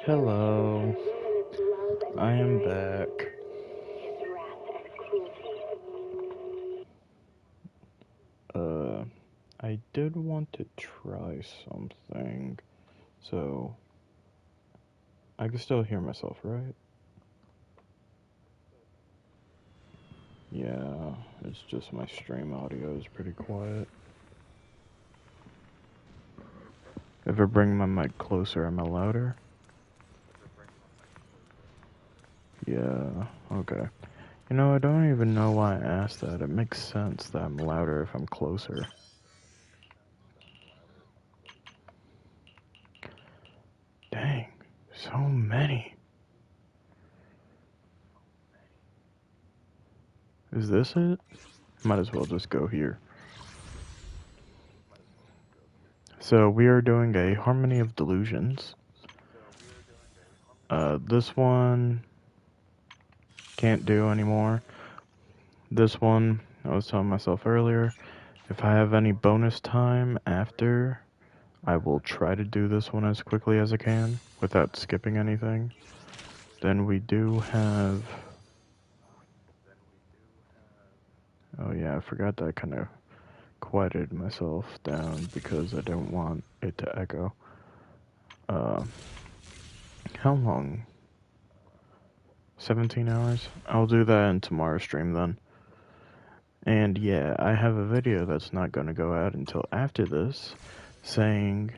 Hello, I am back. Uh, I did want to try something, so I can still hear myself, right? Yeah, it's just my stream audio is pretty quiet. If I bring my mic closer, am I louder? Yeah, okay. You know, I don't even know why I asked that. It makes sense that I'm louder if I'm closer. Dang, so many. Is this it? Might as well just go here. So we are doing a Harmony of Delusions. This one can't do anymore. This one, I was telling myself earlier, if I have any bonus time after, I will try to do this one as quickly as I can without skipping anything. Then we do have... Oh yeah, I forgot that I kind of quieted myself down because I don't want it to echo. How long? 17 hours? I'll do that in tomorrow's stream then. And yeah, I have a video that's not going to go out until after this saying,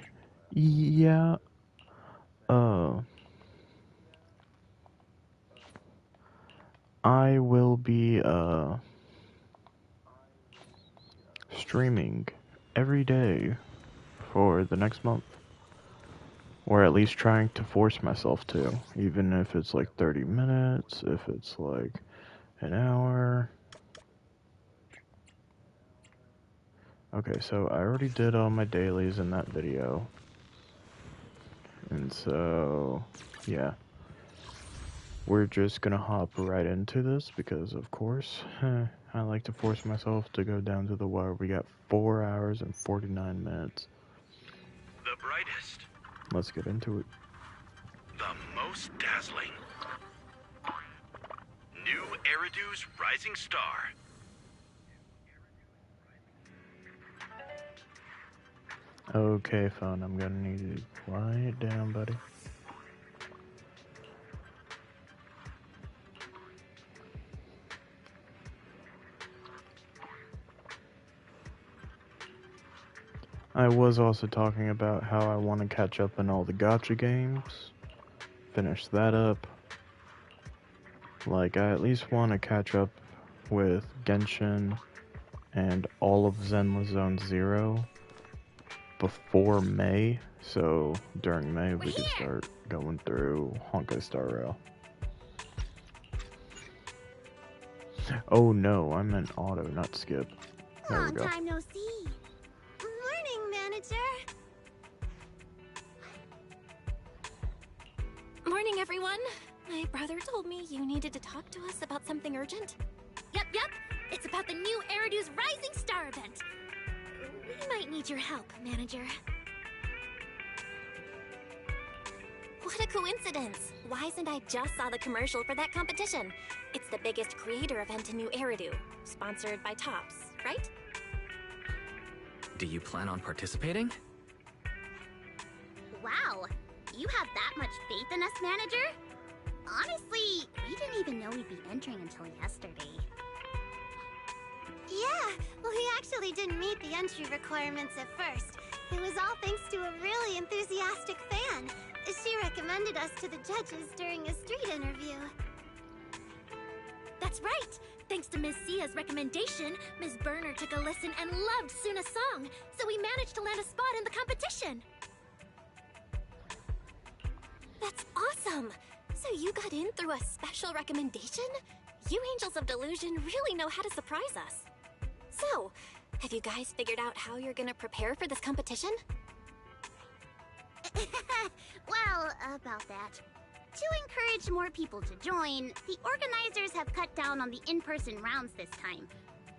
yeah, I will be, streaming every day for the next month. Or at least trying to force myself to, even if it's like 30 minutes, if it's like an hour. Okay, so I already did all my dailies in that video. And so, yeah. We're just gonna hop right into this because, of course, I like to force myself to go down to the wire. We got 4 hours and 49 minutes. The brightest. Let's get into it. The most dazzling. New Eridu's rising star. Okay, phone, I'm gonna need you to quiet down, buddy. I was also talking about how I want to catch up in all the gacha games. Finish that up. Like, I at least want to catch up with Genshin and all of Zenless Zone Zero before May, so during May we can start going through Honkai Star Rail. Oh no, I meant auto, not skip. There we go. Long time no see. Morning, manager. Morning, everyone. My brother told me you needed to talk to us about something urgent. Yep. It's about the new Eridu's Rising Star event. We might need your help, manager. What a coincidence! Why isn't I just saw the commercial for that competition? It's the biggest creator event in New Eridu, sponsored by Tops, right? Do you plan on participating? Wow, you have that much faith in us, manager? Honestly, we didn't even know we'd be entering until yesterday. Yeah, we actually didn't meet the entry requirements at first. It was all thanks to a really enthusiastic fan. She recommended us to the judges during a street interview. That's right! Thanks to Ms. Sia's recommendation, Ms. Burner took a listen and loved Suna's song, so we managed to land a spot in the competition! That's awesome! So you got in through a special recommendation? You Angels of Delusion really know how to surprise us. So, have you guys figured out how you're gonna prepare for this competition? Well, about that. To encourage more people to join, the organizers have cut down on the in-person rounds this time.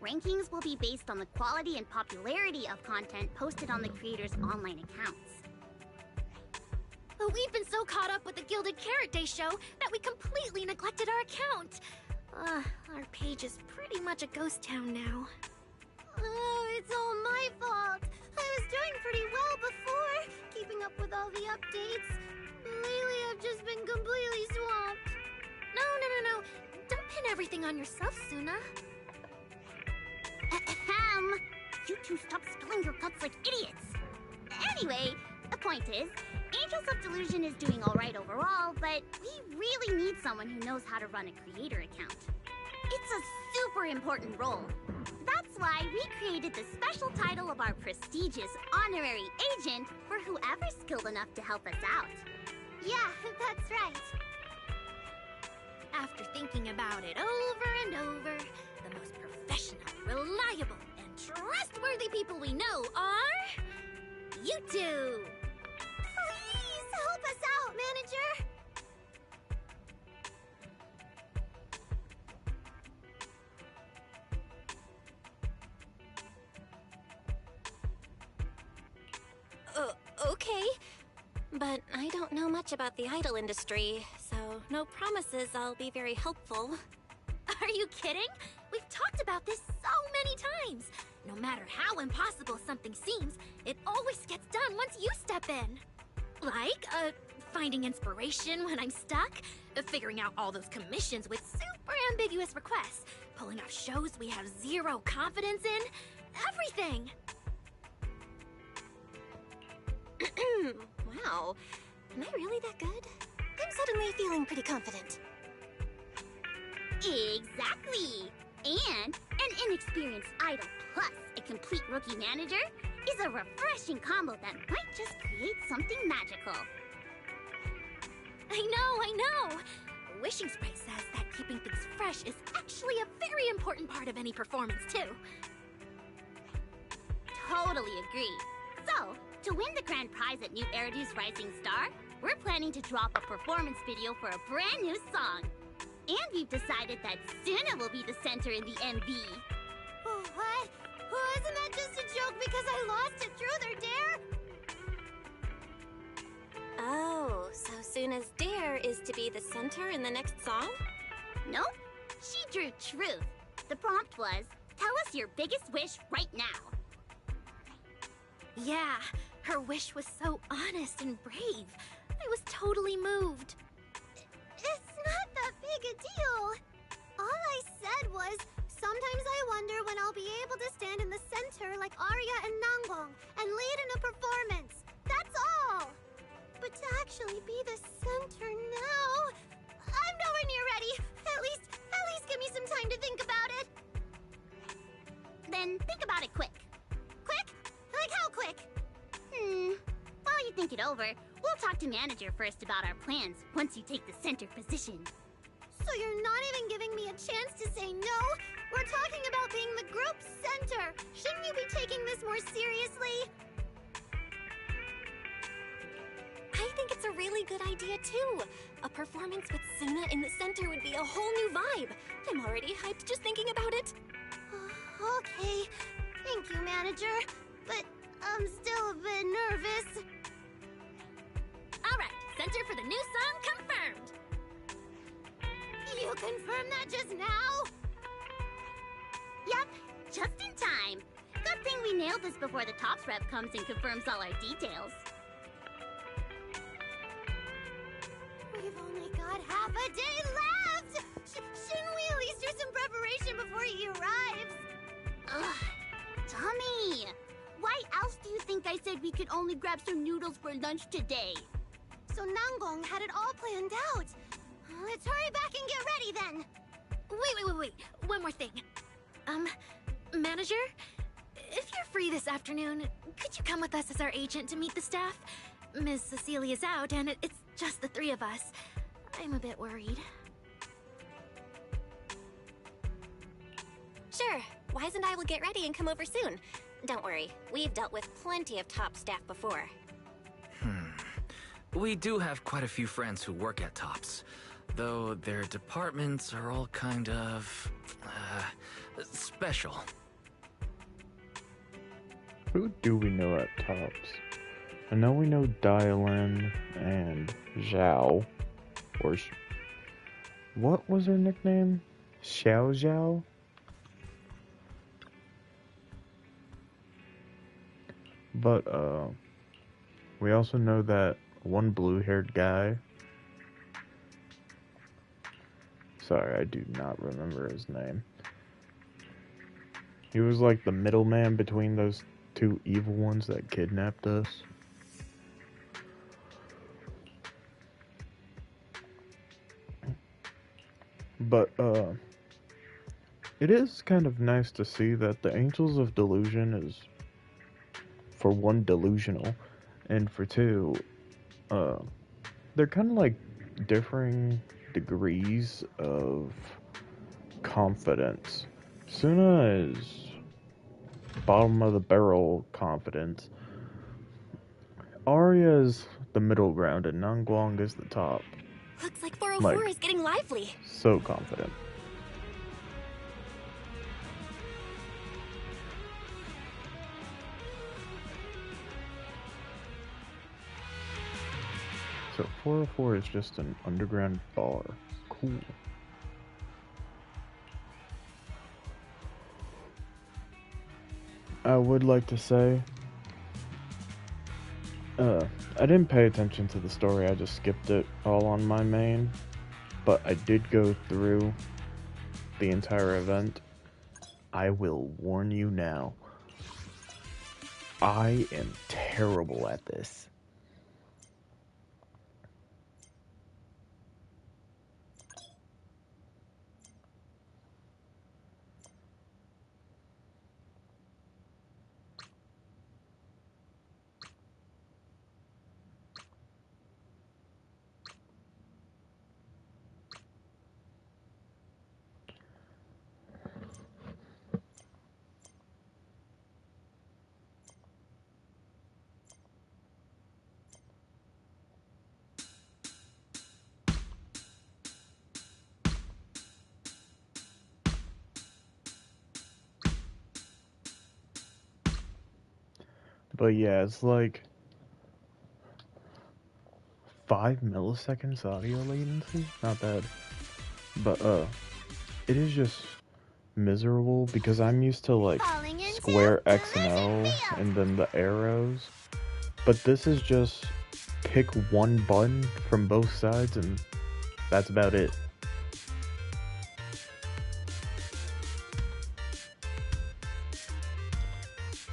Rankings will be based on the quality and popularity of content posted on the creators' online accounts. We've been so caught up with the Gilded Carrot Day show that we completely neglected our account. Our page is pretty much a ghost town now. Oh, it's all my fault. I was doing pretty well before, keeping up with all the updates. Lately, I've just been completely swamped. No. Don't pin everything on yourself, Suna. Ahem. You two stop spilling your guts like idiots. Anyway, the point is, Angels of Delusion is doing alright overall, but we really need someone who knows how to run a creator account. It's a super important role. That's why we created the special title of our prestigious honorary agent for whoever's skilled enough to help us out. Yeah, that's right. After thinking about it over and over, the most professional, reliable, and trustworthy people we know are... you two! Please help us out, manager! Okay. But I don't know much about the idol industry, so no promises I'll be very helpful. Are you kidding? We've talked about this so many times. No matter how impossible something seems, it always gets done once you step in. Like, finding inspiration when I'm stuck, figuring out all those commissions with super ambiguous requests, pulling off shows we have zero confidence in, everything. Wow, am I really that good? I'm suddenly feeling pretty confident. Exactly! And an inexperienced idol plus a complete rookie manager is a refreshing combo that might just create something magical. I know! Wishing Spray says that keeping things fresh is actually a very important part of any performance, too. Totally agree. So, to win the grand prize at New Eridu's Rising Star, we're planning to drop a performance video for a brand new song. And we've decided that Suna will be the center in the MV. What? Isn't that just a joke because I lost it through their dare? Oh, so Suna's dare is to be the center in the next song? Nope. She drew truth. The prompt was, tell us your biggest wish right now. Yeah, her wish was so honest and brave. I was totally moved. It's not that big a deal. All I said was, sometimes I wonder when I'll be able to stand in the center like Arya and Nangbong and lead in a performance. That's all. But to actually be the center now, I'm nowhere near ready. At least give me some time to think about it. Then think about it quick. Quick? Like how quick? While you think it over, we'll talk to manager first about our plans once you take the center position. So you're not even giving me a chance to say no? We're talking about being the group center. Shouldn't you be taking this more seriously? I think it's a really good idea, too. A performance with Suna in the center would be a whole new vibe. I'm already hyped just thinking about it. Okay. Thank you, manager. But I'm still a bit nervous. All right, center for the new song confirmed. You confirmed that just now? Yep, just in time. Good thing we nailed this before the Tops rep comes and confirms all our details. We've only got half a day left! Shouldn't we at least do some preparation before he arrives? Ugh, Tommy! Why else do you think I said we could only grab some noodles for lunch today? So Nanggong had it all planned out. Let's hurry back and get ready then. Wait. One more thing. Manager? If you're free this afternoon, could you come with us as our agent to meet the staff? Ms. Cecilia's out, and it's just the three of us. I'm a bit worried. Sure. Wise and I will get ready and come over soon. Don't worry, we've dealt with plenty of top staff before. We do have quite a few friends who work at Tops, though their departments are all kind of... special. Who do we know at Tops? I know we know Dylan and Zhao, or what was her nickname? Xiao Zhao? But, we also know that one blue-haired guy, sorry, I do not remember his name. He was like the middleman between those two evil ones that kidnapped us. But, it is kind of nice to see that the Angels of Delusion is, for one, delusional, and for two, they're kind of like differing degrees of confidence. Suna is bottom of the barrel confidence. Arya is the middle ground, and Nangguang is the top. Looks like 404 Like, is getting lively. so confident. So 404 is just an underground bar. Cool. I would like to say, I didn't pay attention to the story, I just skipped it all on my main, but I did go through the entire event. I will warn you now, I am terrible at this. But yeah, it's like 5 milliseconds audio latency. Not bad. But it is just miserable because I'm used to like Falling into square X and Delusion O Field. and then the arrows. But this is just pick one button from both sides and that's about it.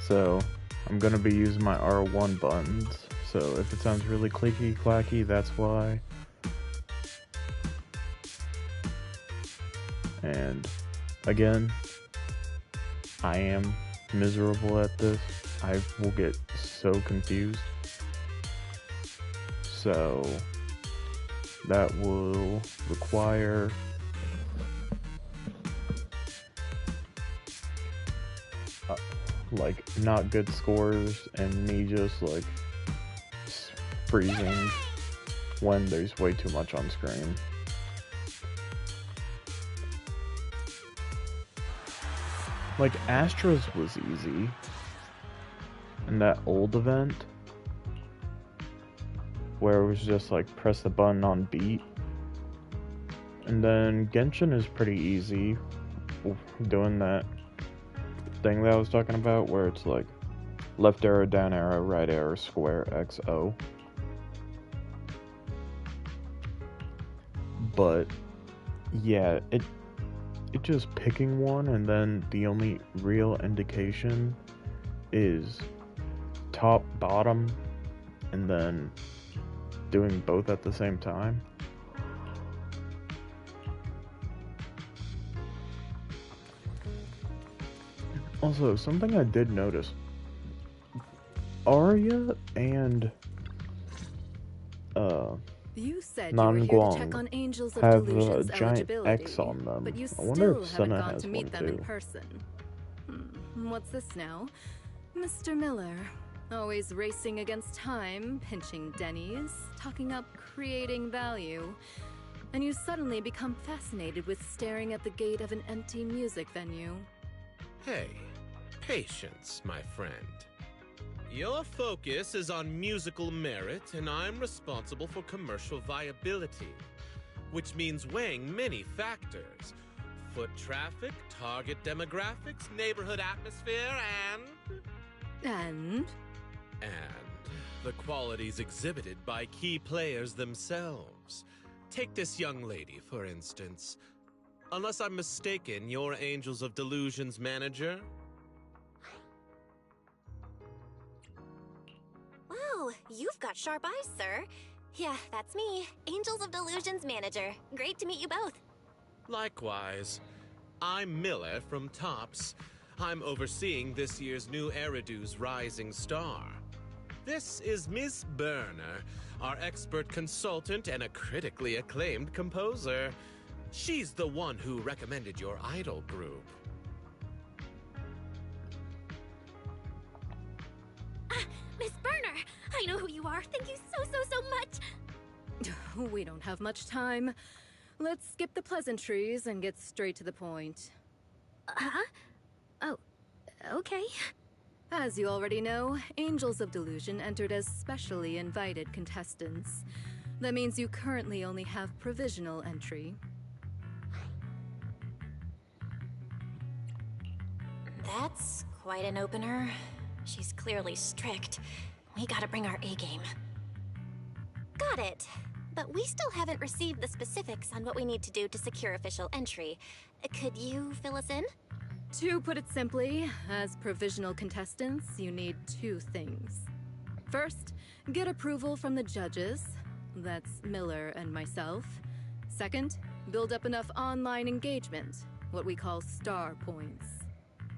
So I'm gonna be using my R1 buttons. So if it sounds really clicky clacky, that's why. And again, I am miserable at this. I will get so confused. So that will require like not good scores and me just like freezing when there's way too much on screen. Like Astra's was easy in that old event where it was just like press the button on beat, and then Genshin is pretty easy doing that thing that I was talking about where it's like left arrow, down arrow, right arrow, square, X, O. But yeah, it just picking one and then the only real indication is top, bottom, and then doing both at the same time. Also, something I did notice, Arya and You said you were here to check Nangguang on Angels of have a Delusion's giant eligibility, X on them. but you I wonder still if haven't Senna gone has to one meet them in too. person. What's this now? Mr. Miller, always racing against time, pinching Denny's, talking up creating value, and you suddenly become fascinated with staring at the gate of an empty music venue. Hey, patience, my friend. Your focus is on musical merit, and I'm responsible for commercial viability, which means weighing many factors. Foot traffic, target demographics, neighborhood atmosphere, And? And the qualities exhibited by key players themselves. Take this young lady, for instance. Unless I'm mistaken, you're Angels of Delusion's manager? Wow, you've got sharp eyes, sir. Yeah, that's me, Angels of Delusion's manager. Great to meet you both. Likewise. I'm Miller from Tops. I'm overseeing this year's new Eridu's Rising Star. This is Miss Berner, our expert consultant and a critically acclaimed composer. She's the one who recommended your idol group. Miss Berner, I know who you are. Thank you so much. We don't have much time. Let's skip the pleasantries and get straight to the point. Huh? Oh, okay. As you already know, Angels of Delusion entered as specially invited contestants. That means you currently only have provisional entry. That's quite an opener. She's clearly strict. We gotta bring our A-game. Got it. But we still haven't received the specifics on what we need to do to secure official entry. Could you fill us in? To put it simply, as provisional contestants, you need two things. First, get approval from the judges. That's Miller and myself. Second, build up enough online engagement, what we call star points.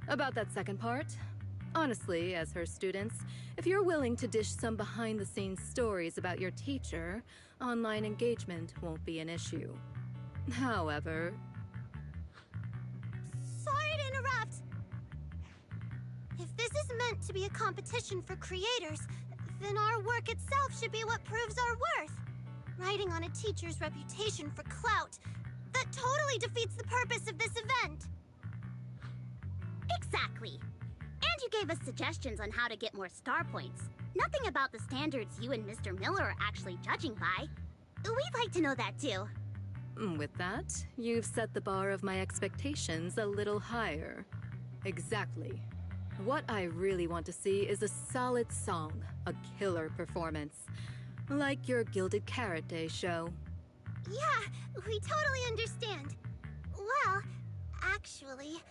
About that second part, honestly, as her students, if you're willing to dish some behind-the-scenes stories about your teacher, online engagement won't be an issue. However... Sorry to interrupt. If this is meant to be a competition for creators, then our work itself should be what proves our worth. Riding on a teacher's reputation for clout, that totally defeats the purpose of this event. Exactly. And you gave us suggestions on how to get more star points. Nothing about the standards you and Mr. Miller are actually judging by. We'd like to know that too. With that, you've set the bar of my expectations a little higher. Exactly. What I really want to see is a solid song, a killer performance. Like your Gilded Carrot Day show. Yeah, we totally understand. Well, actually,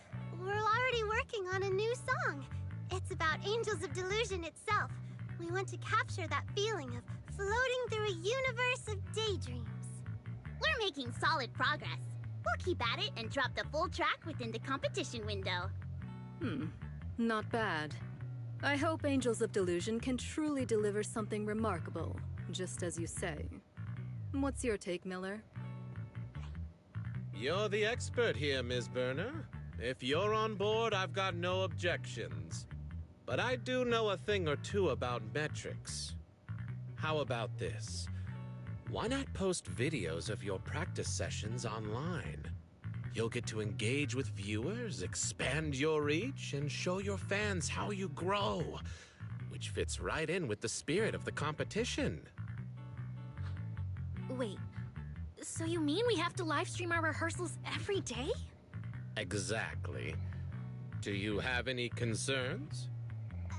we're already working on a new song. It's about Angels of Delusion itself. We want to capture that feeling of floating through a universe of daydreams. We're making solid progress. We'll keep at it and drop the full track within the competition window. Not bad. I hope Angels of Delusion can truly deliver something remarkable, just as you say. What's your take, Miller? You're the expert here, Ms. Berner. If you're on board, I've got no objections. But I do know a thing or two about metrics. How about this? Why not post videos of your practice sessions online? You'll get to engage with viewers, expand your reach, and show your fans how you grow, which fits right in with the spirit of the competition. Wait, so you mean we have to live stream our rehearsals every day? Exactly. Do you have any concerns?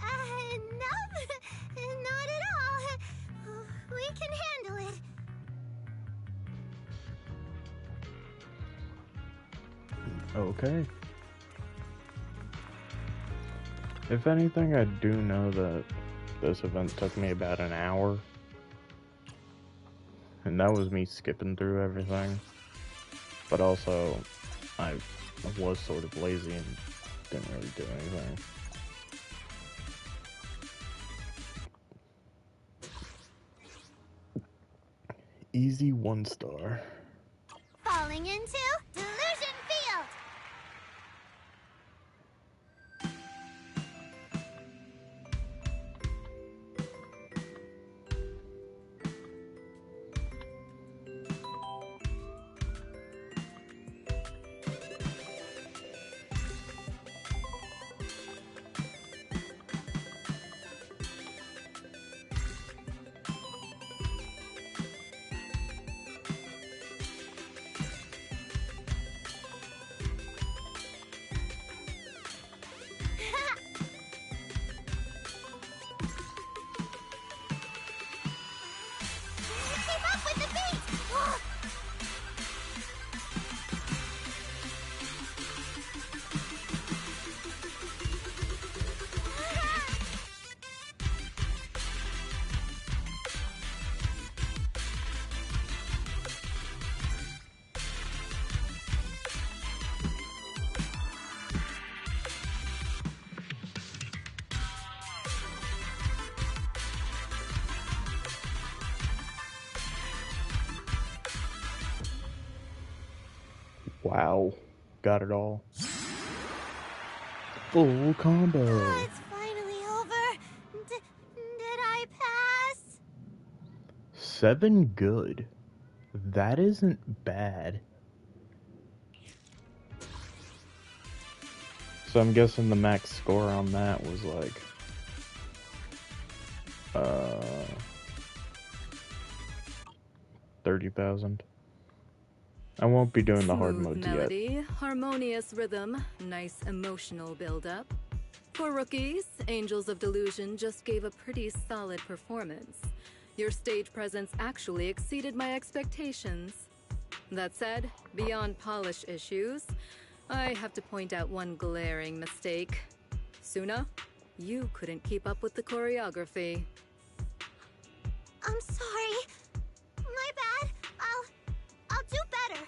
No, not at all. We can handle it. Okay. If anything, I do know that this event took me about an hour. And that was me skipping through everything. But also, I was sort of lazy and didn't really do anything. Easy 1 star. Falling into Delusion Field. Wow. Got it all. Full combo. Oh, it's finally over. Did I pass? 7 good. That isn't bad. So I'm guessing the max score on that was like 30,000. I won't be doing the hard Smooth mode melody, yet. harmonious rhythm, nice emotional build-up. For rookies, Angels of Delusion just gave a pretty solid performance. Your stage presence actually exceeded my expectations. That said, beyond polish issues, I have to point out one glaring mistake. Suna, you couldn't keep up with the choreography. I'm sorry. My bad. I'll do better.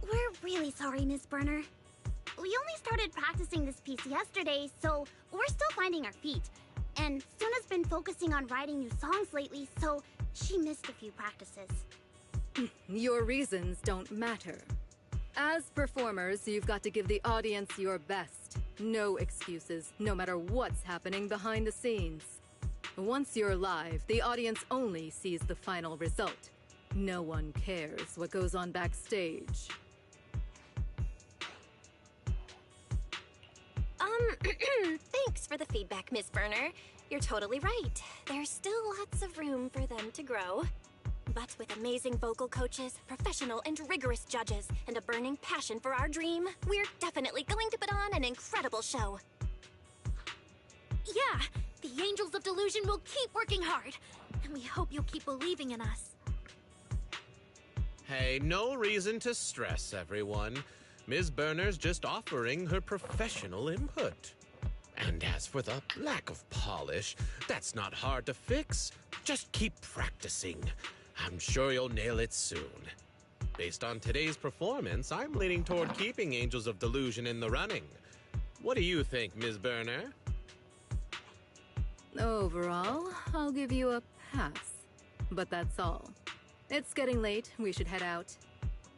We're really sorry, Miss Burner. We only started practicing this piece yesterday, so we're still finding our feet. And Suna's been focusing on writing new songs lately, so she missed a few practices. Your reasons don't matter. As performers, you've got to give the audience your best. No excuses, no matter what's happening behind the scenes. Once you're live, the audience only sees the final result. No one cares what goes on backstage. Thanks for the feedback, Miss Burner. You're totally right. There's still lots of room for them to grow. But with amazing vocal coaches, professional and rigorous judges, and a burning passion for our dream, we're definitely going to put on an incredible show. Yeah, the Angels of Delusion will keep working hard, and we hope you'll keep believing in us. Hey, no reason to stress, everyone. Ms. Burner's just offering her professional input. And as for the lack of polish, that's not hard to fix. Just keep practicing. I'm sure you'll nail it soon. Based on today's performance, I'm leaning toward keeping Angels of Delusion in the running. What do you think, Ms. Burner? Overall, I'll give you a pass. But that's all. It's getting late, we should head out.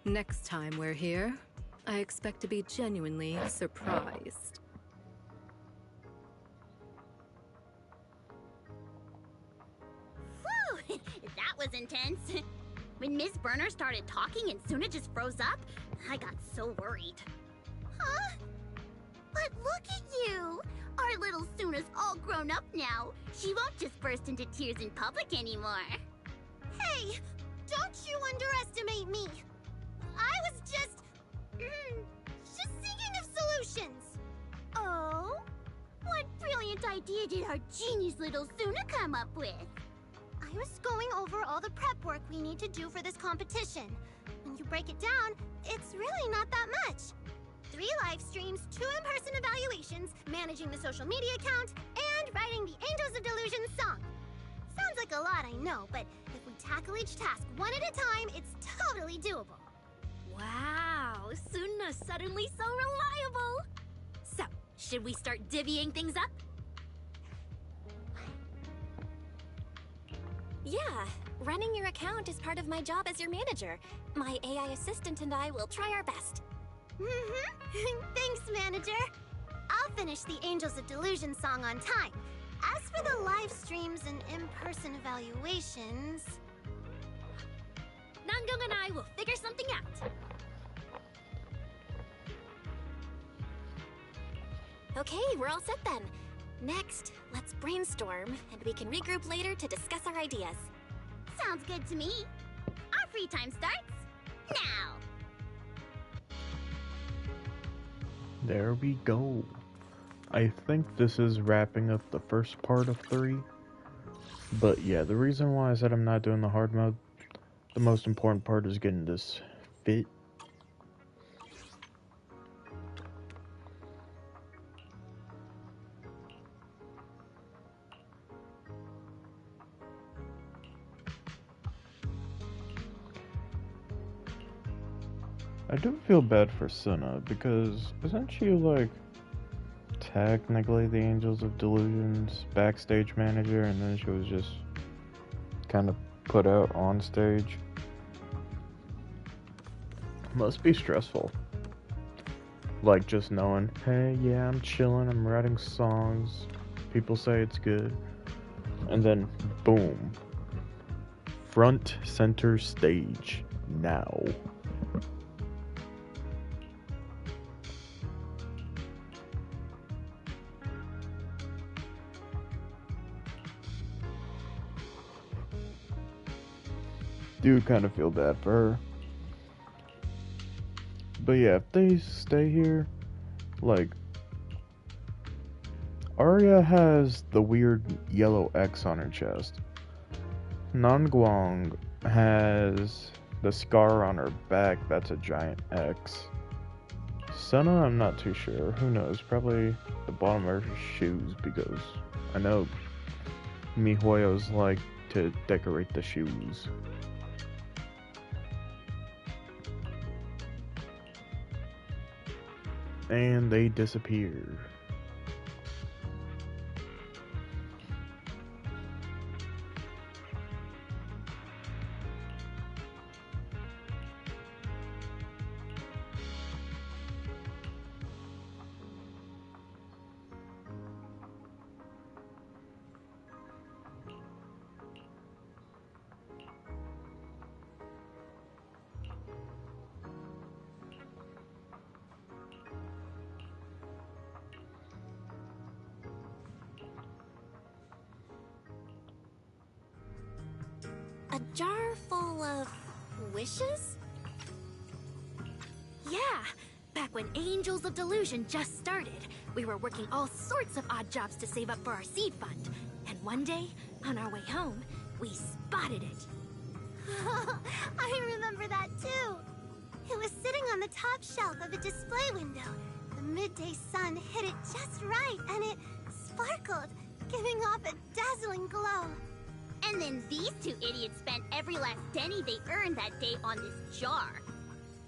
Next time we're here, I expect to be genuinely surprised. Whew! That was intense. When Miss Burner started talking and Suna just froze up, I got so worried. Huh? But look at you! Our little Suna's all grown up now. She won't just burst into tears in public anymore. Hey! Don't you underestimate me! I was just thinking of solutions! Oh? What brilliant idea did our genius little Suna come up with? I was going over all the prep work we need to do for this competition. When you break it down, it's really not that much. 3 live streams, 2 in-person evaluations, managing the social media account, and writing the Angels of Delusion song. Sounds like a lot, I know, but if we tackle each task one at a time, it's totally doable. Wow, Suna's suddenly so reliable. So, should we start divvying things up? Yeah, running your account is part of my job as your manager. My AI assistant and I will try our best. Thanks, manager. I'll finish the Angels of Delusion song on time. As for the live streams and in-person evaluations... Nangong and I will figure something out. Okay, we're all set then. Next, let's brainstorm, and we can regroup later to discuss our ideas. Sounds good to me. Our free time starts now. There we go. I think this is wrapping up the first part of 3. But yeah, the reason why I said I'm not doing the hard mode, the most important part is getting this fit. I do feel bad for Suna, because isn't she like technically the Angels of Delusion's backstage manager, and then she was just kind of put out on stage. Must be stressful. Like just knowing, hey, yeah, I'm chilling, I'm writing songs, people say it's good, and then boom, front center stage now. Do kind of feel bad for her. But yeah, if they stay here, like, Arya has the weird yellow X on her chest. Nanguang has the scar on her back that's a giant X. Senna, I'm not too sure. Who knows? Probably the bottom of her shoes, because I know MiHoYo's like to decorate the shoes. And they disappear. A jar full of wishes? Yeah, back when Angels of Delusion just started, we were working all sorts of odd jobs to save up for our seed fund. And one day, on our way home, we spotted it. I remember that too. It was sitting on the top shelf of a display window. The midday sun hit it just right, and it sparkled, giving off a dazzling glow. And then these two idiots spent every last penny they earned that day on this jar.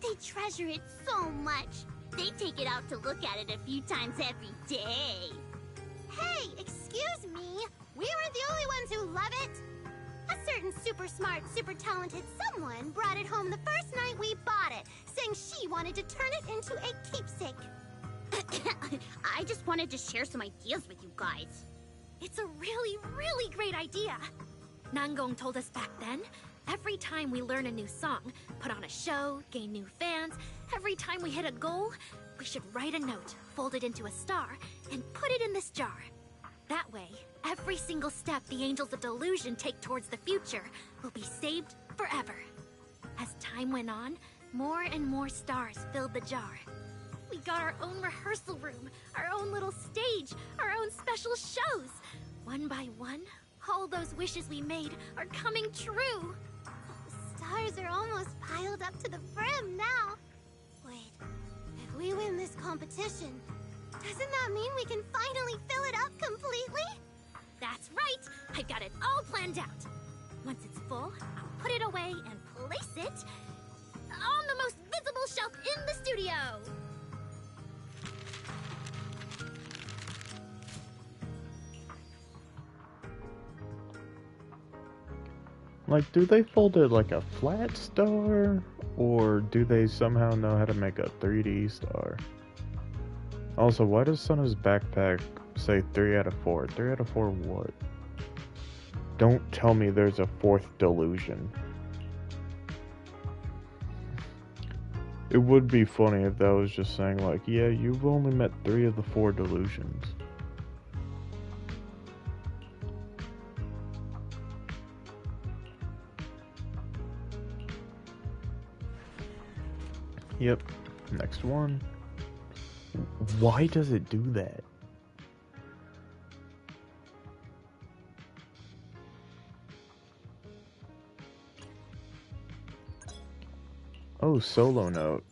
They treasure it so much. They take it out to look at it a few times every day. Hey, excuse me. We weren't the only ones who love it. A certain super smart, super talented someone brought it home the first night we bought it, saying she wanted to turn it into a keepsake. I just wanted to share some ideas with you guys. It's a really, really great idea. Nangong told us back then, every time we learn a new song, put on a show, gain new fans, every time we hit a goal, we should write a note, fold it into a star, and put it in this jar. That way, every single step the Angels of Delusion take towards the future will be saved forever. As time went on, more and more stars filled the jar. We got our own rehearsal room, our own little stage, our own special shows. One by one, all those wishes we made are coming true. The stars are almost piled up to the brim now. Wait, if we win this competition, doesn't that mean we can finally fill it up completely? That's right! I've got it all planned out. Once it's full, I'll put it away and place it on the most visible shelf in the studio. Like, do they fold it like a flat star? Or do they somehow know how to make a 3D star? Also, why does Sunna's backpack say 3 out of 4? 3 out of 4 what? Don't tell me there's a 4th delusion. It would be funny if that was just saying like, yeah, you've only met 3 of the 4 delusions. Yep, next one. Why does it do that? Oh, solo note.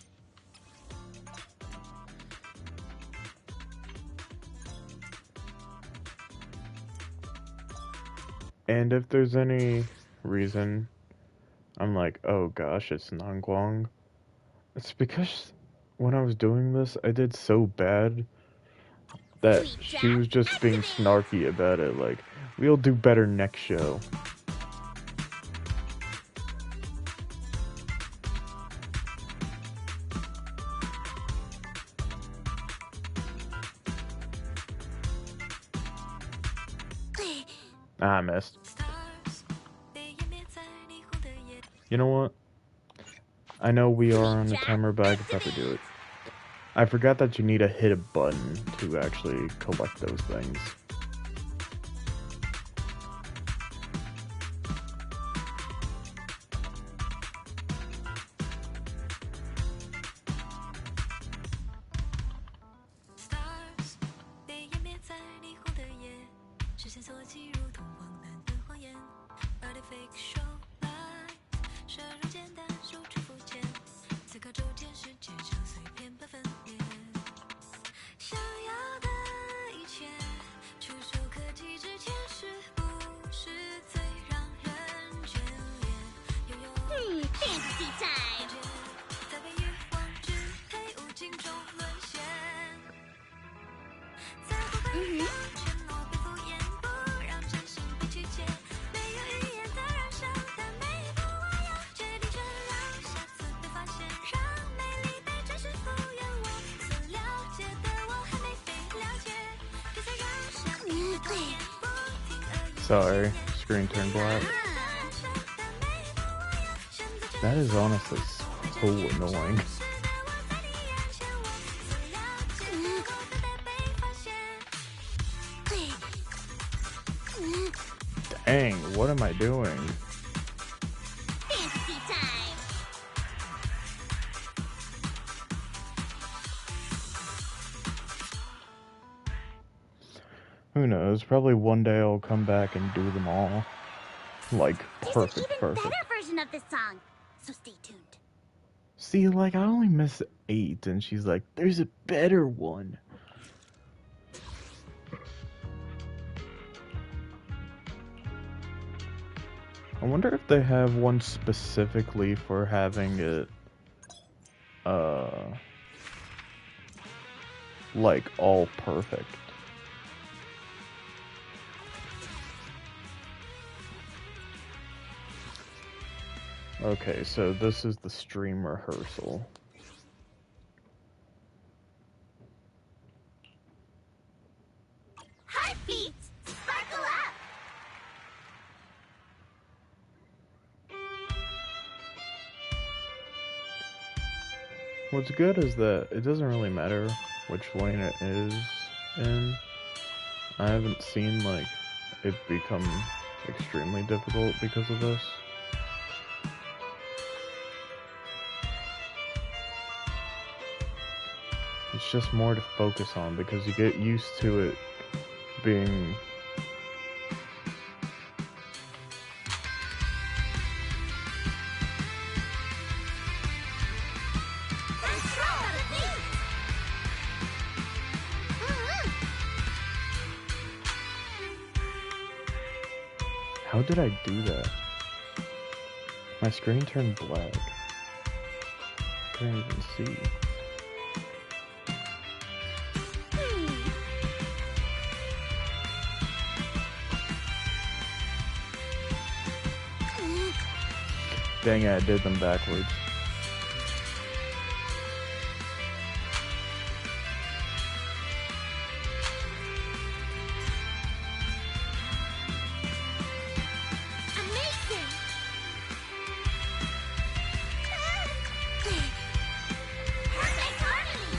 And if there's any reason I'm like, oh gosh, it's Nangguang, it's because when I was doing this, I did so bad that Sweet she Jack, was just being activate. snarky about it, like, we'll do better next show. Ah, I missed. You know what? I know we are on a timer, but I could probably do it. I forgot that you need to hit a button to actually collect those things. Fantasy time. Sorry, screen turned black. That is honestly so annoying. Dang, what am I doing? Fantasy time. Who knows? Probably one day I'll come back and do them all. Like, There's perfect, an even perfect. better version of this song, so stay tuned. See, like, I only miss 8, and she's like, there's a better one. I wonder if they have one specifically for having it, like, all perfect. Okay, so this is the stream rehearsal. Heartbeats, sparkle up. What's good is that it doesn't really matter which lane it is in. I haven't seen, like, it become extremely difficult because of this. It's just more to focus on because you get used to it being Control the beat. How did I do that? My screen turned black. I couldn't even see. Dang it, I did them backwards. Amazing. Perfect harmony.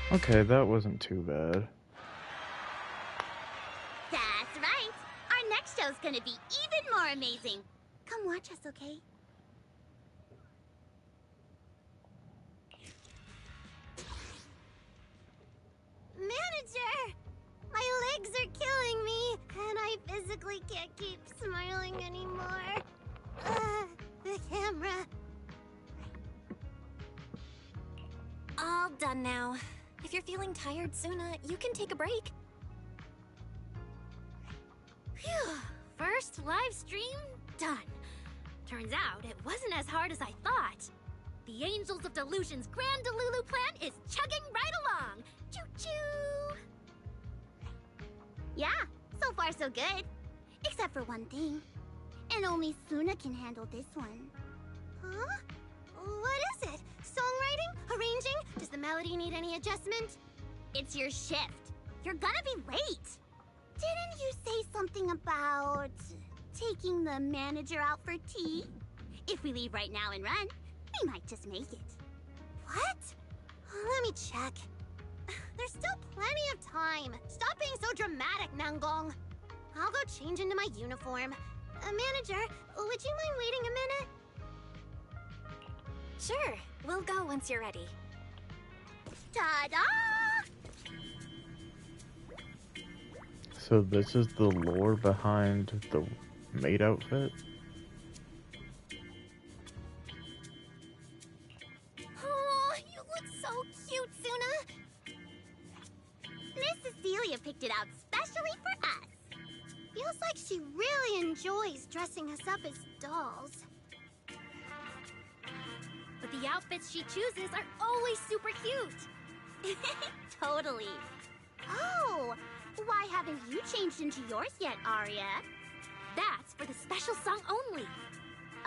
Okay, that wasn't too bad. That's right. Our next show's gonna be even more amazing. Come watch us, okay? Manager! My legs are killing me, and I physically can't keep smiling anymore. The camera. all done now. If you're feeling tired, Suna, you can take a break. Phew. First live stream done. Turns out it wasn't as hard as I thought. The Angels of Delusion's Grand Delulu plan is chugging right along. Choo-choo! Yeah, so far so good. Except for one thing. And only Suna can handle this one. Huh? What is it? Songwriting? Arranging? Does the melody need any adjustment? It's your shift. You're gonna be late. Didn't you say something about taking the manager out for tea? If we leave right now and run, we might just make it. What? Let me check. There's still plenty of time. Stop being so dramatic, Nangong. I'll go change into my uniform. Manager, would you mind waiting a minute? Sure, we'll go once you're ready. Ta-da! So this is the lore behind the maid outfit? Oh, you look so cute, Suna. Miss Cecilia picked it out specially for us. Feels like she really enjoys dressing us up as dolls. But the outfits she chooses are always super cute. Totally. Oh, why haven't you changed into yours yet, Aria? That's for the special song only.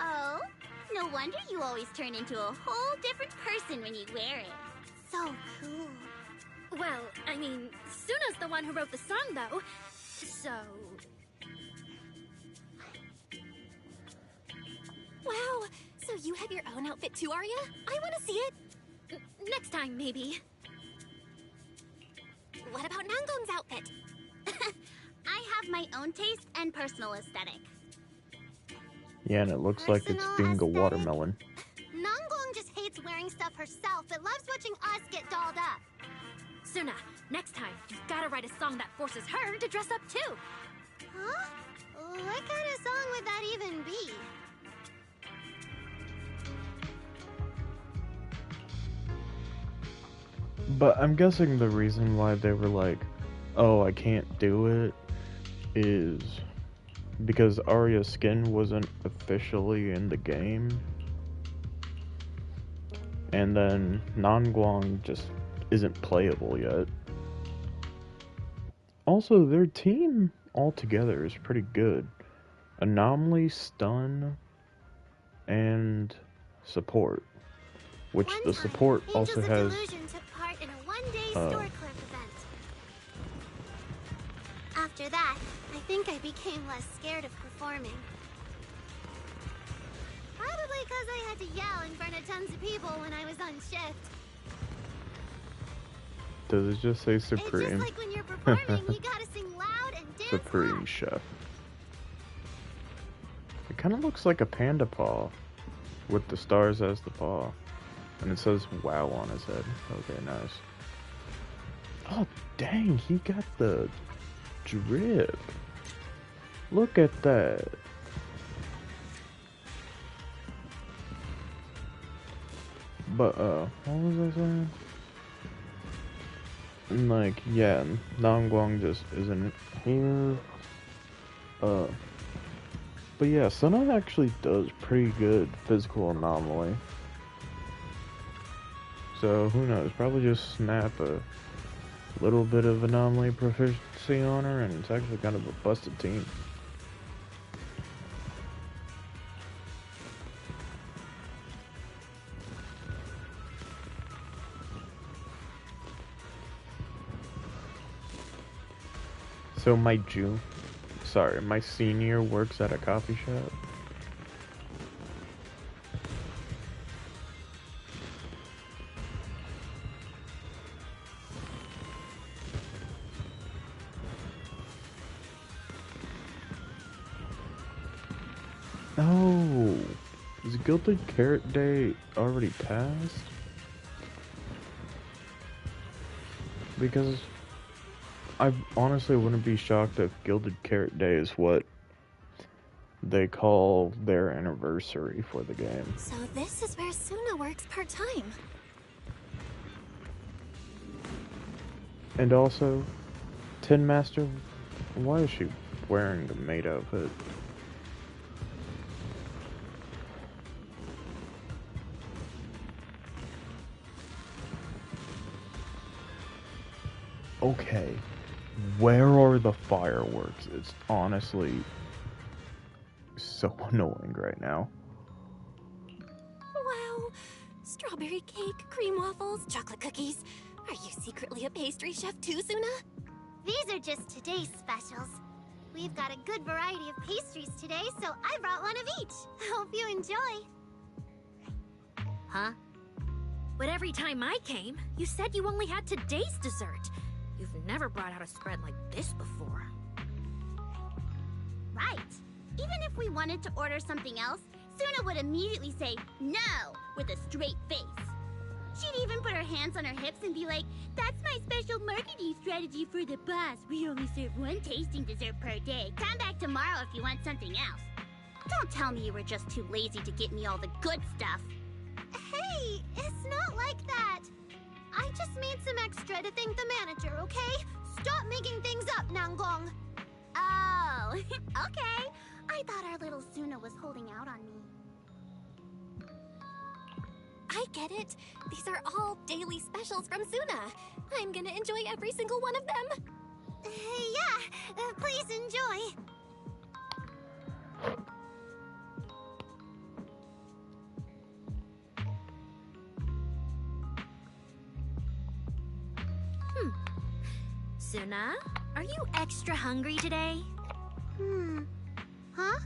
Oh, no wonder you always turn into a whole different person when you wear it. So cool. Well, I mean, Suna's the one who wrote the song, though. So... Wow, so you have your own outfit too, Arya? I want to see it. next time, maybe. What about Nangong's outfit? I have my own taste and personal aesthetic. Yeah, and it looks like it's being a watermelon. Nangong just hates wearing stuff herself, but loves watching us get dolled up. Suna, next time, you've gotta write a song that forces her to dress up too. Huh? What kind of song would that even be? But I'm guessing the reason why they were like, oh, I can't do it, is because Arya's skin wasn't officially in the game. And then Nangguang just isn't playable yet. Also, their team altogether is pretty good. Anomaly, Stun, and Support. Which One the time, support Angels also of has... Delusion took part in a one-day store clerk event. After that, I think I became less scared of performing. Probably because I had to yell in front of tons of people when I was on shift. Does it just say It's Supreme? just like when you're performing, you gotta sing loud and dance Supreme hard. Chef. It kind of looks like a panda paw, with the stars as the paw. And it says WoW on his head. Okay, nice. Oh, dang, he got the drip. Look at that. But, what was I saying? And like, yeah, Nangguang just isn't here. But yeah, Suna actually does pretty good physical anomaly. So, who knows, probably just snap a little bit of anomaly proficiency on her, and it's actually kind of a busted team. So my senior works at a coffee shop. Oh, is Gilded Carrot Day already passed? Because I honestly wouldn't be shocked if Gilded Carrot Day is what they call their anniversary for the game. So this is where Suna works part-time. And also, Tin Master, why is she wearing the maid outfit? Okay, where are the fireworks? It's honestly so annoying right now. Wow. Strawberry cake, cream waffles, chocolate cookies. Are you secretly a pastry chef too, Suna? These are just today's specials. We've got a good variety of pastries today, so I brought one of each. Hope you enjoy. Huh? But every time I came, you said you only had today's dessert. You've never brought out a spread like this before. Right. Even if we wanted to order something else, Suna would immediately say no with a straight face. She'd even put her hands on her hips and be like, "That's my special marketing strategy for the boss. We only serve one tasting dessert per day. Come back tomorrow if you want something else." Don't tell me you were just too lazy to get me all the good stuff. Hey, it's not like that. I just made some extra to thank the manager, okay? Stop making things up, Nangong. Oh, okay. I thought our little Suna was holding out on me. I get it. These are all daily specials from Suna. I'm gonna enjoy every single one of them. Yeah, please enjoy. Suna, are you extra hungry today? Huh?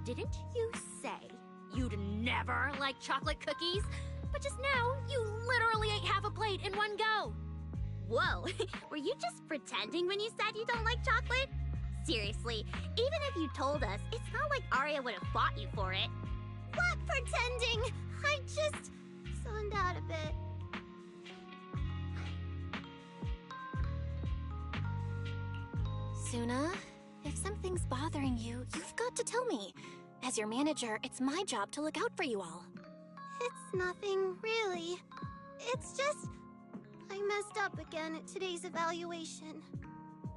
Didn't you say you'd never like chocolate cookies? But just now, you literally ate half a plate in one go. Whoa, were you just pretending when you said you don't like chocolate? Seriously, even if you told us, it's not like Arya would have fought you for it. What pretending? I just zoned out a bit. Suna, if something's bothering you, you've got to tell me. As your manager, it's my job to look out for you all. It's nothing, really. It's just... I messed up again at today's evaluation.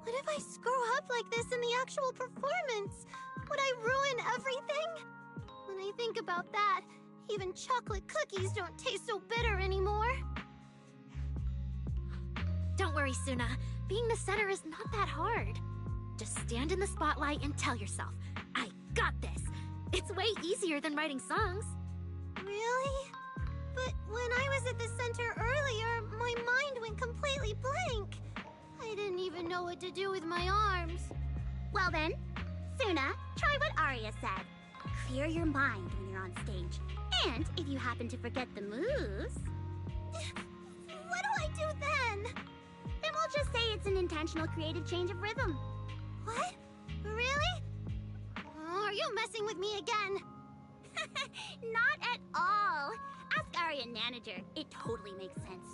What if I screw up like this in the actual performance? Would I ruin everything? When I think about that, even chocolate cookies don't taste so bitter anymore. Don't worry, Suna. Being the center is not that hard. Just stand in the spotlight and tell yourself, "I got this." It's way easier than writing songs. Really? But when I was at the center earlier, my mind went completely blank. I didn't even know what to do with my arms. Well then, Suna, try what Arya said. Clear your mind when you're on stage. And if you happen to forget the moves... What do I do then? Then we'll just say it's an intentional creative change of rhythm. What? Really? Oh, are you messing with me again? Not at all. Ask Arya Nanager. It totally makes sense.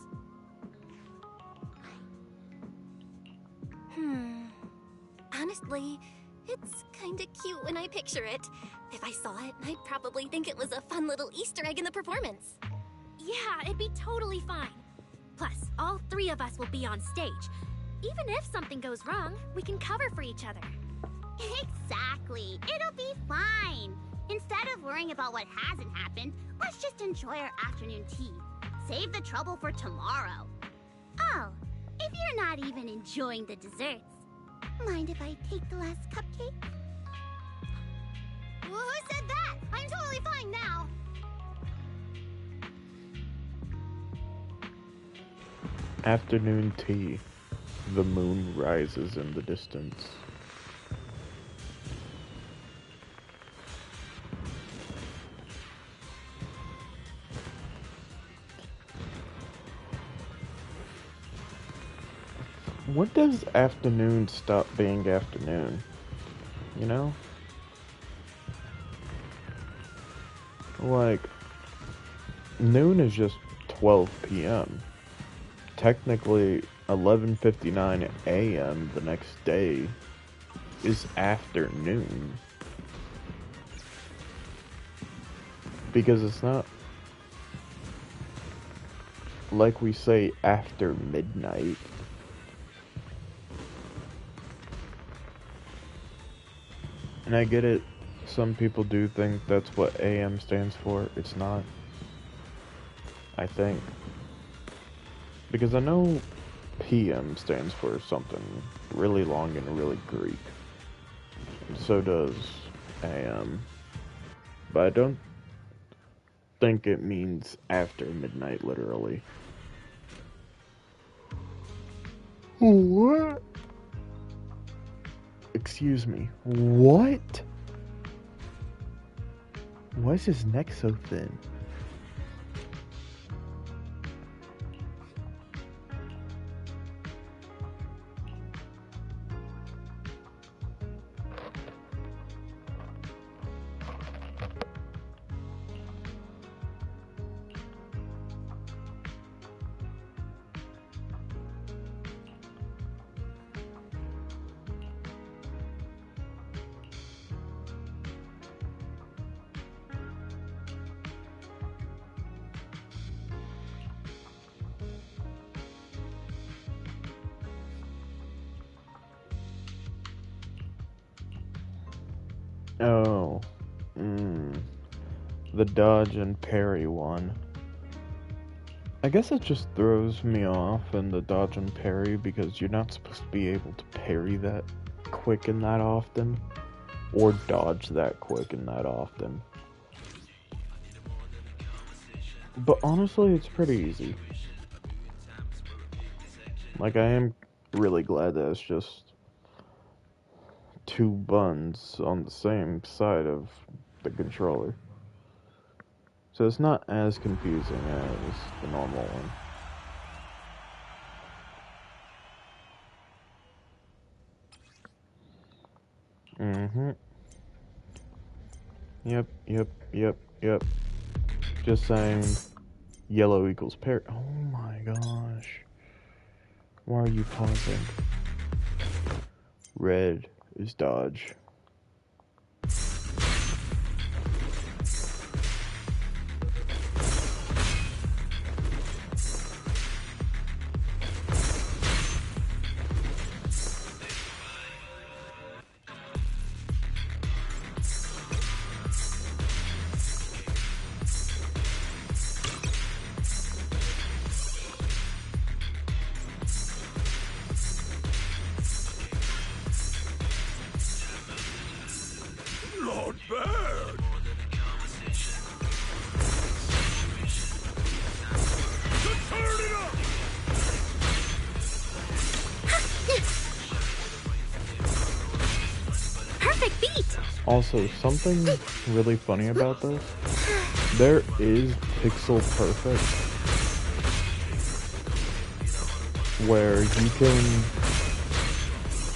Honestly, it's kinda cute when I picture it. If I saw it, I'd probably think it was a fun little Easter egg in the performance. Yeah, it'd be totally fine. Plus, all three of us will be on stage. Even if something goes wrong, we can cover for each other. Exactly. It'll be fine. Instead of worrying about what hasn't happened, let's just enjoy our afternoon tea. Save the trouble for tomorrow. Oh, if you're not even enjoying the desserts, mind if I take the last cupcake? Who said that? I'm totally fine now. Afternoon tea. The moon rises in the distance. When does afternoon stop being afternoon? You know? Like, noon is just 12 p.m. Technically, 11:59 a.m. the next day is afternoon. Because it's not like we say after midnight. And I get it, some people do think that's what AM stands for. It's not. I think. Because I know PM stands for something really long and really Greek. So does AM. But I don't think it means after midnight, literally. What? Excuse me. What? Why is his neck so thin? Oh. The dodge and parry one. I guess it just throws me off in the dodge and parry because you're not supposed to be able to parry that quick and that often. Or dodge that quick and that often. But honestly, it's pretty easy. Like, I am really glad that it's just two buttons on the same side of the controller. So it's not as confusing as the normal one. Yep. Just saying yellow equals parry. Oh my gosh. Why are you pausing? Red is dodge. Not bad. Turn it up. Perfect beat! Also, something really funny about this, there is pixel perfect, where you can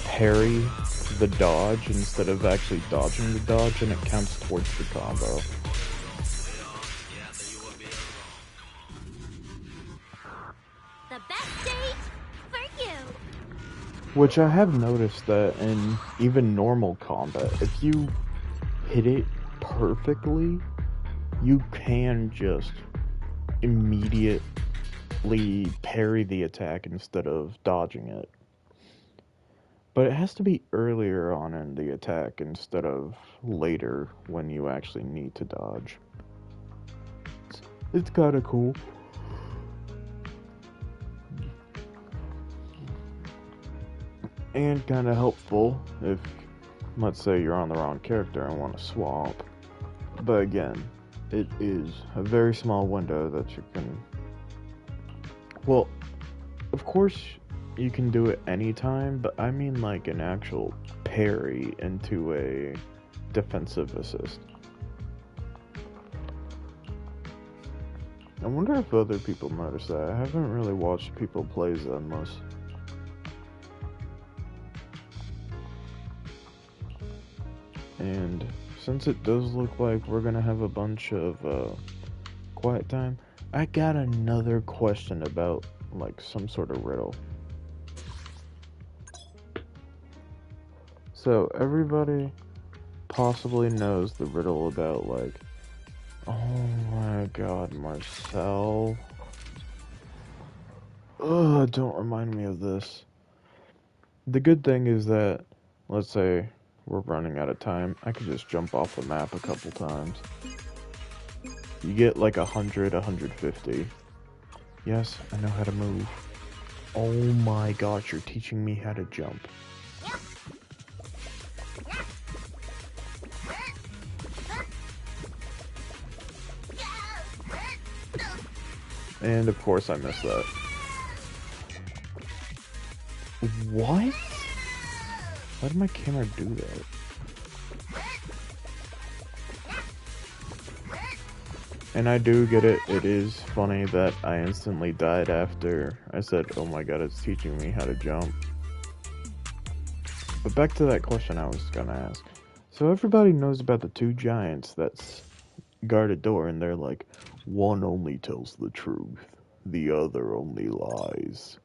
parry the dodge instead of actually dodging the dodge, and it counts towards the combo. The best stage for you! Which I have noticed that in even normal combat, if you hit it perfectly, you can just immediately parry the attack instead of dodging it. But it has to be earlier on in the attack instead of later when you actually need to dodge. It's kind of cool. And kind of helpful if, let's say, you're on the wrong character and want to swap. But again, it is a very small window that you can... Well, of course you can do it anytime, but I mean like an actual parry into a defensive assist. I wonder if other people notice that. I haven't really watched people play Zenless. And since it does look like we're gonna have a bunch of quiet time, I got another question about like some sort of riddle. So everybody possibly knows the riddle about like, oh my god, Marcel. Ugh, don't remind me of this. The good thing is that, let's say, we're running out of time. I could just jump off the map a couple times. You get like 100, 150. Yes, I know how to move. Oh my gosh, you're teaching me how to jump. And of course I missed that. What? Why did my camera do that? And I do get it. It is funny that I instantly died after I said, oh my god, it's teaching me how to jump. But back to that question I was gonna ask. So everybody knows about the two giants that guard a door, and they're like, one only tells the truth, the other only lies.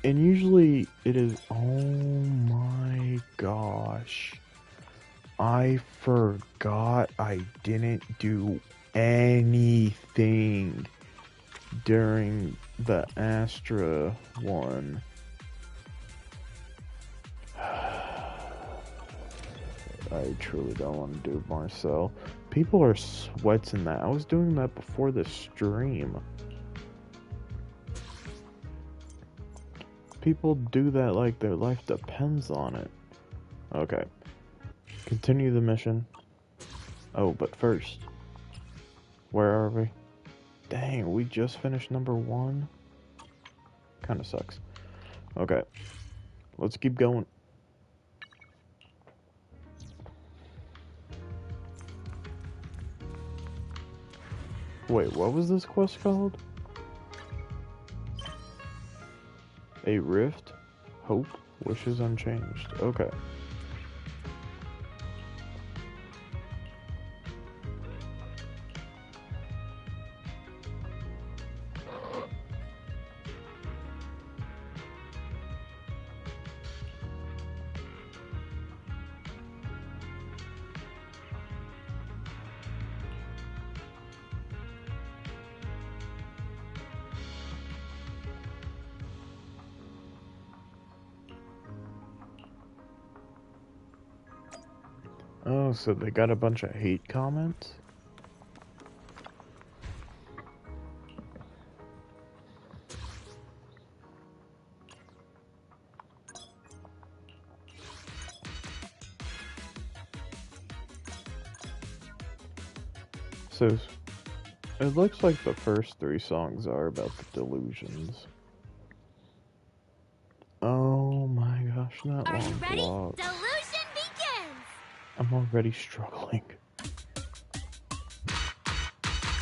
And usually it is, oh my gosh. I forgot I didn't do anything during the Astra one. I truly don't want to do Marcel. People are sweating that. I was doing that before the stream. People do that like their life depends on it. Okay. Continue the mission. Oh, but first. Where are we? Dang, we just finished number 1? Kinda sucks. Okay. Let's keep going. Wait, what was this quest called? A rift? Hope? Wishes unchanged. Okay. Oh, so they got a bunch of hate comments? So, it looks like the first 3 songs are about the delusions. Oh my gosh, not Are you long ready? blocks. Delusion begins! I'm already struggling.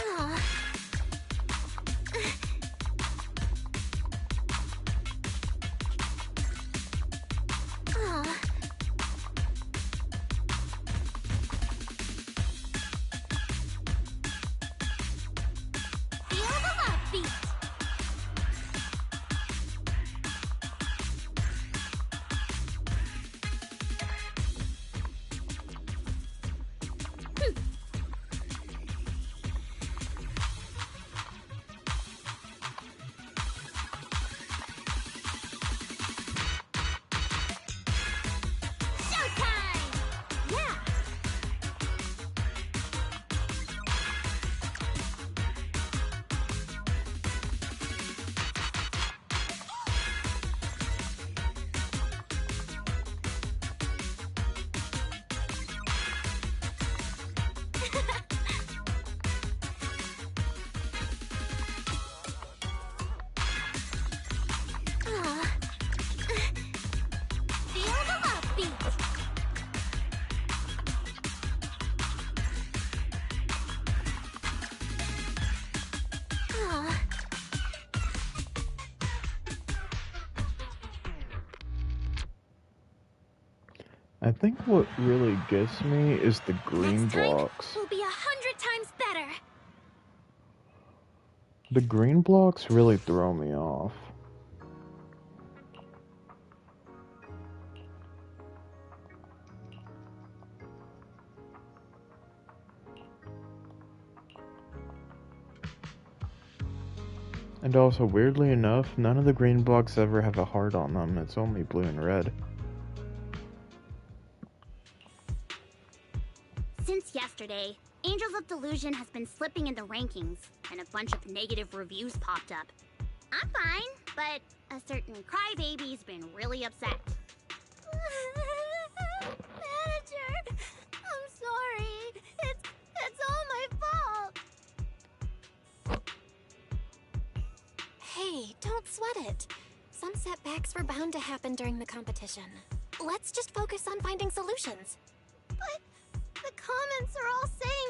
Aw. Aw. Feel the love beat! Showtime! Yeah! Aw. Feel the love beat! Aw. I think what really gets me is the green Next time blocks. will be 100 times better. The green blocks really throw me off. And also, weirdly enough, none of the green blocks ever have a heart on them. It's only blue and red. yesterday, Angels of Delusion has been slipping in the rankings, and a bunch of negative reviews popped up. I'm fine, but a certain crybaby's been really upset. Manager, I'm sorry. It's all my fault. Hey, don't sweat it. Some setbacks were bound to happen during the competition. Let's just focus on finding solutions. But the comments are all saying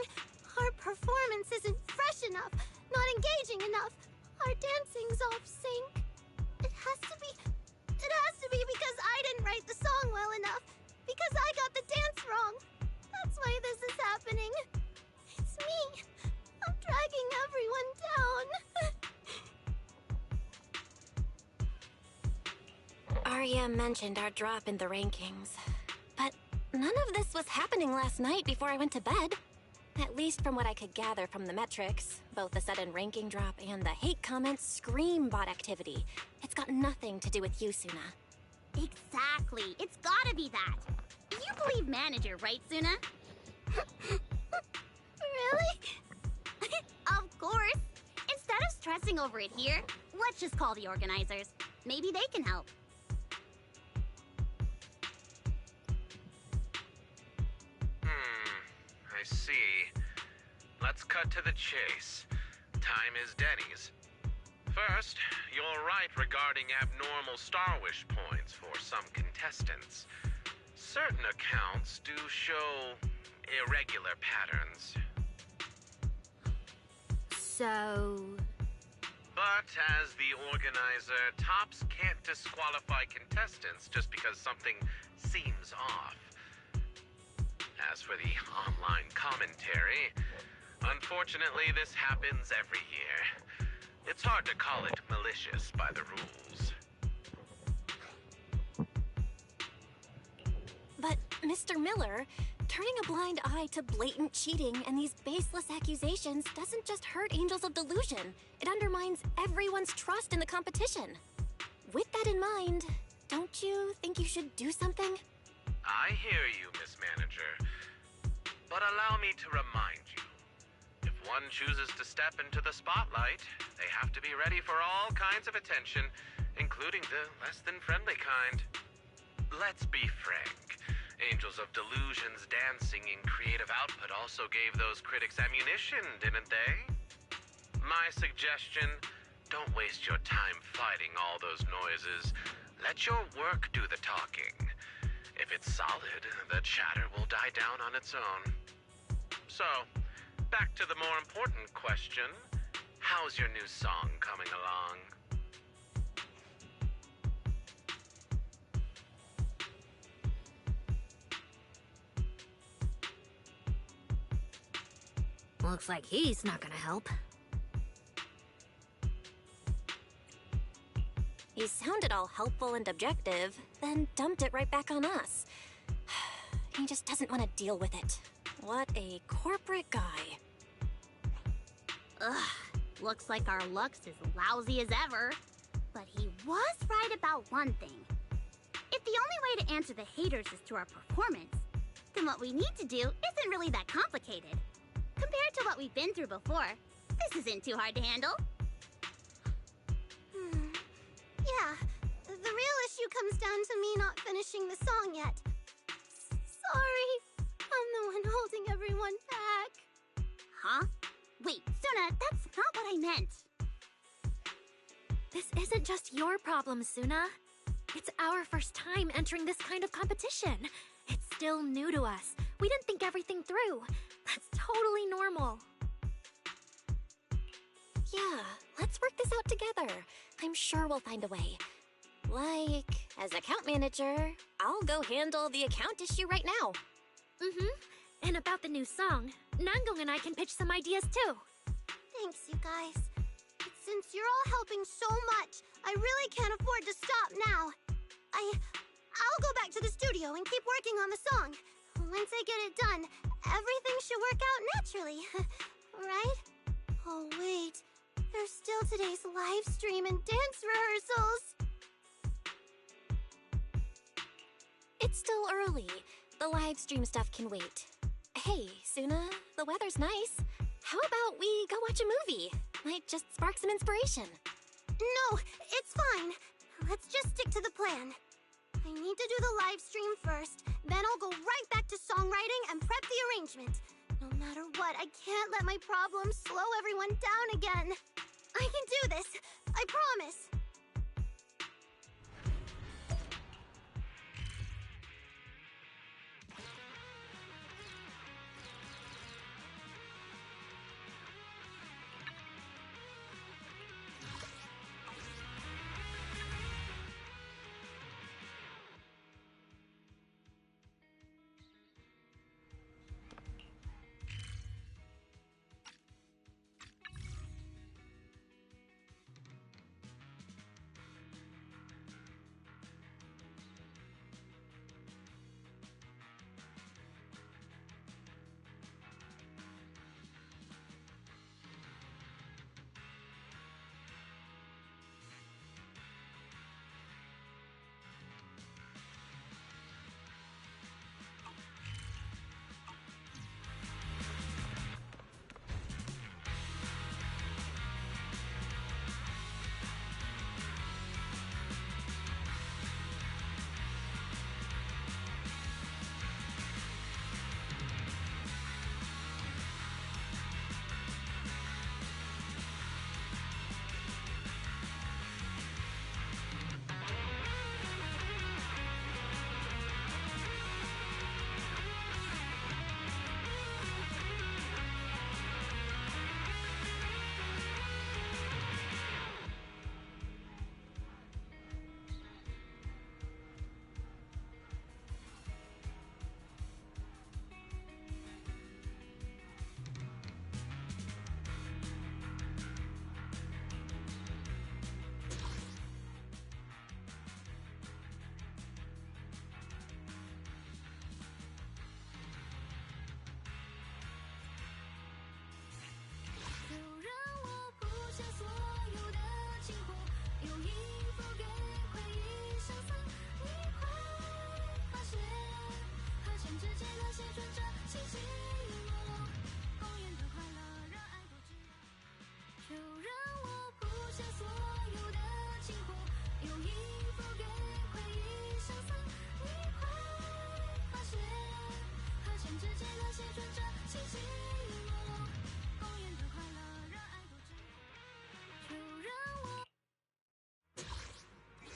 our performance isn't fresh enough, not engaging enough. Our dancing's off sync. It has to be because I didn't write the song well enough. Because I got the dance wrong. That's why this is happening. It's me. I'm dragging everyone down. Arya mentioned our drop in the rankings. But none of this was happening last night before I went to bed. At least from what I could gather from the metrics. Both the sudden ranking drop and the hate comments scream bot activity. It's got nothing to do with you, Suna. Exactly. It's gotta be that. You believe manager, right, Suna? Really? Of course. Instead of stressing over it here, let's just call the organizers. Maybe they can help. I see. Let's cut to the chase. Time is Denny's. First, you're right regarding abnormal Star Wish points for some contestants. Certain accounts do show irregular patterns. So... But as the organizer, Tops can't disqualify contestants just because something seems off. As for the online commentary, unfortunately this happens every year. It's hard to call it malicious by the rules. But, Mr. Miller, turning a blind eye to blatant cheating and these baseless accusations doesn't just hurt Angels of Delusion. It undermines everyone's trust in the competition. With that in mind, don't you think you should do something? I hear you, Miss Manager. But allow me to remind you, if one chooses to step into the spotlight, they have to be ready for all kinds of attention, including the less than friendly kind. Let's be frank. Angels of Delusion's dancing and creative output also gave those critics ammunition, didn't they? My suggestion, don't waste your time fighting all those noises. Let your work do the talking. If it's solid, the chatter will die down on its own. So, back to the more important question. How's your new song coming along? Looks like he's not gonna help. He sounded all helpful and objective, then dumped it right back on us. He just doesn't want to deal with it. What a corporate guy. Ugh, looks like our luck's as lousy as ever. But he was right about one thing. If the only way to answer the haters is through our performance, then what we need to do isn't really that complicated. Compared to what we've been through before, this isn't too hard to handle. Yeah, the real issue comes down to me not finishing the song yet. Sorry, I'm the one holding everyone back. Huh? Wait, Suna, that's not what I meant. This isn't just your problem, Suna. It's our first time entering this kind of competition. It's still new to us. We didn't think everything through. That's totally normal. Yeah, let's work this out together. I'm sure we'll find a way. Like, as account manager, I'll go handle the account issue right now. And about the new song, Nangong and I can pitch some ideas too. Thanks, you guys. Since you're all helping so much, I really can't afford to stop now. I'll go back to the studio and keep working on the song. Once I get it done, everything should work out naturally, right? Oh, wait. There's still today's live stream and dance rehearsals. It's still early. The live stream stuff can wait. Hey, Suna, the weather's nice. How about we go watch a movie? Might just spark some inspiration. No, it's fine. Let's just stick to the plan. I need to do the live stream first, then I'll go right back to songwriting and prep the arrangement. No matter what, I can't let my problems slow everyone down again. I can do this, I promise.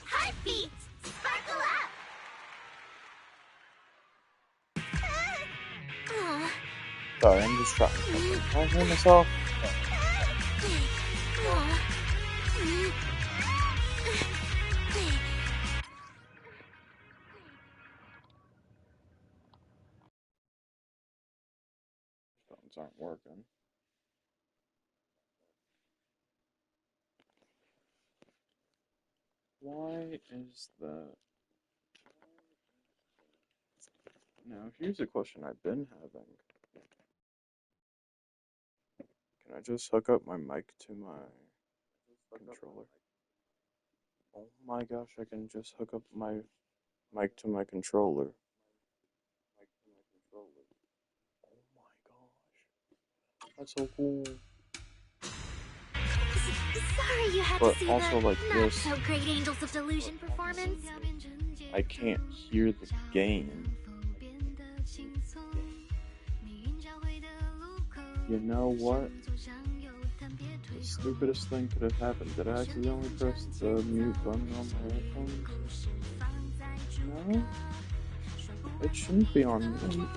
Heartbeat! Sparkle up! Sorry, I'm just trying. Can I hear myself? Phones aren't working. Why is that? Now, here's a question I've been having. Can I just hook up my mic to my controller? Oh my gosh, I can just hook up my mic to my controller. Oh my gosh. That's so cool. Sorry you had But to see also, the like not this, so great Angels of Delusion performance. I can't hear the game. You know what? The stupidest thing could have happened. Did I accidentally press the mute button on my headphones? No? It shouldn't be on mute.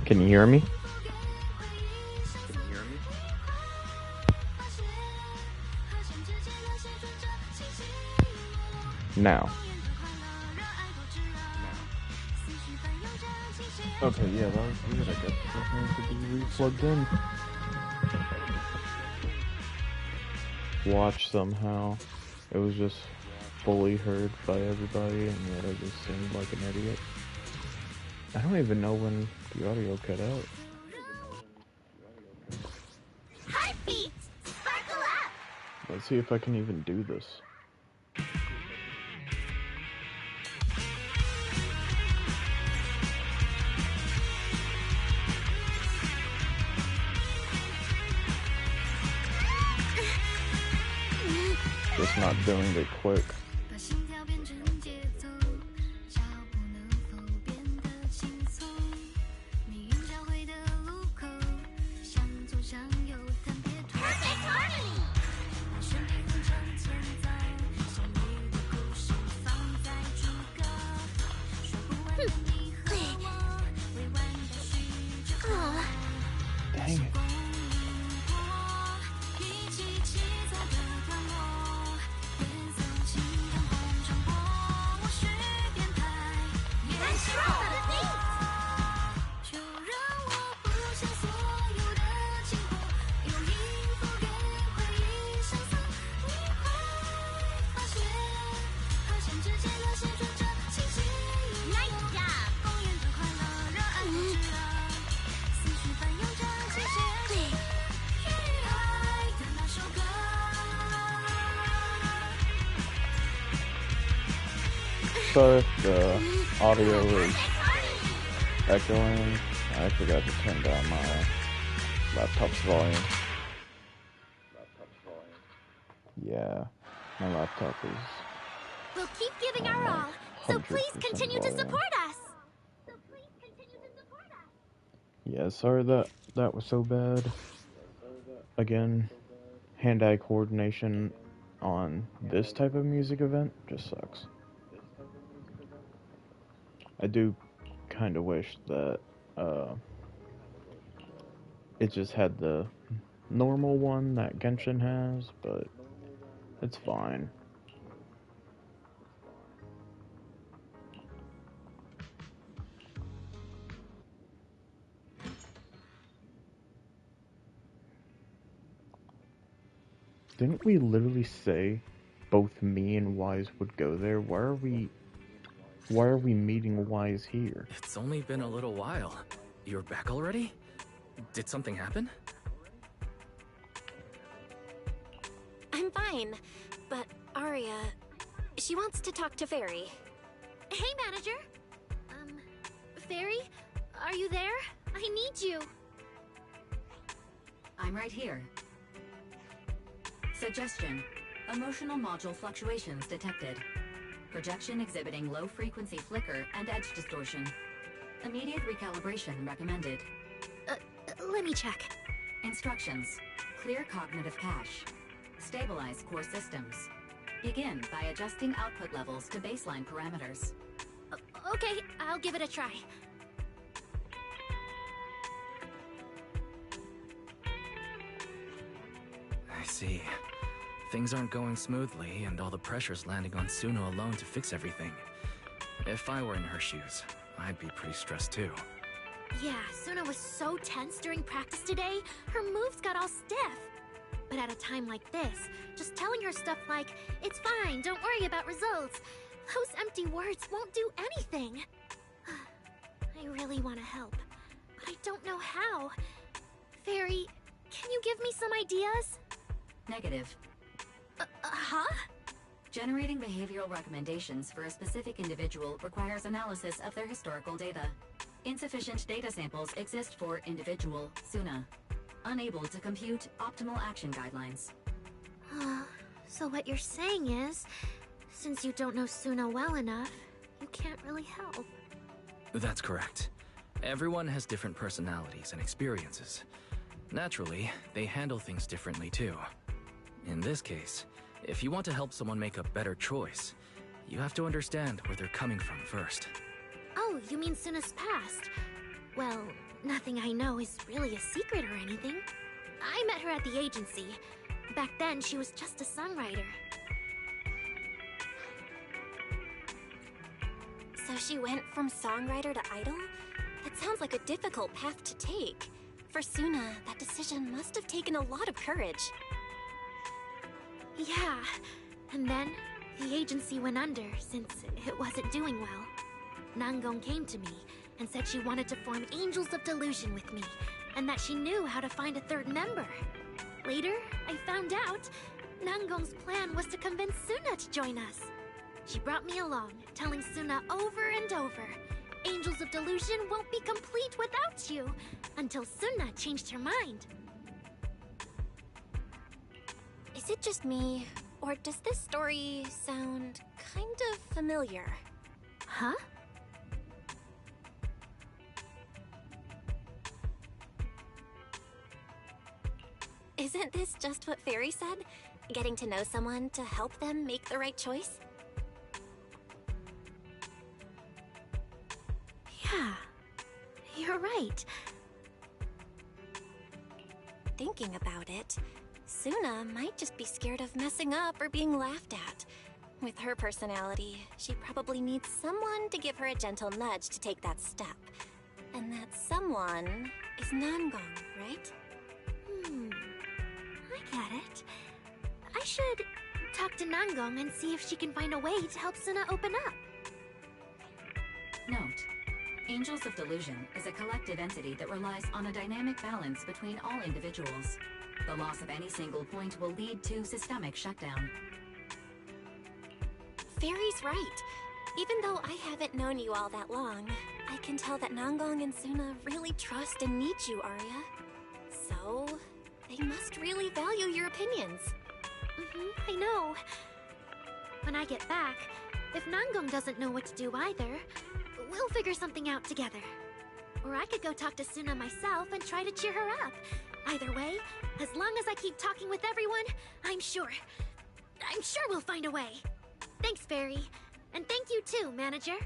Can you hear me? Now. Okay, yeah, that was weird. I guess it had to be re-plugged in. Watch somehow. It was just fully heard by everybody, and yet I just seemed like an idiot. I don't even know when the audio cut out. Heartbeat! Sparkle up! Let's see if I can even do this. Just not doing it quick. Dang it. So if the audio is echoing, I forgot to turn down my laptop's volume. Yeah, my laptop is... We'll keep giving our all, so please continue to support us. Yeah, sorry that was so bad. Again, hand-eye coordination on this type of music event just sucks. I do kind of wish that it just had the normal one that Genshin has, but it's fine. Didn't we literally say both me and Wise would go there? Why are we meeting Wise here? It's only been a little while. You're back already? Did something happen? I'm fine, but Aria, she wants to talk to Fairy. Hey, manager. Fairy, are you there? I need you. I'm right here. Suggestion. Emotional module fluctuations detected. Projection exhibiting low-frequency flicker and edge distortion. Immediate recalibration recommended. Let me check. Instructions. Clear cognitive cache. Stabilize core systems. Begin by adjusting output levels to baseline parameters. Okay, I'll give it a try. I see. Things aren't going smoothly, and all the pressure's landing on Suna alone to fix everything. If I were in her shoes, I'd be pretty stressed too. Yeah, Suna was so tense during practice today, her moves got all stiff. But at a time like this, just telling her stuff like, "It's fine, don't worry about results," those empty words won't do anything. I really want to help, but I don't know how. Fairy, can you give me some ideas? Negative. Huh? Generating behavioral recommendations for a specific individual requires analysis of their historical data. Insufficient data samples exist for individual Suna. Unable to compute optimal action guidelines. So what you're saying is, since you don't know Suna well enough, you can't really help. That's correct. Everyone has different personalities and experiences. Naturally, they handle things differently too. In this case, if you want to help someone make a better choice, you have to understand where they're coming from first. Oh, you mean Suna's past? Well, nothing I know is really a secret or anything. I met her at the agency. Back then, she was just a songwriter. So she went from songwriter to idol? That sounds like a difficult path to take. For Suna, that decision must have taken a lot of courage. Yeah, and then the agency went under since it wasn't doing well. Nangong came to me and said she wanted to form Angels of Delusion with me, and that she knew how to find a third member. Later, I found out Nangong's plan was to convince Suna to join us. She brought me along, telling Suna over and over, Angels of Delusion won't be complete without you, until Suna changed her mind. Is it just me, or does this story sound kind of familiar? Huh? Isn't this just what Fairy said? Getting to know someone to help them make the right choice? Yeah, you're right. Thinking about it, Suna might just be scared of messing up or being laughed at. With her personality, she probably needs someone to give her a gentle nudge to take that step. And that someone is Nangong, right? I get it. I should talk to Nangong and see if she can find a way to help Suna open up. Note: Angels of Delusion is a collective entity that relies on a dynamic balance between all individuals. The loss of any single point will lead to systemic shutdown. Fairy's right. Even though I haven't known you all that long, I can tell that Nangong and Suna really trust and need you, Arya. So, they must really value your opinions. I know. When I get back, if Nangong doesn't know what to do either, we'll figure something out together. Or I could go talk to Suna myself and try to cheer her up. Either way, as long as I keep talking with everyone, I'm sure we'll find a way. Thanks, Fairy. And thank you too, Manager.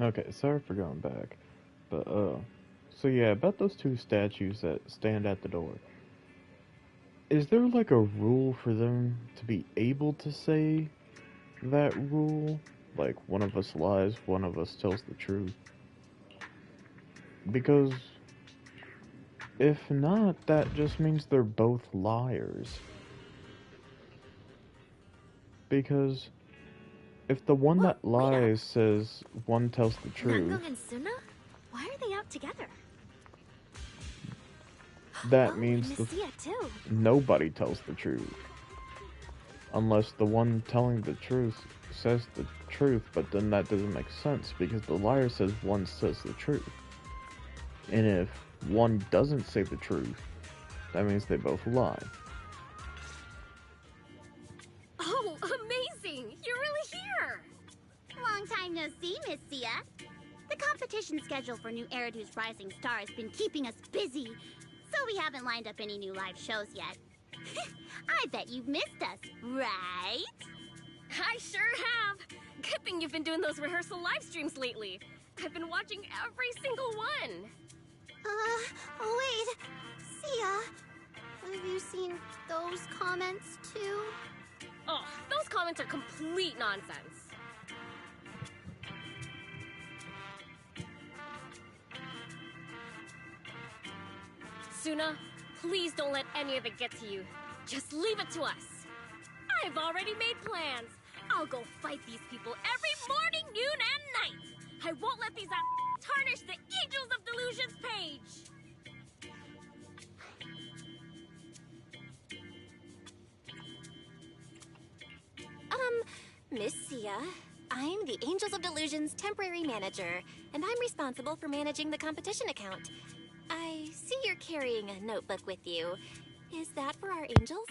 Okay, sorry for going back. But, so yeah, about those two statues that stand at the door. Is there like a rule for them to be able to say that rule? Like, one of us lies, one of us tells the truth? Because if not, that just means they're both liars. Because if the one that lies says one tells the truth, Nangong and Suna? Why are they out together? that means and Misia too. nobody tells the truth. Unless the one telling the truth says the truth, but then that doesn't make sense because the liar says one says the truth. And if one doesn't say the truth, that means they both lie. Oh, amazing! You're really here! Long time no see, Miss Sia. The competition schedule for New Eridu's Rising Star has been keeping us busy, so we haven't lined up any new live shows yet. I bet you've missed us, right? I sure have! Good thing you've been doing those rehearsal live streams lately. I've been watching every single one. Wait. Sia, have you seen those comments too? Oh, those comments are complete nonsense. Suna, please don't let any of it get to you. Just leave it to us. I've already made plans. I'll go fight these people every morning, noon, and night. I won't let these tarnish the Angels of Delusion's page. Miss Sia, I'm the Angels of Delusion's temporary manager, and I'm responsible for managing the competition account. I see you're carrying a notebook with you. Is that for our angels?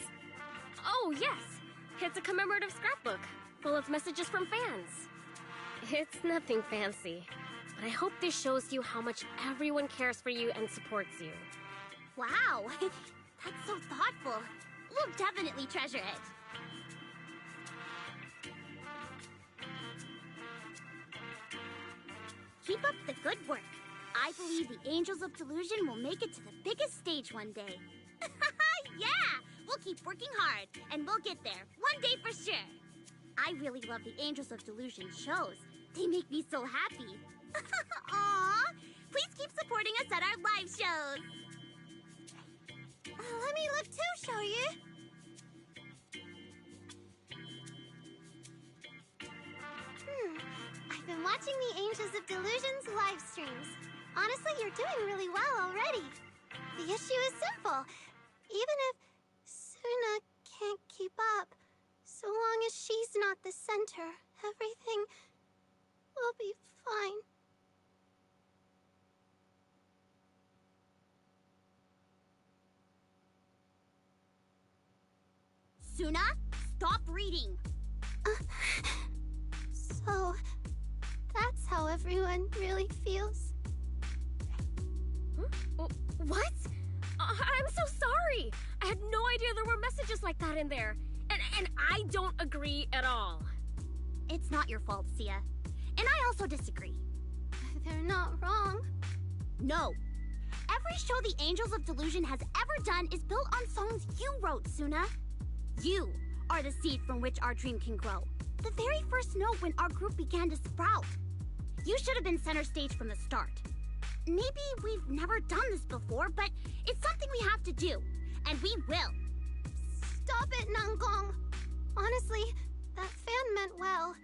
Oh, yes. It's a commemorative scrapbook, full of messages from fans. It's nothing fancy, but I hope this shows you how much everyone cares for you and supports you. Wow, that's so thoughtful. We'll definitely treasure it. Keep up the good work. I believe the Angels of Delusion will make it to the biggest stage one day. Yeah! We'll keep working hard, and we'll get there, one day for sure. I really love the Angels of Delusion shows. They make me so happy. Aww! Please keep supporting us at our live shows. Let me look too, Shoyu. I've been watching the Angels of Delusion's live streams. Honestly, you're doing really well already. The issue is simple. Even if Suna can't keep up, so long as she's not the center, everything will be fine. Suna, stop reading! So, that's how everyone really feels. What? I'm so sorry! I had no idea there were messages like that in there. And I don't agree at all. It's not your fault, Sia. And I also disagree. They're not wrong. No. Every show the Angels of Delusion has ever done is built on songs you wrote, Suna. You are the seed from which our dream can grow. The very first note when our group began to sprout. You should have been center stage from the start. Maybe we've never done this before, but it's something we have to do. And we will. Stop it, Nangong. Honestly, that fan meant well.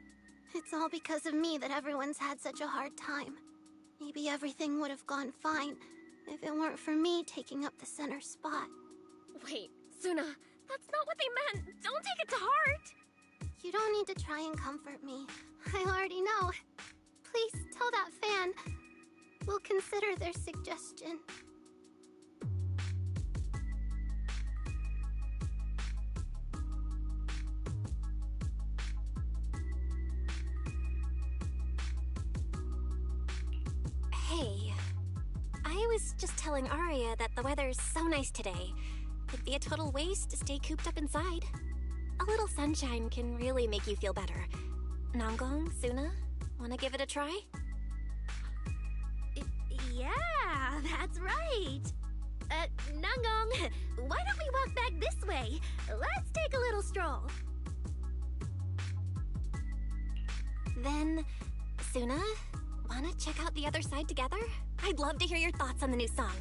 It's all because of me that everyone's had such a hard time. Maybe everything would have gone fine if it weren't for me taking up the center spot. Wait, Suna, that's not what they meant. Don't take it to heart. You don't need to try and comfort me. I already know. Please tell that fan. We'll consider their suggestion. Hey, I was just telling Arya that the weather's so nice today. It'd be a total waste to stay cooped up inside. A little sunshine can really make you feel better. Nangong, Suna, wanna give it a try? Yeah, that's right. Nangong, why don't we walk back this way? Let's take a little stroll. Then, Suna, wanna check out the other side together? I'd love to hear your thoughts on the new song.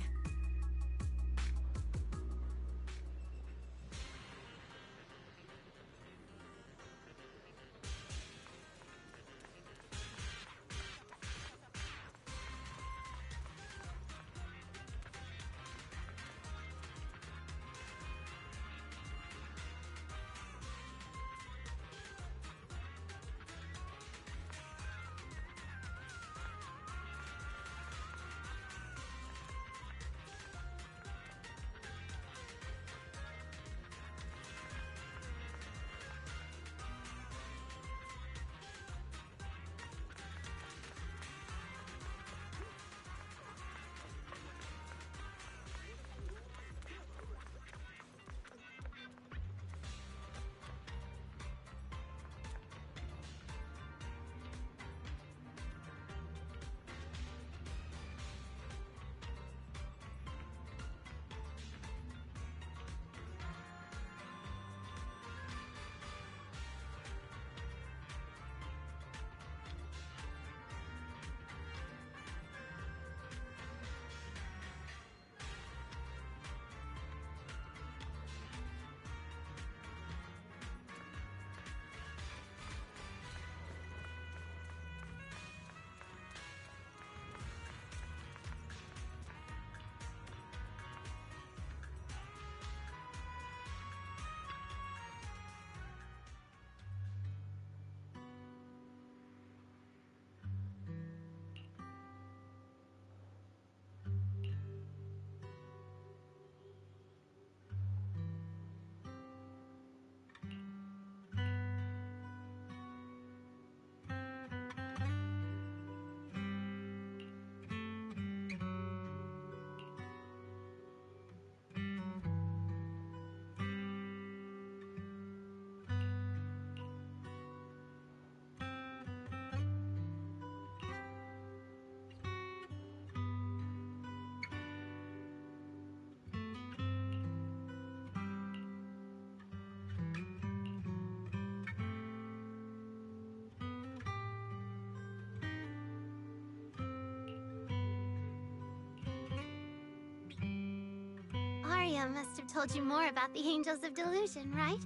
Arya must have told you more about the Angels of Delusion, right?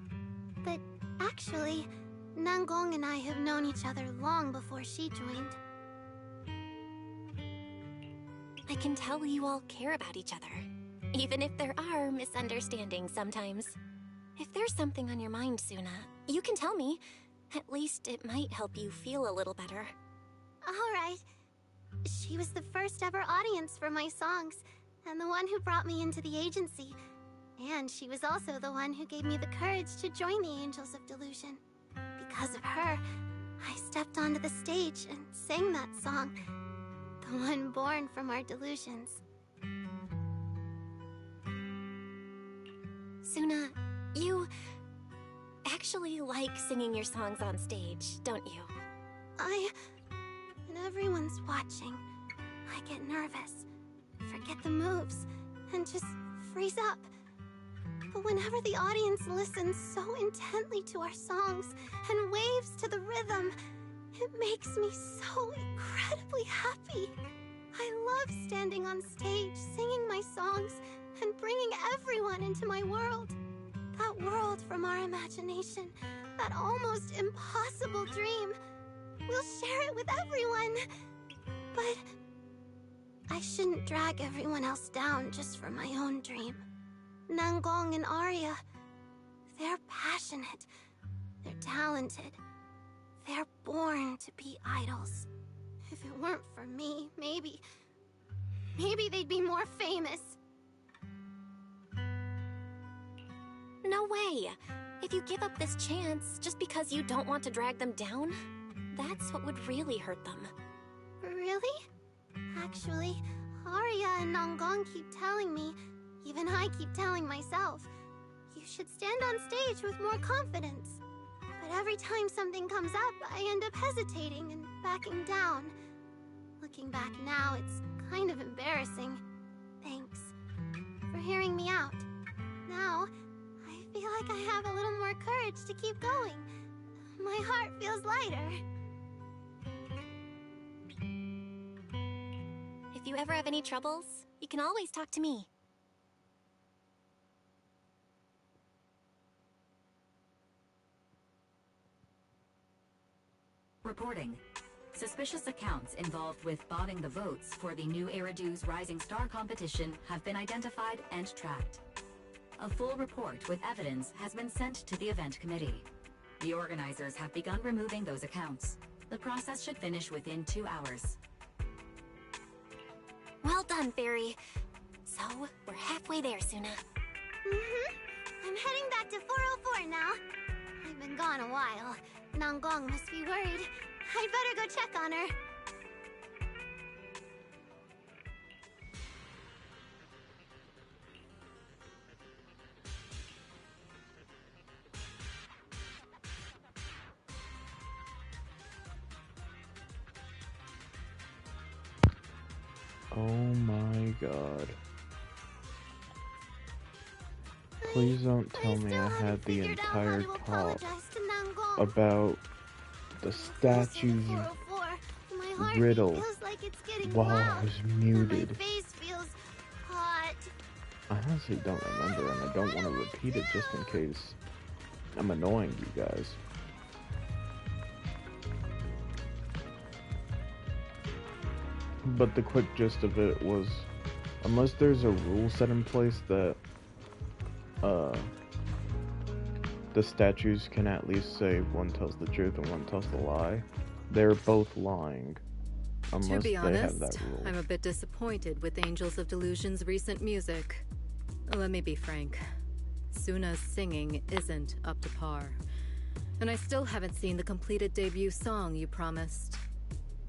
But actually, Nangong and I have known each other long before she joined. I can tell you all care about each other, even if there are misunderstandings sometimes. If there's something on your mind, Suna, you can tell me. At least it might help you feel a little better. Alright. She was the first ever audience for my songs, and the one who brought me into the agency. And she was also the one who gave me the courage to join the Angels of Delusion. Because of her, I stepped onto the stage and sang that song. The one born from our delusions. Suna, you actually like singing your songs on stage, don't you? When everyone's watching, I get nervous, forget the moves, and just freeze up. But whenever the audience listens so intently to our songs and waves to the rhythm, it makes me so incredibly happy. I love standing on stage, singing my songs, and bringing everyone into my world. That world from our imagination, that almost impossible dream. We'll share it with everyone. But I shouldn't drag everyone else down just for my own dream. Nangong and Arya, they're passionate, they're talented, they're born to be idols. If it weren't for me, maybe they'd be more famous. No way! If you give up this chance just because you don't want to drag them down, that's what would really hurt them. Really? Actually, Arya and Nangong keep telling me, even I keep telling myself, you should stand on stage with more confidence. But every time something comes up, I end up hesitating and backing down. Looking back now, it's kind of embarrassing. Thanks for hearing me out. Now, I feel like I have a little more courage to keep going. My heart feels lighter. If you ever have any troubles, you can always talk to me. Reporting. Suspicious accounts involved with botting the votes for the new Eridu's Rising Star competition have been identified and tracked. A full report with evidence has been sent to the event committee. The organizers have begun removing those accounts. The process should finish within 2 hours. Well done, Fairy. So, we're halfway there, Suna. I'm heading back to 404 now. I've been gone a while. Nangong must be worried. I'd better go check on her. Oh my god. Please don't tell me I had the entire talk about the statue's riddle while I was muted. I honestly don't remember, and I don't want to repeat it just in case I'm annoying you guys. But the quick gist of it was, unless there's a rule set in place that the statues can at least say one tells the truth and one tells the lie, they're both lying. Unless to be honest, they have that rule. I'm a bit disappointed with Angels of Delusion's recent music. Let me be frank. Suna's singing isn't up to par. And I still haven't seen the completed debut song you promised.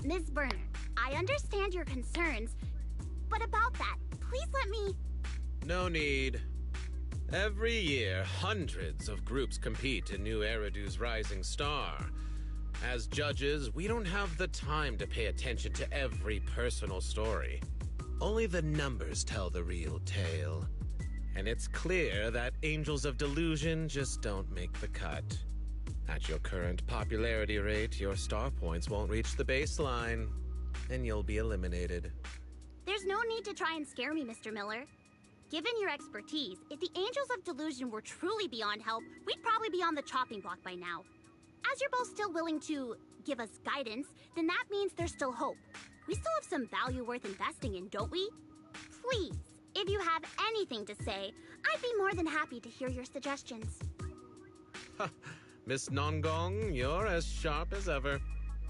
Ms. Burner, I understand your concerns, but about that, please let me... No need. Every year, hundreds of groups compete in New Eridu's Rising Star. As judges, we don't have the time to pay attention to every personal story. Only the numbers tell the real tale. And it's clear that Angels of Delusion just don't make the cut. At your current popularity rate, your star points won't reach the baseline, and you'll be eliminated. There's no need to try and scare me, Mr. Miller. Given your expertise, if the Angels of Delusion were truly beyond help, we'd probably be on the chopping block by now. As you're both still willing to give us guidance, then that means there's still hope. We still have some value worth investing in, don't we? Please, if you have anything to say, I'd be more than happy to hear your suggestions. Miss Nongong, you're as sharp as ever.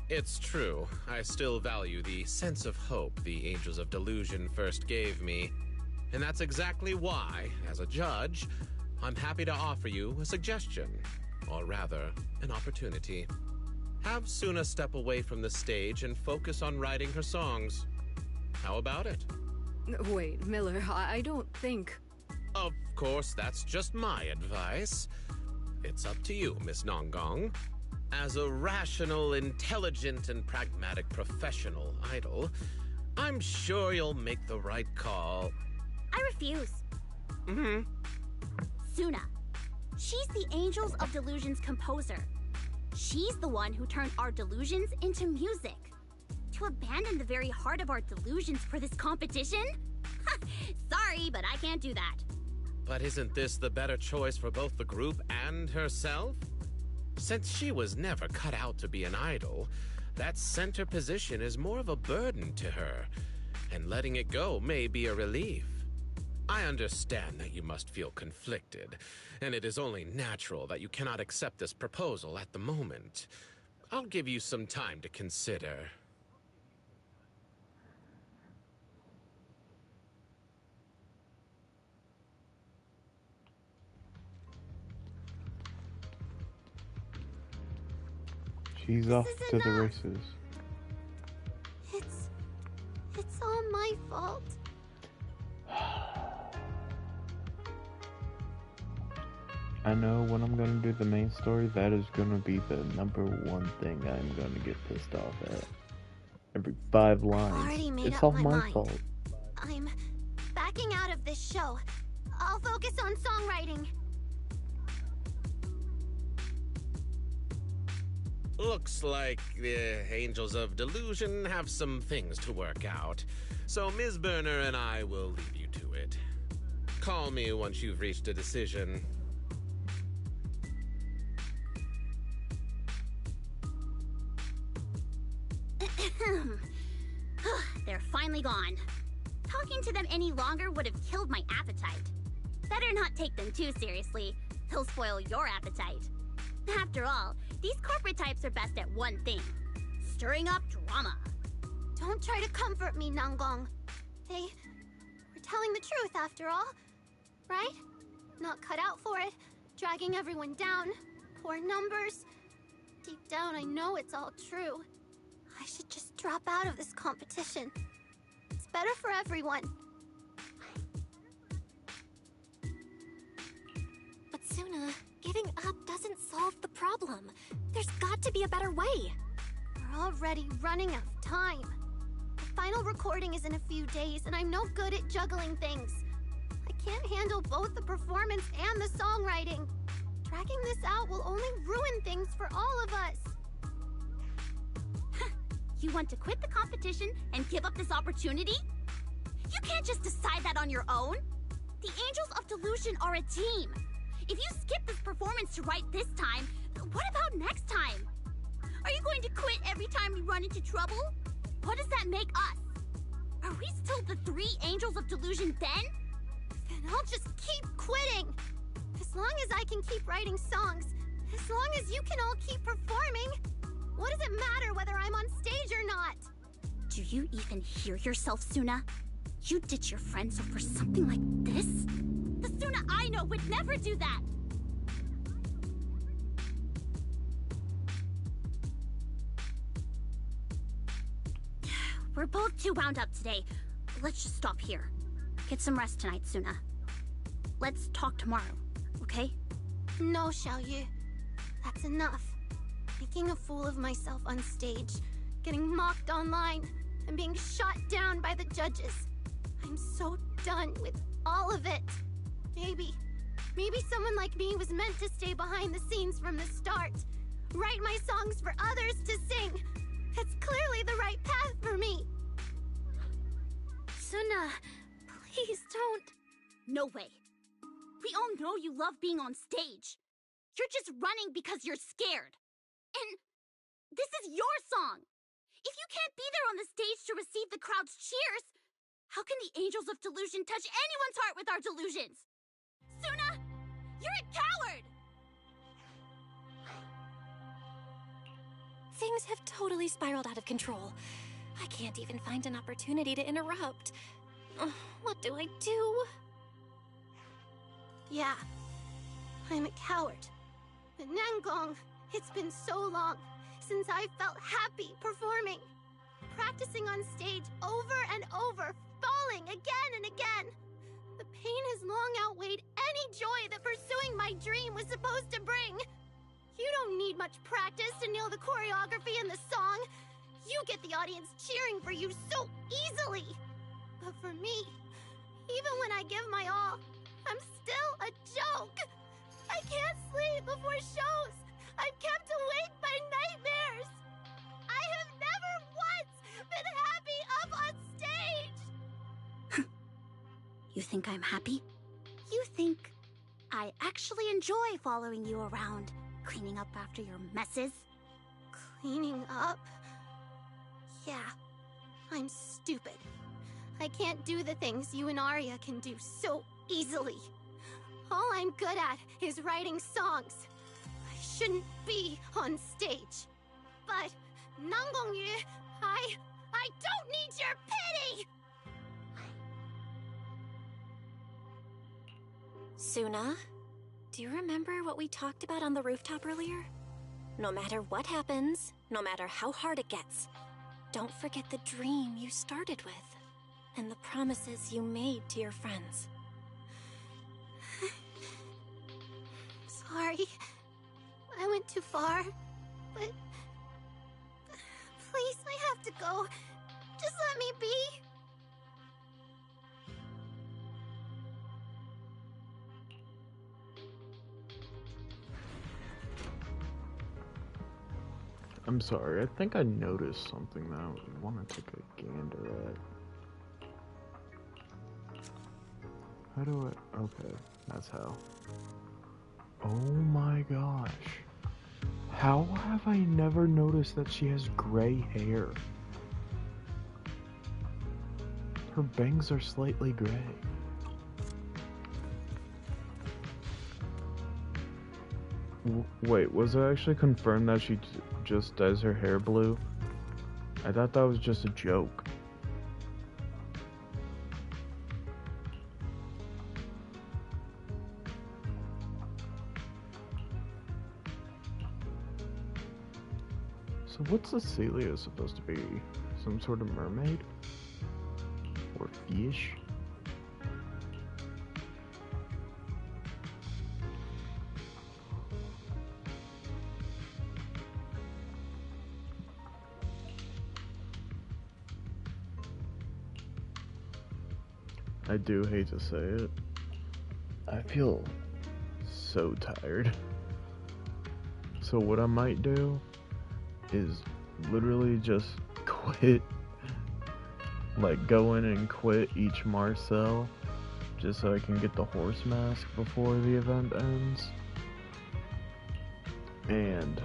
It's true, I still value the sense of hope the Angels of Delusion first gave me. And that's exactly why, as a judge, I'm happy to offer you a suggestion. Or rather, an opportunity. Have Suna step away from the stage and focus on writing her songs. How about it? Wait, Miller, I don't think... Of course, that's just my advice. It's up to you, Miss Nongong. As a rational, intelligent, and pragmatic professional idol, I'm sure you'll make the right call. I refuse. Suna. She's the Angels of Delusion's composer. She's the one who turned our delusions into music. To abandon the very heart of our delusions for this competition? Sorry, but I can't do that. But isn't this the better choice for both the group and herself? Since she was never cut out to be an idol, that center position is more of a burden to her, and letting it go may be a relief. I understand that you must feel conflicted, and it is only natural that you cannot accept this proposal at the moment. I'll give you some time to consider. She's off to the races. It's all my fault. I know when I'm gonna do the main story, that is gonna be the #1 thing I'm gonna get pissed off at. Every 5 lines. Already made It's up all my my mind. fault. I'm backing out of this show. I'll focus on songwriting. Looks like the Angels of Delusion have some things to work out. So Ms. Burner and I will leave you to it. Call me once you've reached a decision. They're finally gone. Talking to them any longer would have killed my appetite. Better not take them too seriously. They'll spoil your appetite. After all, these corporate types are best at one thing: stirring up drama. Don't try to comfort me, Nongong. They were telling the truth after all, right? Not cut out for it, dragging everyone down, poor numbers. Deep down, I know it's all true. I should just drop out of this competition. It's better for everyone. But Suna, giving up doesn't solve the problem. There's got to be a better way. We're already running out of time. The final recording is in a few days, and I'm no good at juggling things. I can't handle both the performance and the songwriting. Dragging this out will only ruin things for all of us. You want to quit the competition and give up this opportunity? You can't just decide that on your own. The Angels of Delusion are a team. If you skip this performance to write this time, what about next time? Are you going to quit every time we run into trouble? What does that make us? Are we still the 3 Angels of Delusion then? Then I'll just keep quitting. As long as I can keep writing songs, as long as you can all keep performing, what does it matter whether I'm on stage or not? Do you even hear yourself, Suna? You ditch your friends over something like this? The Suna I know would never do that! We're both too wound up today. Let's just stop here. Get some rest tonight, Suna. Let's talk tomorrow, okay? No, Xiaoyu. That's enough. Making a fool of myself on stage, getting mocked online, and being shot down by the judges. I'm so done with all of it. Maybe someone like me was meant to stay behind the scenes from the start. Write my songs for others to sing. It's clearly the right path for me. Suna, please don't. No way. We all know you love being on stage. You're just running because you're scared. And this is your song. If you can't be there on the stage to receive the crowd's cheers, how can the Angels of Delusion touch anyone's heart with our delusions? Suna, you're a coward! Things have totally spiraled out of control. I can't even find an opportunity to interrupt. What do I do? Yeah, I'm a coward. But Nangong, it's been so long since I felt happy performing. Practicing on stage over and over, falling again and again. The pain has long outweighed any joy that pursuing my dream was supposed to bring. You don't need much practice to nail the choreography and the song. You get the audience cheering for you so easily. But for me, even when I give my all, I'm still a joke. I can't sleep before shows. I'm kept awake by nightmares. I have never once been happy up on stage. You think I'm happy? You think I actually enjoy following you around, cleaning up after your messes? Cleaning up? Yeah, I'm stupid. I can't do the things you and Arya can do so easily. All I'm good at is writing songs. I shouldn't be on stage. But, Nangongyu, I don't need your pity! Suna, do you remember what we talked about on the rooftop earlier? No matter what happens, no matter how hard it gets, don't forget the dream you started with, and the promises you made to your friends. Sorry, I went too far, but... Please, I have to go. Just let me be. I'm sorry, I think I noticed something that I want to take a gander at. How do I... Okay, that's how. Oh my gosh. How have I never noticed that she has gray hair? Her bangs are slightly gray. Wait, was it actually confirmed that she just dyes her hair blue? I thought that was just a joke. So what's Cecilia supposed to be? Some sort of mermaid? Or fish? I do hate to say it. I feel so tired. So what I might do is literally just quit. Like go in and quit each Marcel just so I can get the horse mask before the event ends. And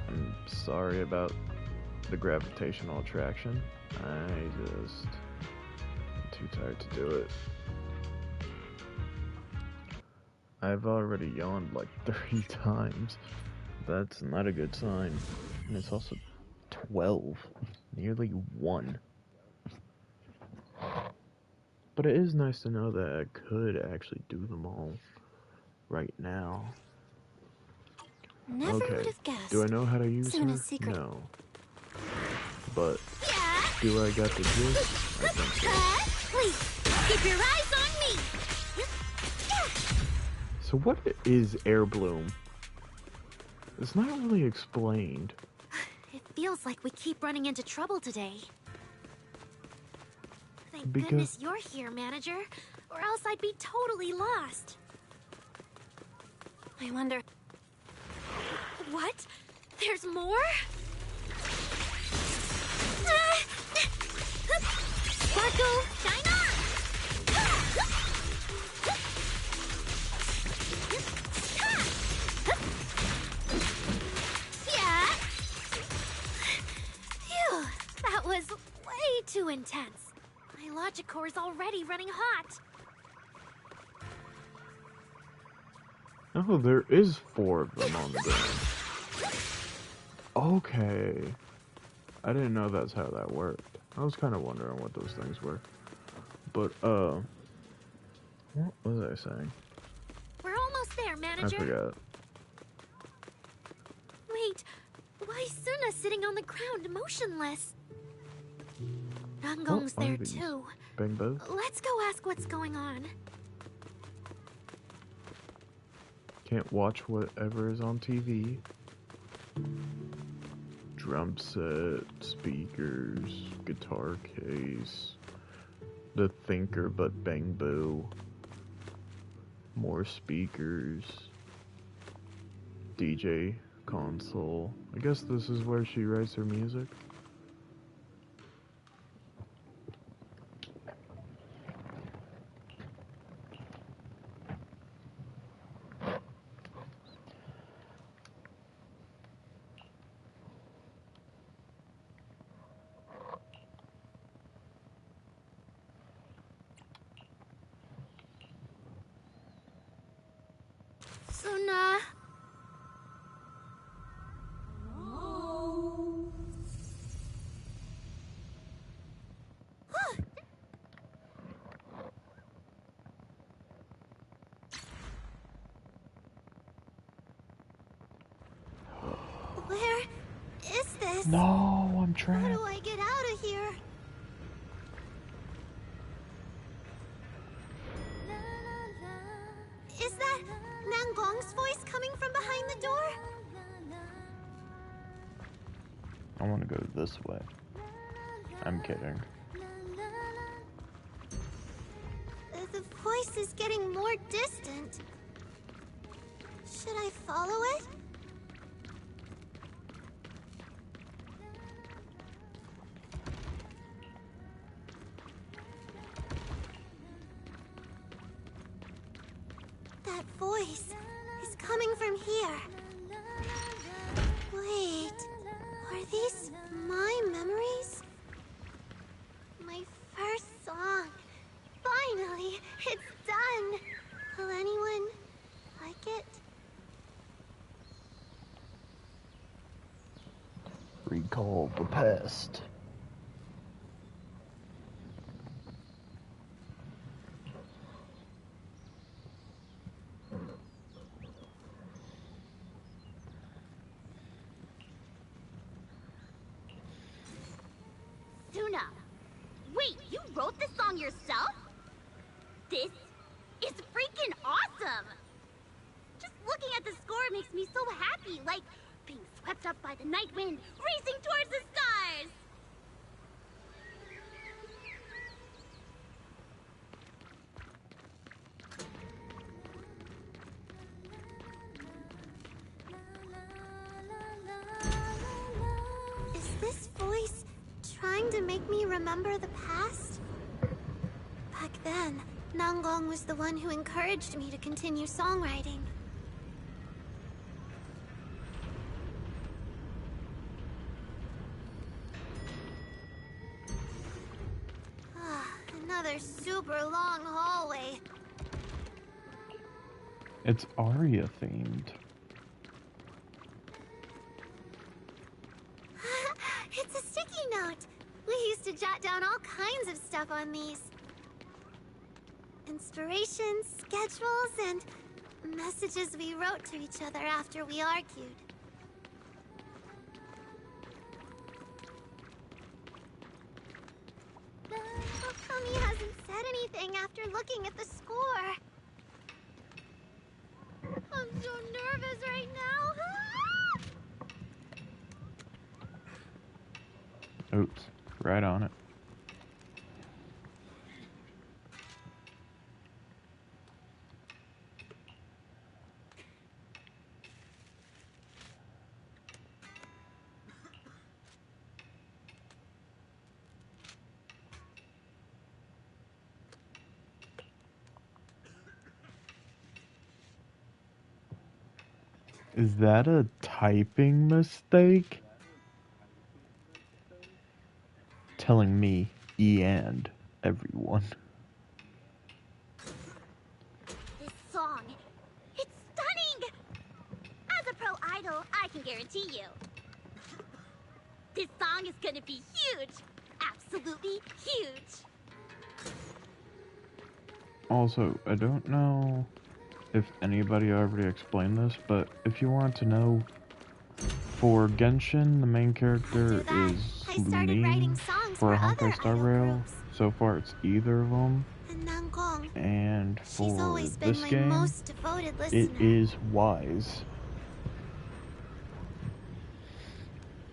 I'm sorry about the gravitational attraction. I'm too tired to do it. I've already yawned like 3 times. That's not a good sign. And it's also 12. Nearly 1. But it is nice to know that I could actually do them all right now. Never would have guessed. Do I know how to use Suna's her? secret. No. But do I got the gist? I think so. Please, keep your eyes on me! So what is air bloom? It's not really explained. It feels like we keep running into trouble today. Thank Because- goodness you're here, manager, or else I'd be totally lost. I wonder... What? There's more? Sparkle, shine on! intense. My logic core is already running hot. Oh, there is 4 of them on the band. Okay. I didn't know that's how that worked. I was kind of wondering what those things were. But, what was I saying? We're almost there, manager. I forgot. Wait, why is Suna sitting on the ground, motionless? Nangong's What are there these? too. Bangbo? Let's go ask what's going on. Can't watch whatever is on TV. Drum set, speakers, guitar case, the thinker but Bangbo, more speakers, DJ console. I guess this is where she writes her music. Suna. Where is this? No, I'm How trapped. do I get out of here? Is that Nangong's voice coming from behind the door? I want to go this way. I'm kidding. The voice is getting more distant. Should I follow it? That voice is coming from here. Wait, are these my memories? My first song. Finally, it's done. Will anyone like it? Recall the past. Suna, wait, you wrote this song yourself? This is freaking awesome! Just looking at the score makes me so happy, like being swept up by the night wind, racing towards the stars! Is this voice trying to make me remember the past? Back then, Nangong was the one who encouraged me to continue songwriting. Another super long hallway. It's Aria themed. It's a sticky note. We used to jot down all kinds of stuff on these. Inspirations, schedules, and messages we wrote to each other after we argued. How come he hasn't said anything after looking at the score? I'm so nervous right now. Oops, right on it. Is that a typing mistake? Telling me and everyone. This song, it's stunning! As a pro idol, I can guarantee you. This song is gonna be huge! Absolutely huge! Also, I don't know if anybody already explained this, but if you want to know, for Genshin, the main character is I started writing Lunin. songs For for other Honkai Star idol Rail, groups. so far it's either of them. And Nangong, And she's for always been this my game, most devoted listener. it is Wise.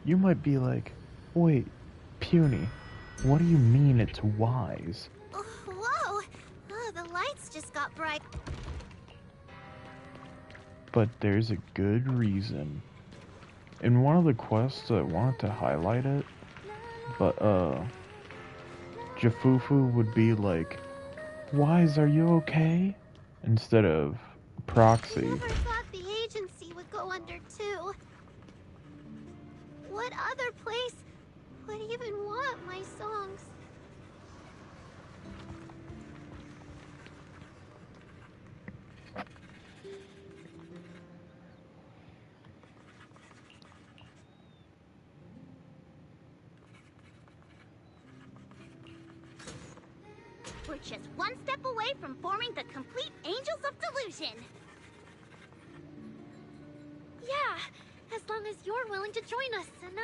You might be like, wait, Puny, what do you mean it's Wise? Oh, whoa! Oh, the lights just got bright. But there's a good reason. In one of the quests, I wanted to highlight it, but, Jafufu would be like, Wise, are you okay? Instead of Proxy. Never thought the agency would go under too. What other place would even want my songs? We're just one step away from forming the complete Angels of Delusion. Yeah, as long as you're willing to join us, Suna.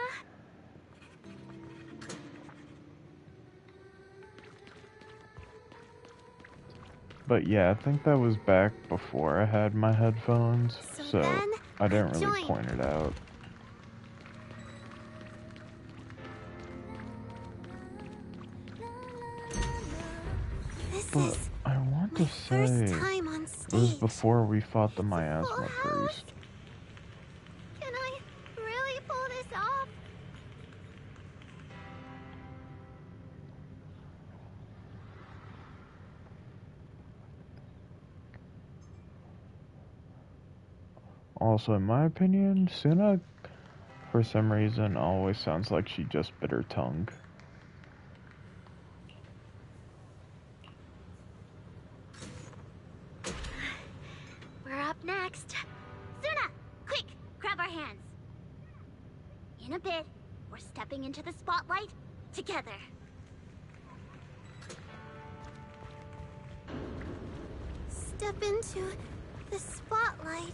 But yeah, I think that was back before I had my headphones, so then, I didn't really join. point it out. This But is I want my to first say, time on it was stage. before we fought the Full Miasma house. Priest. Can I really pull this off? Also, in my opinion, Suna, for some reason, always sounds like she just bit her tongue. We're up next. Suna, quick, grab our hands. In a bit, we're stepping into the spotlight together. Step into the spotlight.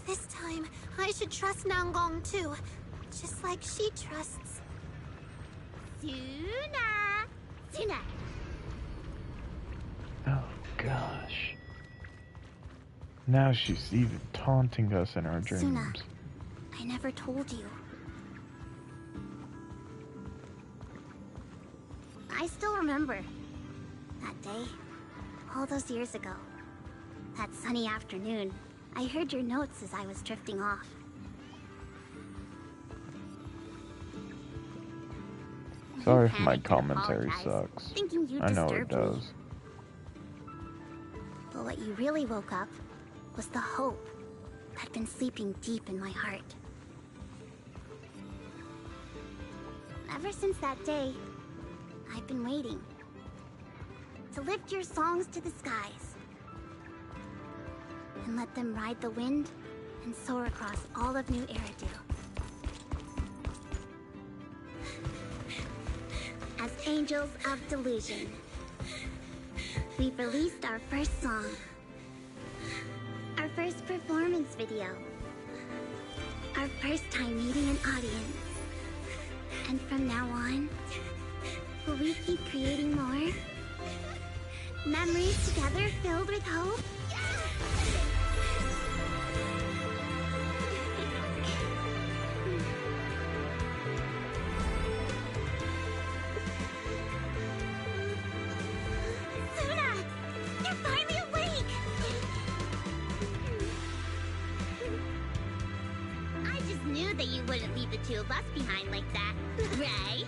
This time, I should trust Nangong too, just like she trusts. Suna! Suna! Oh gosh. Now she's even taunting us in our dreams. Suna, I never told you. I still remember that day, all those years ago. That sunny afternoon, I heard your notes as I was drifting off. Sorry You if my panicked and commentary apologized, sucks. thinking you I know it disturbed me. does. But what you really woke up was the hope that'd been sleeping deep in my heart. Ever since that day, I've been waiting to lift your songs to the skies and let them ride the wind and soar across all of New Eridu. As Angels of Delusion, we've released our first song, our first performance video, our first time meeting an audience. And from now on, will we keep creating more? Memories together filled with hope? Suna! You're finally awake! I just knew that you wouldn't leave the two of us behind like that, right?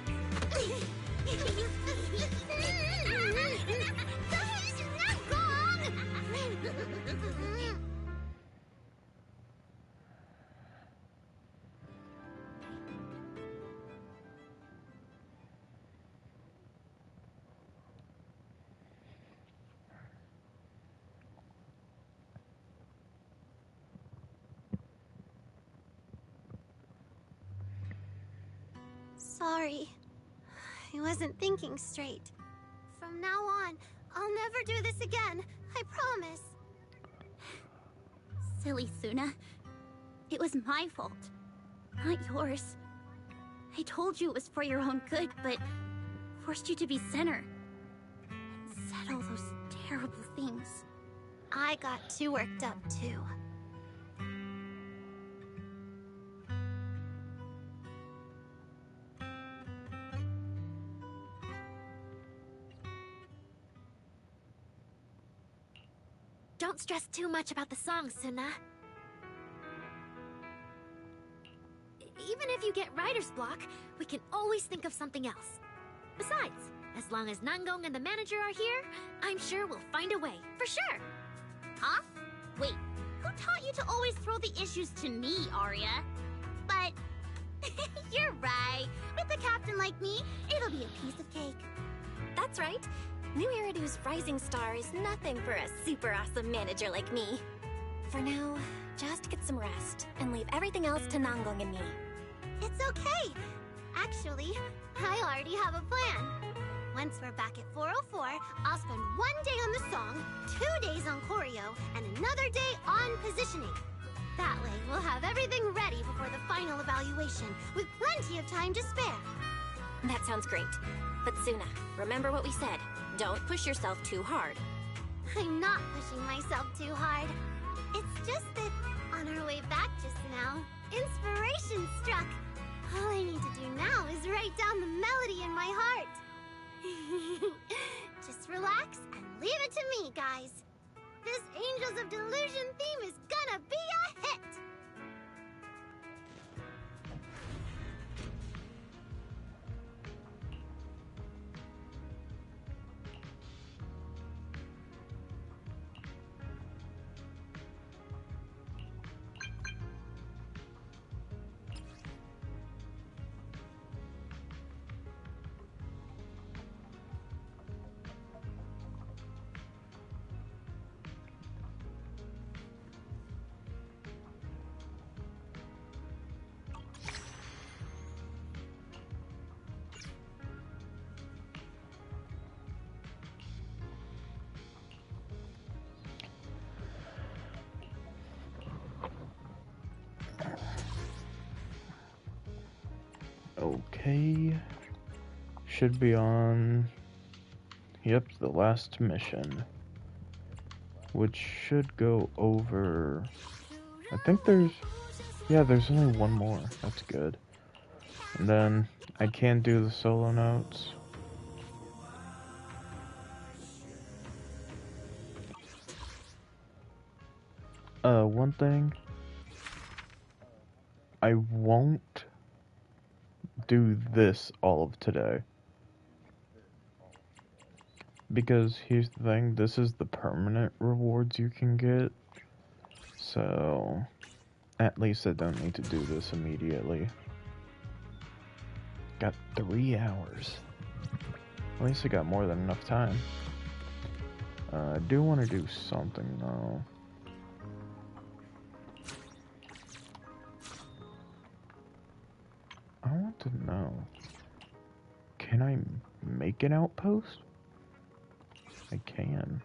sorry. I wasn't thinking straight. From now on, I'll never do this again. I promise. Silly Suna. It was my fault, not yours. I told you it was for your own good, but forced you to be center. And said all those terrible things. I got too worked up, too. Don't stress too much about the song, Suna. Even if you get writer's block, we can always think of something else. Besides, as long as Nangong and the manager are here, I'm sure we'll find a way, for sure. Huh? Wait, who taught you to always throw the issues to me, Arya? But you're right. With a captain like me, it'll be a piece of cake. That's right. New Iridu's rising star is nothing for a super awesome manager like me. For now, just get some rest and leave everything else to Nangong and me. It's okay. Actually, I already have a plan. Once we're back at 404, I'll spend 1 day on the song, 2 days on choreo, and another day on positioning. That way, we'll have everything ready before the final evaluation, with plenty of time to spare. That sounds great. But Suna, remember what we said. Don't push yourself too hard. I'm not pushing myself too hard. It's just that, on our way back just now, inspiration struck. All I need to do now is write down the melody in my heart. Just relax and leave it to me, guys. This Angels of Delusion theme is gonna be a hit! Okay. Should be on... Yep, the last mission. Which should go over... I think there's... Yeah, there's only one more. That's good. And then I can do the solo notes. One thing. I won't do this all of today. Because here's the thing, this is the permanent rewards you can get. So, at least I don't need to do this immediately. Got 3 hours. At least I got more than enough time. I do want to do something though. I want to know, can I make an outpost? I can.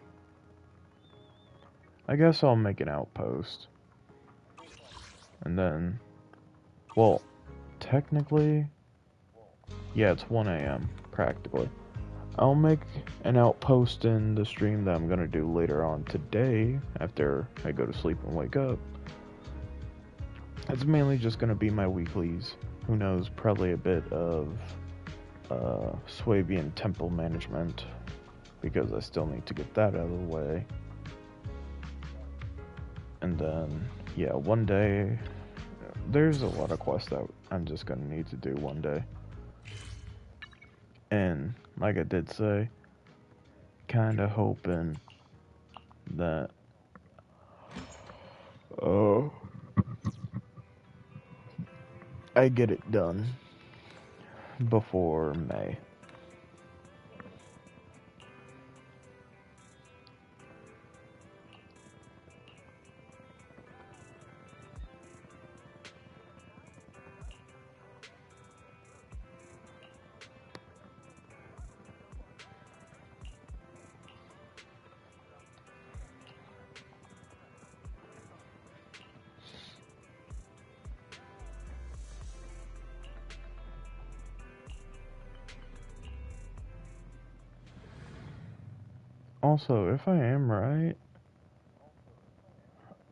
I guess I'll make an outpost. And then, well, technically, yeah, it's 1 AM, practically. I'll make an outpost in the stream that I'm gonna do later on today, after I go to sleep and wake up. It's mainly just gonna be my weeklies. Who knows, probably a bit of Swabian temple management, because I still need to get that out of the way. And then, yeah, one day, there's a lot of quests that I'm just gonna need to do one day. And, like I did say, kinda hoping that, I get it done before May. Also, if I am right,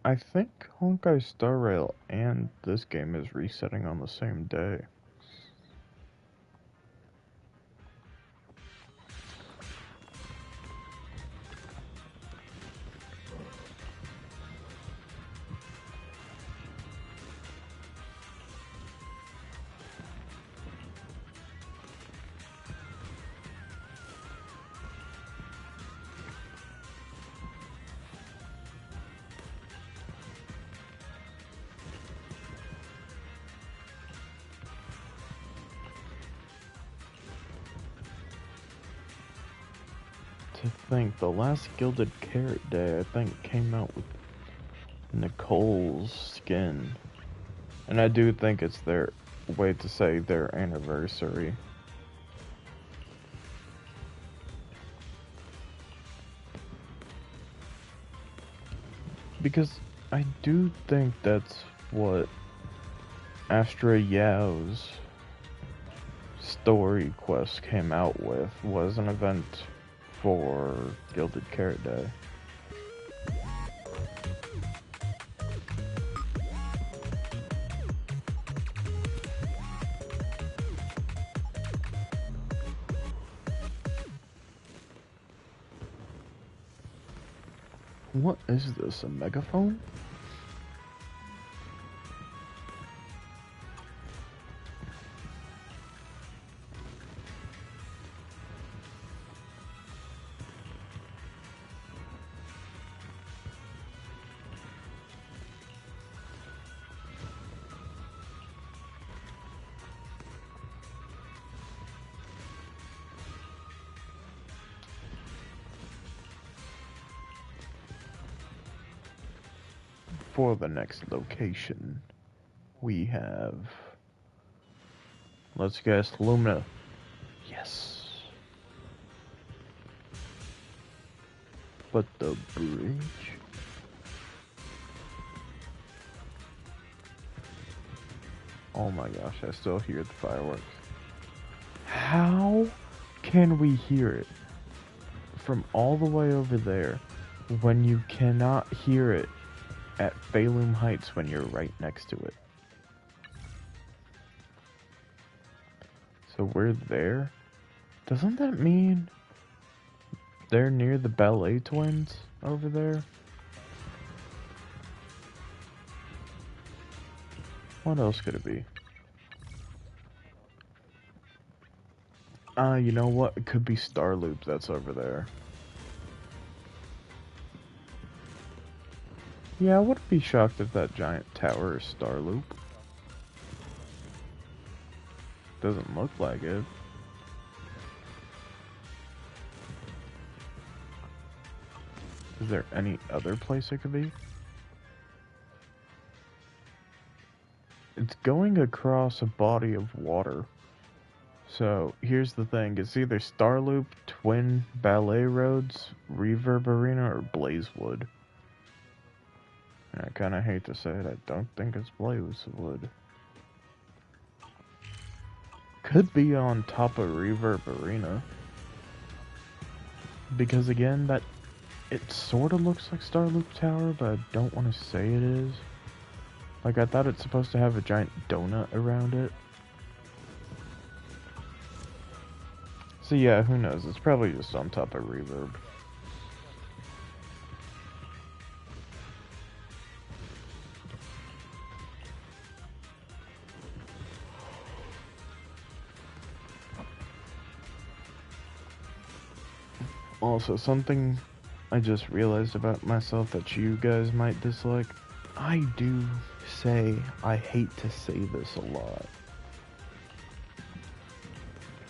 I think Honkai Star Rail and this game is resetting on the same day. To think, the last Gilded Carrot Day, I think, came out with Nicole's skin. And I do think it's their way to say their anniversary. Because I do think that's what Astra Yao's story quest came out with, was an event for Gilded Carrot Day. What is this, a megaphone? For the next location, we have, let's guess, Lumina. Yes. But the bridge? Oh my gosh, I still hear the fireworks. How can we hear it from all the way over there when you cannot hear it at Phalum Heights when you're right next to it? So we're there? Doesn't that mean they're near the Ballet Twins over there? What else could it be? You know what? It could be Star Loop that's over there. Yeah, I wouldn't be shocked if that giant tower is Star Loop. Doesn't look like it. Is there any other place it could be? It's going across a body of water. So, here's the thing. It's either Star Loop, Twin Ballet Roads, Reverb Arena, or Blazewood. And I kinda hate to say it, I don't think it's Blazewood. Could be on top of Reverb Arena. Because again, it sorta looks like Star Loop Tower, but I don't want to say it is. Like, I thought it's supposed to have a giant donut around it. So yeah, who knows? It's probably just on top of Reverb. Also, something I just realized about myself that you guys might dislike. I do say I hate to say this a lot.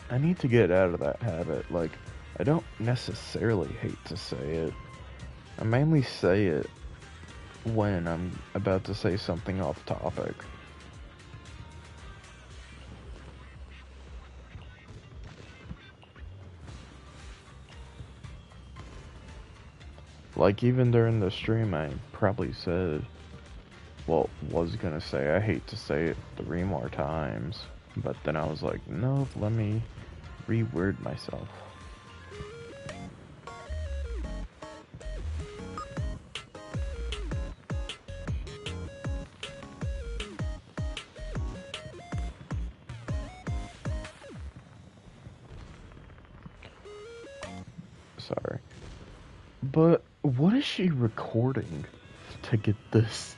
I need to get out of that habit. Like, I don't necessarily hate to say it. I mainly say it when I'm about to say something off topic. Like, even during the stream, I probably said, well, was gonna say, I hate to say it 3 more times. But then I was like, no, let me reword myself. But what is she recording to get this?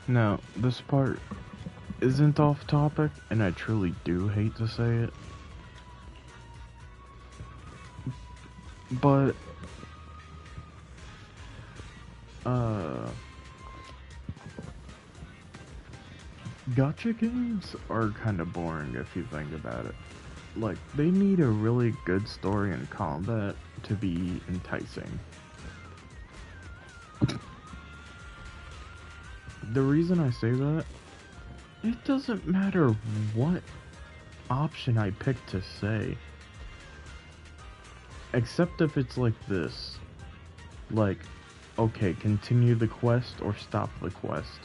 Now, this part isn't off topic, and I truly do hate to say it. But, gacha games are kind of boring if you think about it. Like, they need a really good story and combat to be enticing. The reason I say that, it doesn't matter what option I pick to say. Except if it's like this. Like, okay, continue the quest or stop the quest.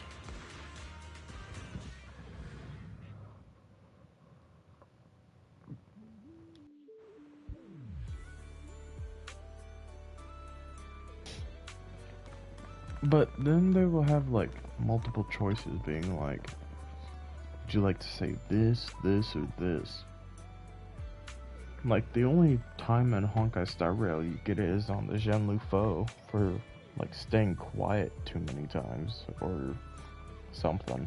But then they will have like multiple choices being like, would you like to say this, this, or this? Like, the only time in Honkai Star Rail you get it is on the Zhenlu Fo for like staying quiet too many times or something.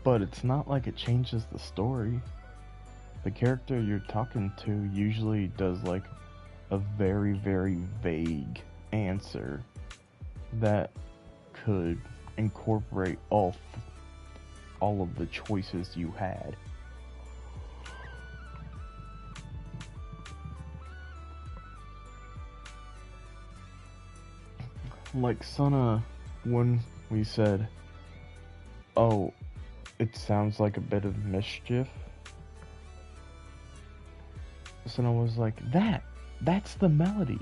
But it's not like it changes the story. The character you're talking to usually does like a very, very vague answer that could incorporate all of the choices you had. Like Sana, when we said, oh, it sounds like a bit of mischief, Sana was like, that's the melody.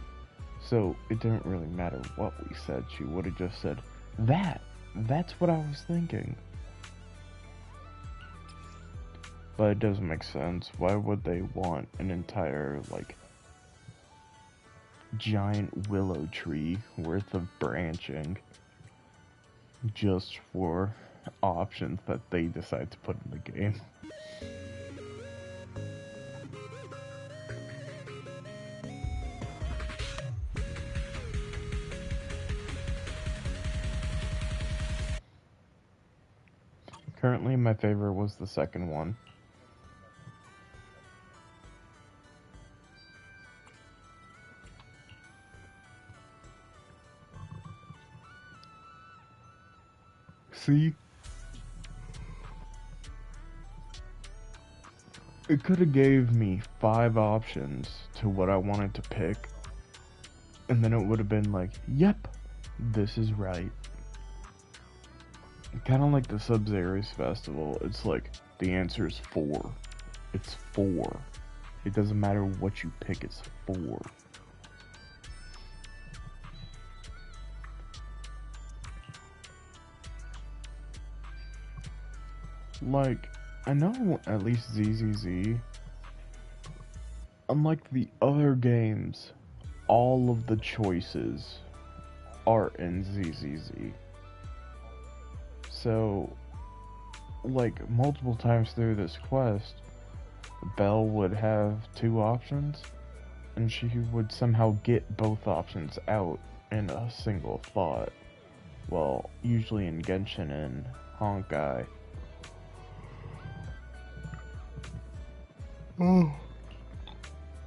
So it didn't really matter what we said, she would have just said, that's what I was thinking. But it doesn't make sense. Why would they want an entire, like, giant willow tree worth of branching just for options that they decide to put in the game? Currently, my favorite was the second one. See? It could have gave me 5 options to what I wanted to pick, and then it would have been like, yep, this is right. Kind of like the Sub-Zero's Festival, it's like, the answer is 4. It's 4. It doesn't matter what you pick, it's 4. Like, I know at least ZZZ, unlike the other games, all of the choices are in ZZZ. So, like, multiple times through this quest, Belle would have 2 options, and she would somehow get both options out in a single thought. Well, usually in Genshin and Honkai,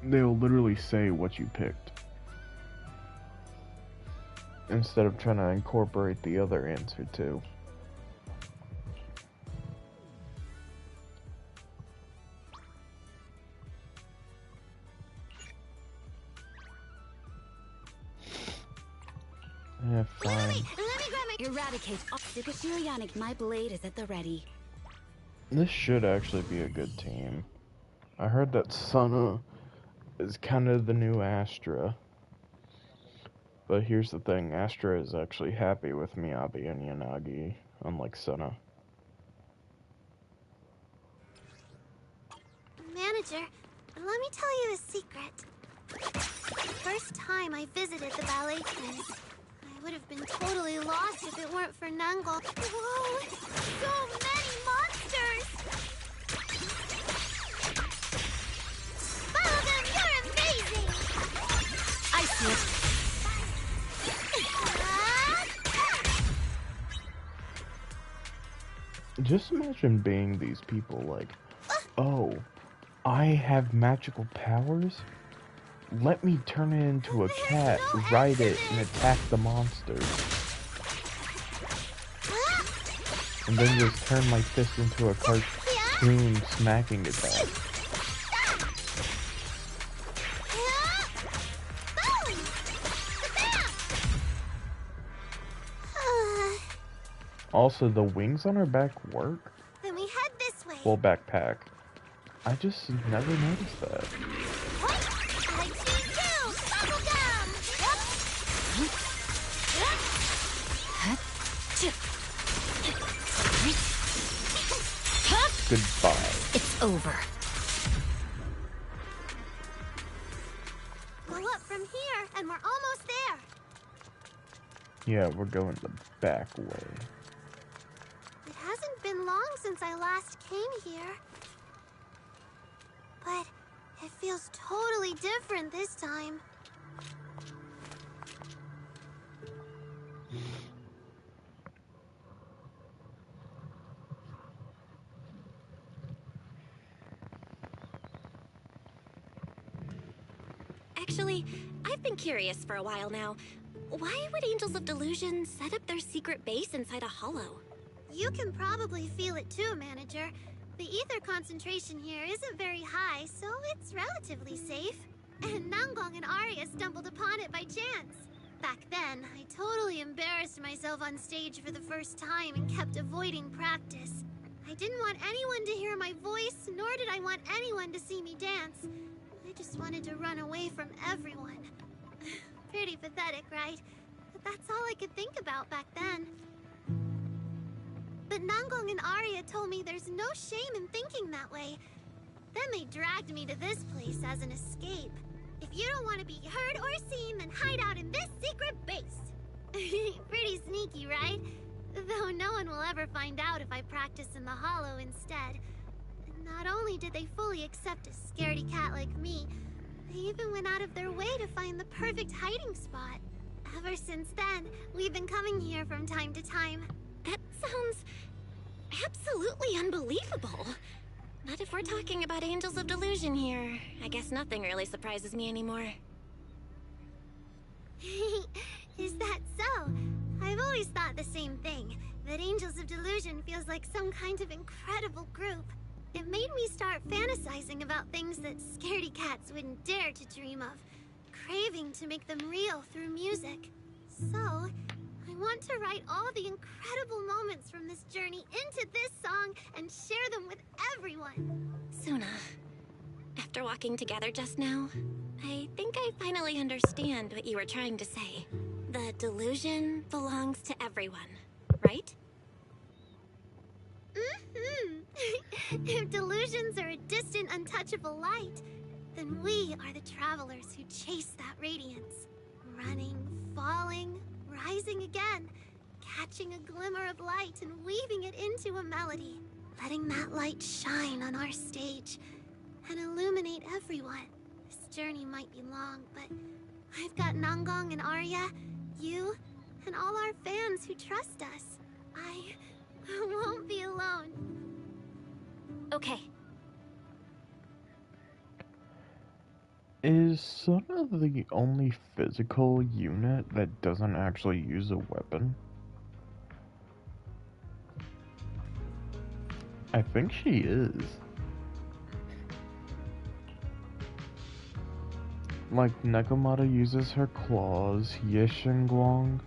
they'll literally say what you picked, instead of trying to incorporate the other answer too. Yeah, fine. Let me grab my eradicate. Sukashirionic, my blade is at the ready. This should actually be a good team. I heard that Sana is kind of the new Astra. But here's the thing, Astra is actually happy with Miyabi and Yanagi, unlike Sana. Manager, let me tell you a secret. First time I visited the ballet twins, I would have been totally lost if it weren't for Nangol. Whoa! So many monsters! Follow them! You're amazing! I see it. Just imagine being these people like, oh, I have magical powers? Let me turn it into a cat, ride it, and attack the monsters. And then just turn my fist into a cartoon smacking attack. Also, the wings on her back work? Then we head this way. Well, backpack. I just never noticed that. I choose you! Bubblegum! Goodbye. It's over. Go up from here, and we're almost there. Yeah, we're going the back way. It hasn't been long since I last came here. But it feels totally different this time. Actually, I've been curious for a while now. Why would Angels of Delusion set up their secret base inside a hollow? You can probably feel it too, Manager. The ether concentration here isn't very high, so it's relatively safe. And Nangong and Arya stumbled upon it by chance. Back then, I totally embarrassed myself on stage for the first time and kept avoiding practice. I didn't want anyone to hear my voice, nor did I want anyone to see me dance. I just wanted to run away from everyone. Pretty pathetic, right? But that's all I could think about back then. But Nangong and Arya told me there's no shame in thinking that way. Then they dragged me to this place as an escape. If you don't want to be heard or seen, then hide out in this secret base. Pretty sneaky, right? Though no one will ever find out if I practice in the hollow instead. Not only did they fully accept a scaredy cat like me, they even went out of their way to find the perfect hiding spot. Ever since then, we've been coming here from time to time. That sounds absolutely unbelievable. Not if we're talking about Angels of Delusion here. I guess nothing really surprises me anymore. Is that so? I've always thought the same thing, that Angels of Delusion feels like some kind of incredible group. It made me start fantasizing about things that scaredy cats wouldn't dare to dream of, craving to make them real through music. So, I want to write all the incredible moments from this journey into this song and share them with everyone. Suna, after walking together just now, I think I finally understand what you were trying to say. The delusion belongs to everyone, right? If delusions are a distant, untouchable light, then we are the travelers who chase that radiance. Running, falling, rising again, catching a glimmer of light and weaving it into a melody. Letting that light shine on our stage and illuminate everyone. This journey might be long, but I've got Nangong and Arya, you, and all our fans who trust us. I won't be alone. Okay. Is Suna the only physical unit that doesn't actually use a weapon? I think she is. Like, Nekomata uses her claws, Yishinguang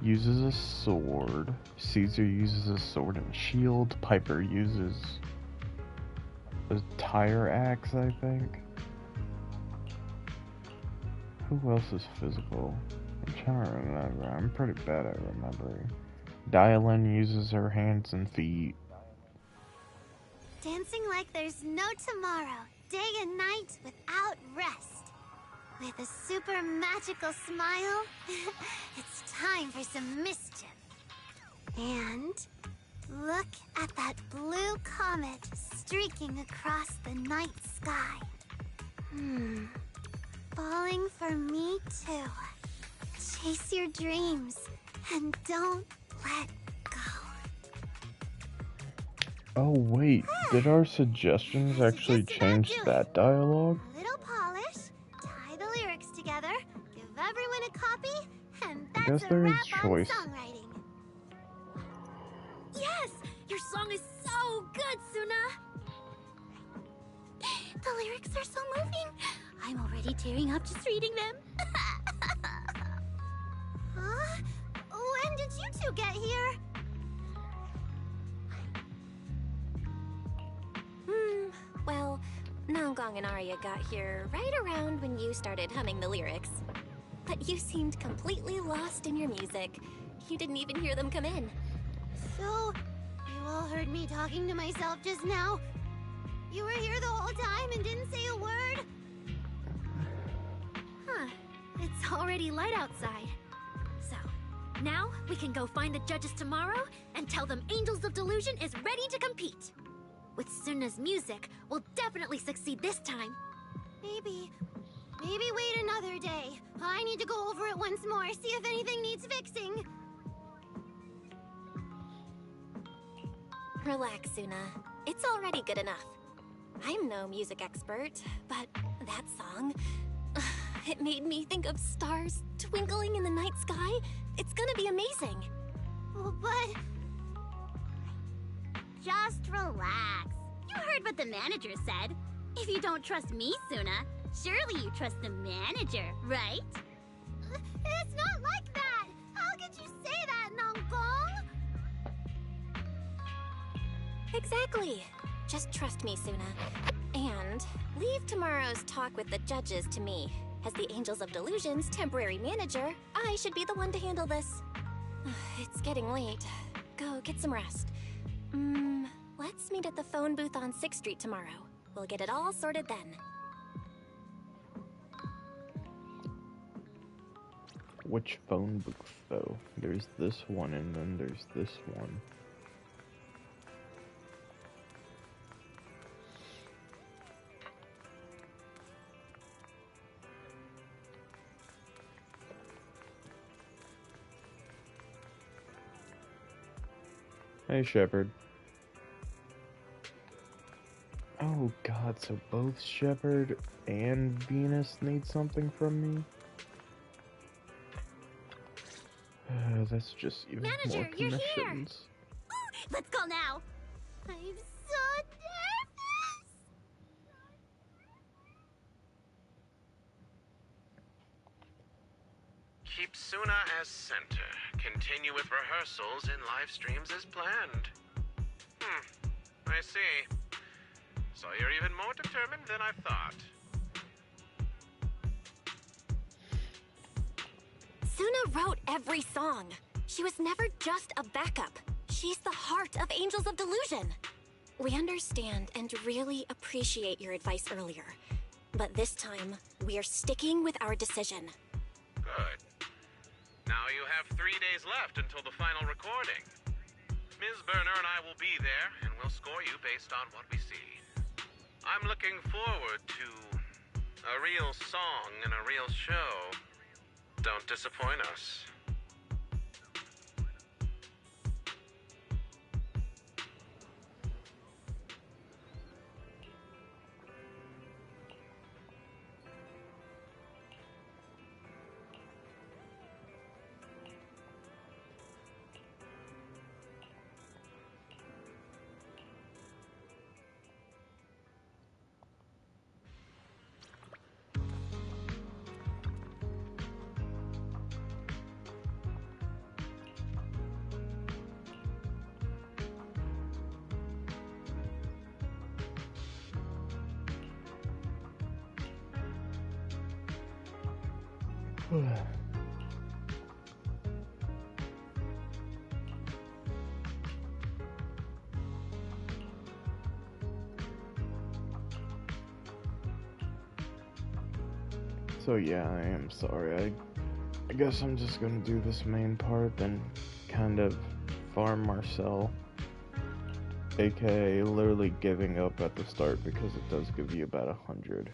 uses a sword, Caesar uses a sword and shield, Piper uses a tire axe, I think. Who else is physical? I'm trying to remember. I'm pretty bad at remembering. Dylan uses her hands and feet. Dancing like there's no tomorrow, day and night without rest. With a super magical smile, it's time for some mischief. And look at that blue comet streaking across the night sky. Falling for me too. Chase your dreams and don't let go. Oh wait, did our suggestions actually change that dialogue? A little polish, tie the lyrics together, give everyone a copy, and I that's guess a there is wrap on choice. songwriting. Yes! Your song is so good, Suna! The lyrics are so moving. I'm already tearing up just reading them. Huh? When did you two get here? Well, Nongong and Arya got here right around when you started humming the lyrics. But you seemed completely lost in your music. You didn't even hear them come in. So, you all heard me talking to myself just now? You were here the whole time and didn't say a word? Huh. It's already light outside. So, now we can go find the judges tomorrow and tell them Angels of Delusion is ready to compete. With Suna's music, we'll definitely succeed this time. Maybe wait another day. I need to go over it once more, see if anything needs fixing. Relax, Suna. It's already good enough. I'm no music expert, but that song... It made me think of stars twinkling in the night sky. It's gonna be amazing. But... Just relax. You heard what the manager said. If you don't trust me, Suna, surely you trust the manager, right? It's not like that! How could you say that, Nongong? Exactly. Just trust me, Suna. And leave tomorrow's talk with the judges to me. As the Angels of Delusion's temporary manager, I should be the one to handle this. It's getting late. Go get some rest. Let's meet at the phone booth on 6th Street tomorrow. We'll get it all sorted then. Which phone booth, though? There's this one, and then there's this one. Hey, Shepard. Oh god, so both Shepard and Venus need something from me? That's just even Manager, more you're here! commissions. Let's go now. I'm so nervous! Keep Suna as center. Continue with rehearsals and live streams as planned. I see. So you're even more determined than I thought. Suna wrote every song. She was never just a backup. She's the heart of Angels of Delusion. We understand and really appreciate your advice earlier. But this time, we are sticking with our decision. Good. Now you have 3 days left until the final recording. Ms. Berner and I will be there, and we'll score you based on what we see. I'm looking forward to a real song and a real show. Don't disappoint us. So yeah, I am sorry. I guess I'm just gonna do this main part, then kind of farm Marcel. AKA literally giving up at the start because it does give you about 100.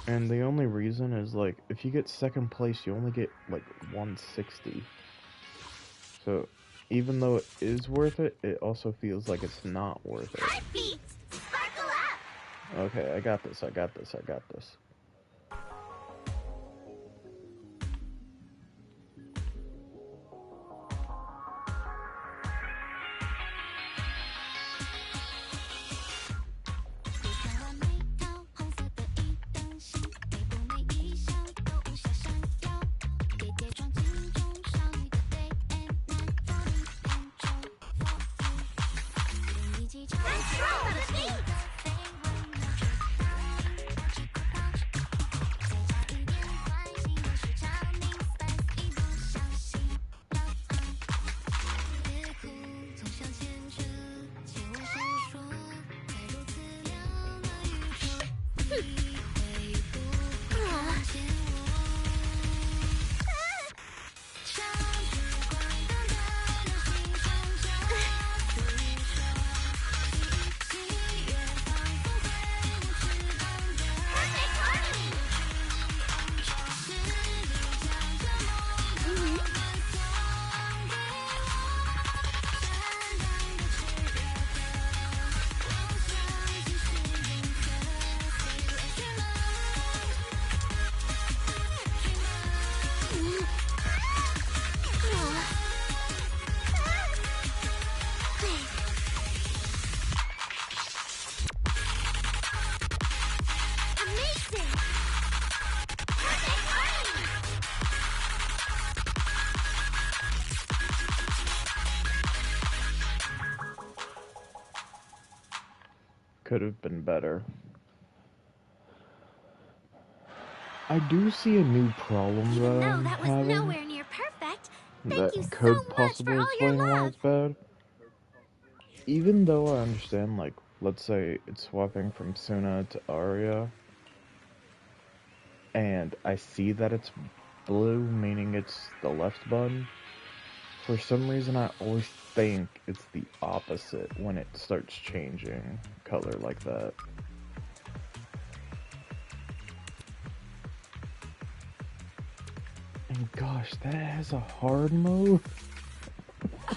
And the only reason is, like, if you get second place, you only get, like, 160. So, even though it is worth it, it also feels like it's not worth it. Heartbeat! Sparkle up! Okay, I got this. Control the beat! Could have been better. I do see a new problem that No, I'm that was having nowhere near perfect. Thank that you so could much for possibly all your explain why love. it's bad. Even though I understand, like, let's say it's swapping from Suna to Arya, and I see that it's blue, meaning it's the left button. For some reason, I always think it's the opposite when it starts changing color like that. And gosh, that has a hard move.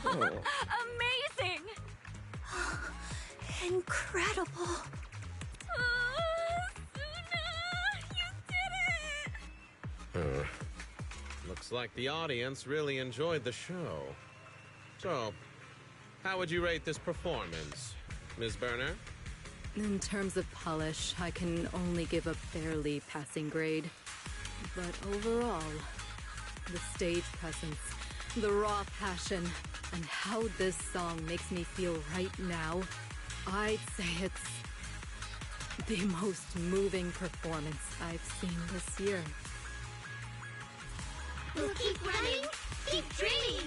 Oh. Amazing! Incredible. Looks like the audience really enjoyed the show. So, how would you rate this performance, Ms. Berner? In terms of polish, I can only give a barely passing grade. But overall, the stage presence, the raw passion, and how this song makes me feel right now, I'd say it's the most moving performance I've seen this year. We'll keep running, keep dreaming,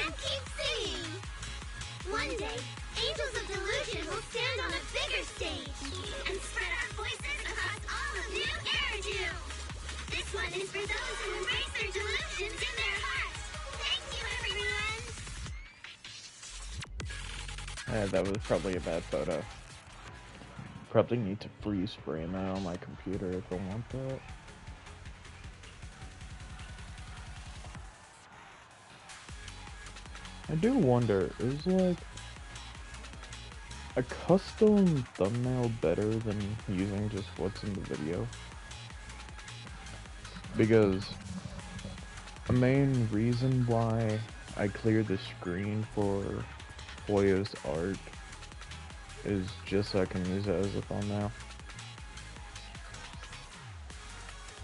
and keep singing. One day, Angels of Delusion will stand on a bigger stage and spread our voices across all of New Eridu. This one is for those who embrace their delusions in their hearts. Thank you, everyone. That was probably a bad photo. Probably need to freeze frame that on my computer if I want that. I do wonder, is like a custom thumbnail better than using just what's in the video? Because a main reason why I cleared the screen for Hoya's art is just so I can use it as a thumbnail.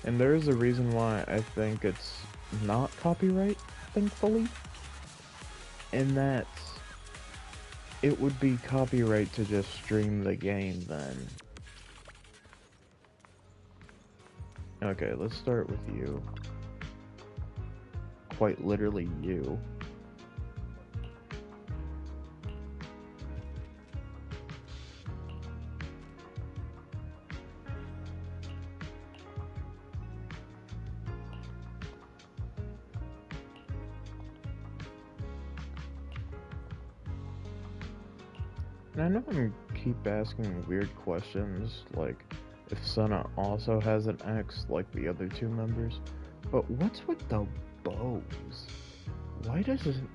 And there is a reason why I think it's not copyright, thankfully. And that's, it would be copyright to just stream the game then. Okay, let's start with you. Quite literally you. And I know I keep asking weird questions, like if Suna also has an ex like the other two members, but what's with the bows? Why doesn't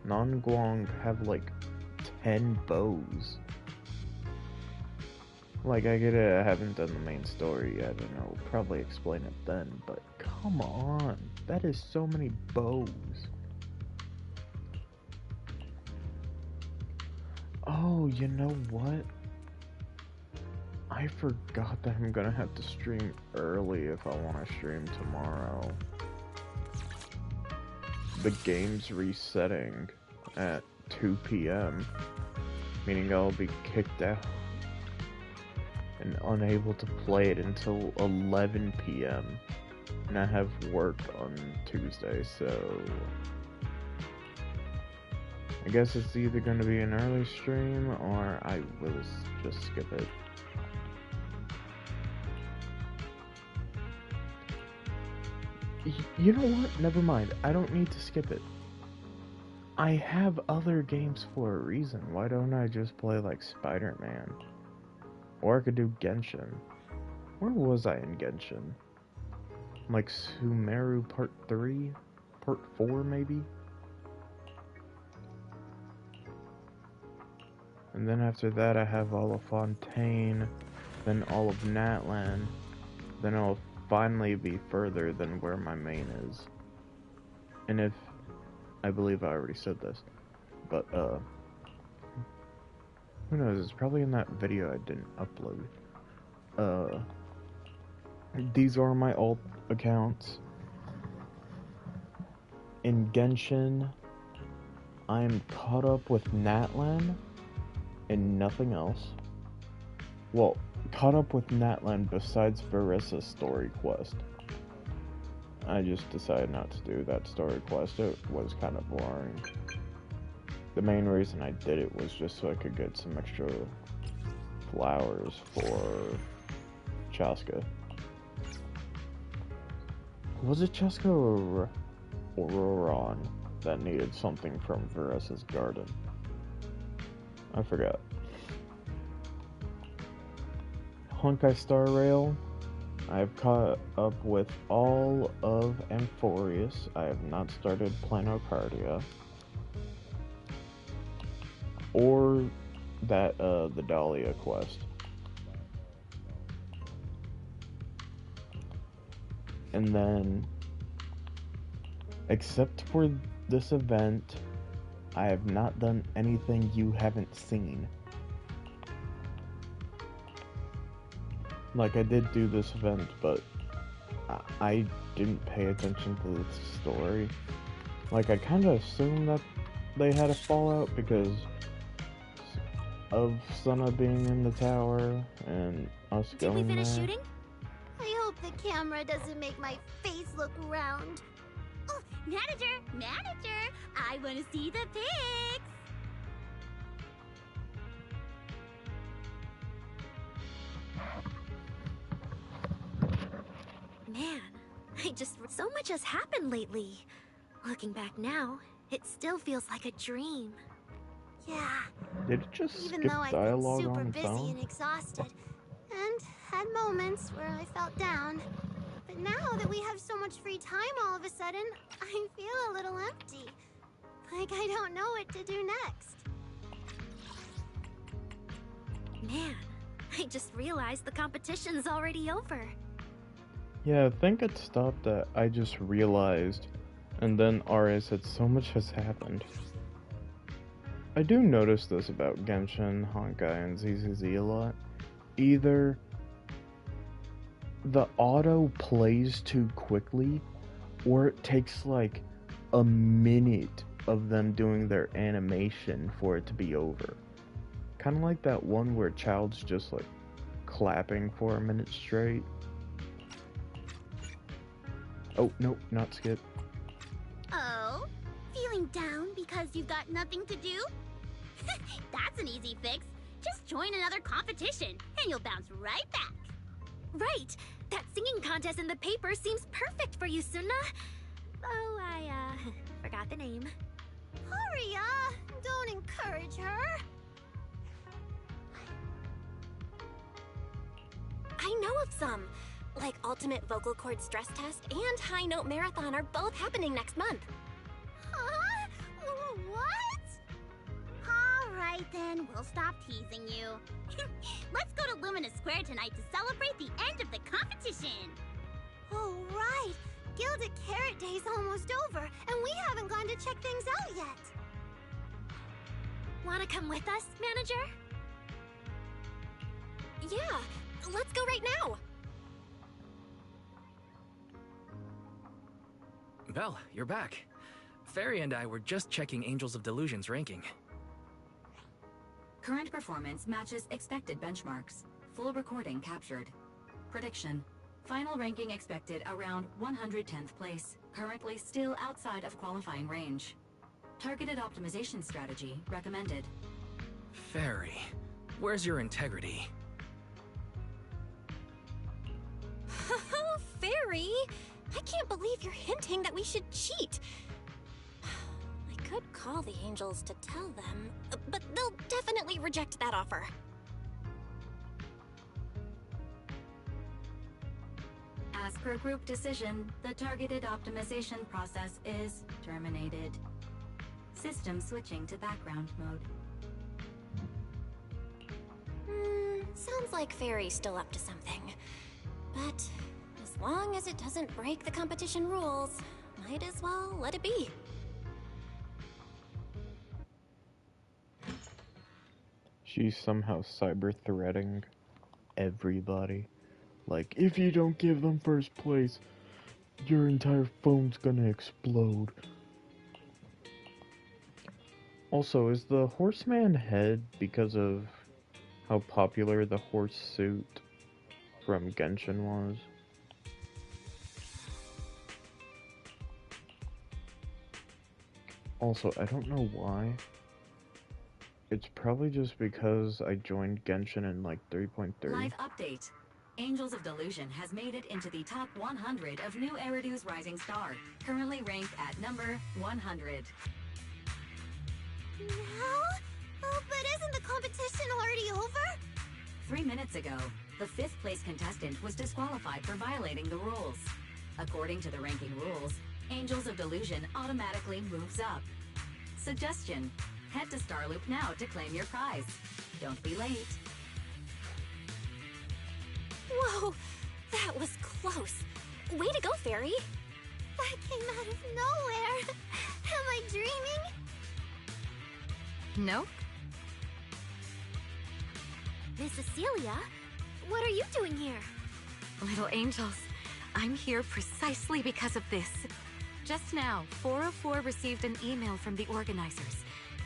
Nanguang have like 10 bows? Like, I get it, I haven't done the main story yet, and I'll probably explain it then, but come on, that is so many bows. Oh, you know what? I forgot that I'm gonna have to stream early if I want to stream tomorrow. The game's resetting at 2 p.m., meaning I'll be kicked out and unable to play it until 11 p.m. And I have work on Tuesday, so I guess it's either going to be an early stream or I will just skip it. You know what? Never mind. I don't need to skip it. I have other games for a reason. Why don't I just play like Spider-Man? Or I could do Genshin. Where was I in Genshin? Like Sumeru Part 3? Part 4 maybe? And then after that I have all of Fontaine, then all of Natlan, then I'll finally be further than where my main is. And if, I believe I already said this, but who knows, it's probably in that video I didn't upload. These are my alt accounts. In Genshin, I am caught up with Natlan and nothing else. Well, caught up with Natlan besides Verissa's story quest. I just decided not to do that story quest. It was kind of boring. The main reason I did it was just so I could get some extra flowers for Chaska. Was it Chaska or Auroron that needed something from Verissa's garden? I forgot. Honkai Star Rail. I've caught up with all of Amphorius. I have not started Planocardia. Or that, the Dahlia quest. And then, except for this event, I have not done anything you haven't seen. Like, I did do this event, but I didn't pay attention to the story. Like, I kind of assumed that they had a fallout because of Suna being in the tower and us going there. Did we finish shooting? I hope the camera doesn't make my face look round. Oh, manager! I want to see the pics! Man, so much has happened lately. Looking back now, it still feels like a dream. Yeah. Did it just Even skip though I've dialogue been super on the busy phone? and exhausted, and had moments where I felt down. But now that we have so much free time all of a sudden, I feel a little empty. Like I don't know what to do next. Man, I just realized the competition's already over. Yeah, I think it stopped at I just realized, and then RA said so much has happened. I do notice this about Genshin, Honkai, and ZZZ a lot. Either the auto plays too quickly, or it takes like a minute of them doing their animation for it to be over. Kind of like that one where Child's just like clapping for a minute straight. Oh, nope, not skip. Oh? Feeling down because you've got nothing to do? That's an easy fix. Just join another competition, and you'll bounce right back. Right! That singing contest in the paper seems perfect for you, Suna. Oh, I, forgot the name. Haria, don't encourage her. know of some. Like Ultimate Vocal Cord Stress Test and High Note Marathon are both happening next month. Huh? What? Alright then, we'll stop teasing you. Let's go to Lumina Square tonight to celebrate the end of the competition. Oh, right. Gilded Carrot Day's almost over, and we haven't gone to check things out yet. Wanna come with us, manager? Yeah, let's go right now. Belle, you're back. Fairy and I were just checking Angels of Delusion's ranking. Current performance matches expected benchmarks. Full recording captured. Prediction. Final ranking expected around 110th place. Currently still outside of qualifying range. Targeted optimization strategy recommended. Fairy, where's your integrity? Fairy, I can't believe you're hinting that we should cheat. I could call the Angels to tell them, but they'll definitely reject that offer. As per group decision, the targeted optimization process is terminated. System switching to background mode. Sounds like Fairy's still up to something. But as long as it doesn't break the competition rules, might as well let it be. She's somehow cyber-threatening everybody. Like, if you don't give them first place, your entire phone's gonna explode. Also, is the horseman head because of how popular the horse suit from Genshin was? Also, I don't know why. It's probably just because I joined Genshin in like 3.3. Live update. Angels of Delusion has made it into the top 100 of New Eridu's Rising Star, currently ranked at number 100. Now? Oh, but isn't the competition already over? 3 minutes ago, the 5th place contestant was disqualified for violating the rules. According to the ranking rules, Angels of Delusion automatically moves up. Suggestion: head to Starloop now to claim your prize. Don't be late. Whoa, that was close. Way to go, Fairy. That came out of nowhere. Am I dreaming? Nope. Miss Cecilia, what are you doing here? Little angels, I'm here precisely because of this. Just now, 404 received an email from the organizers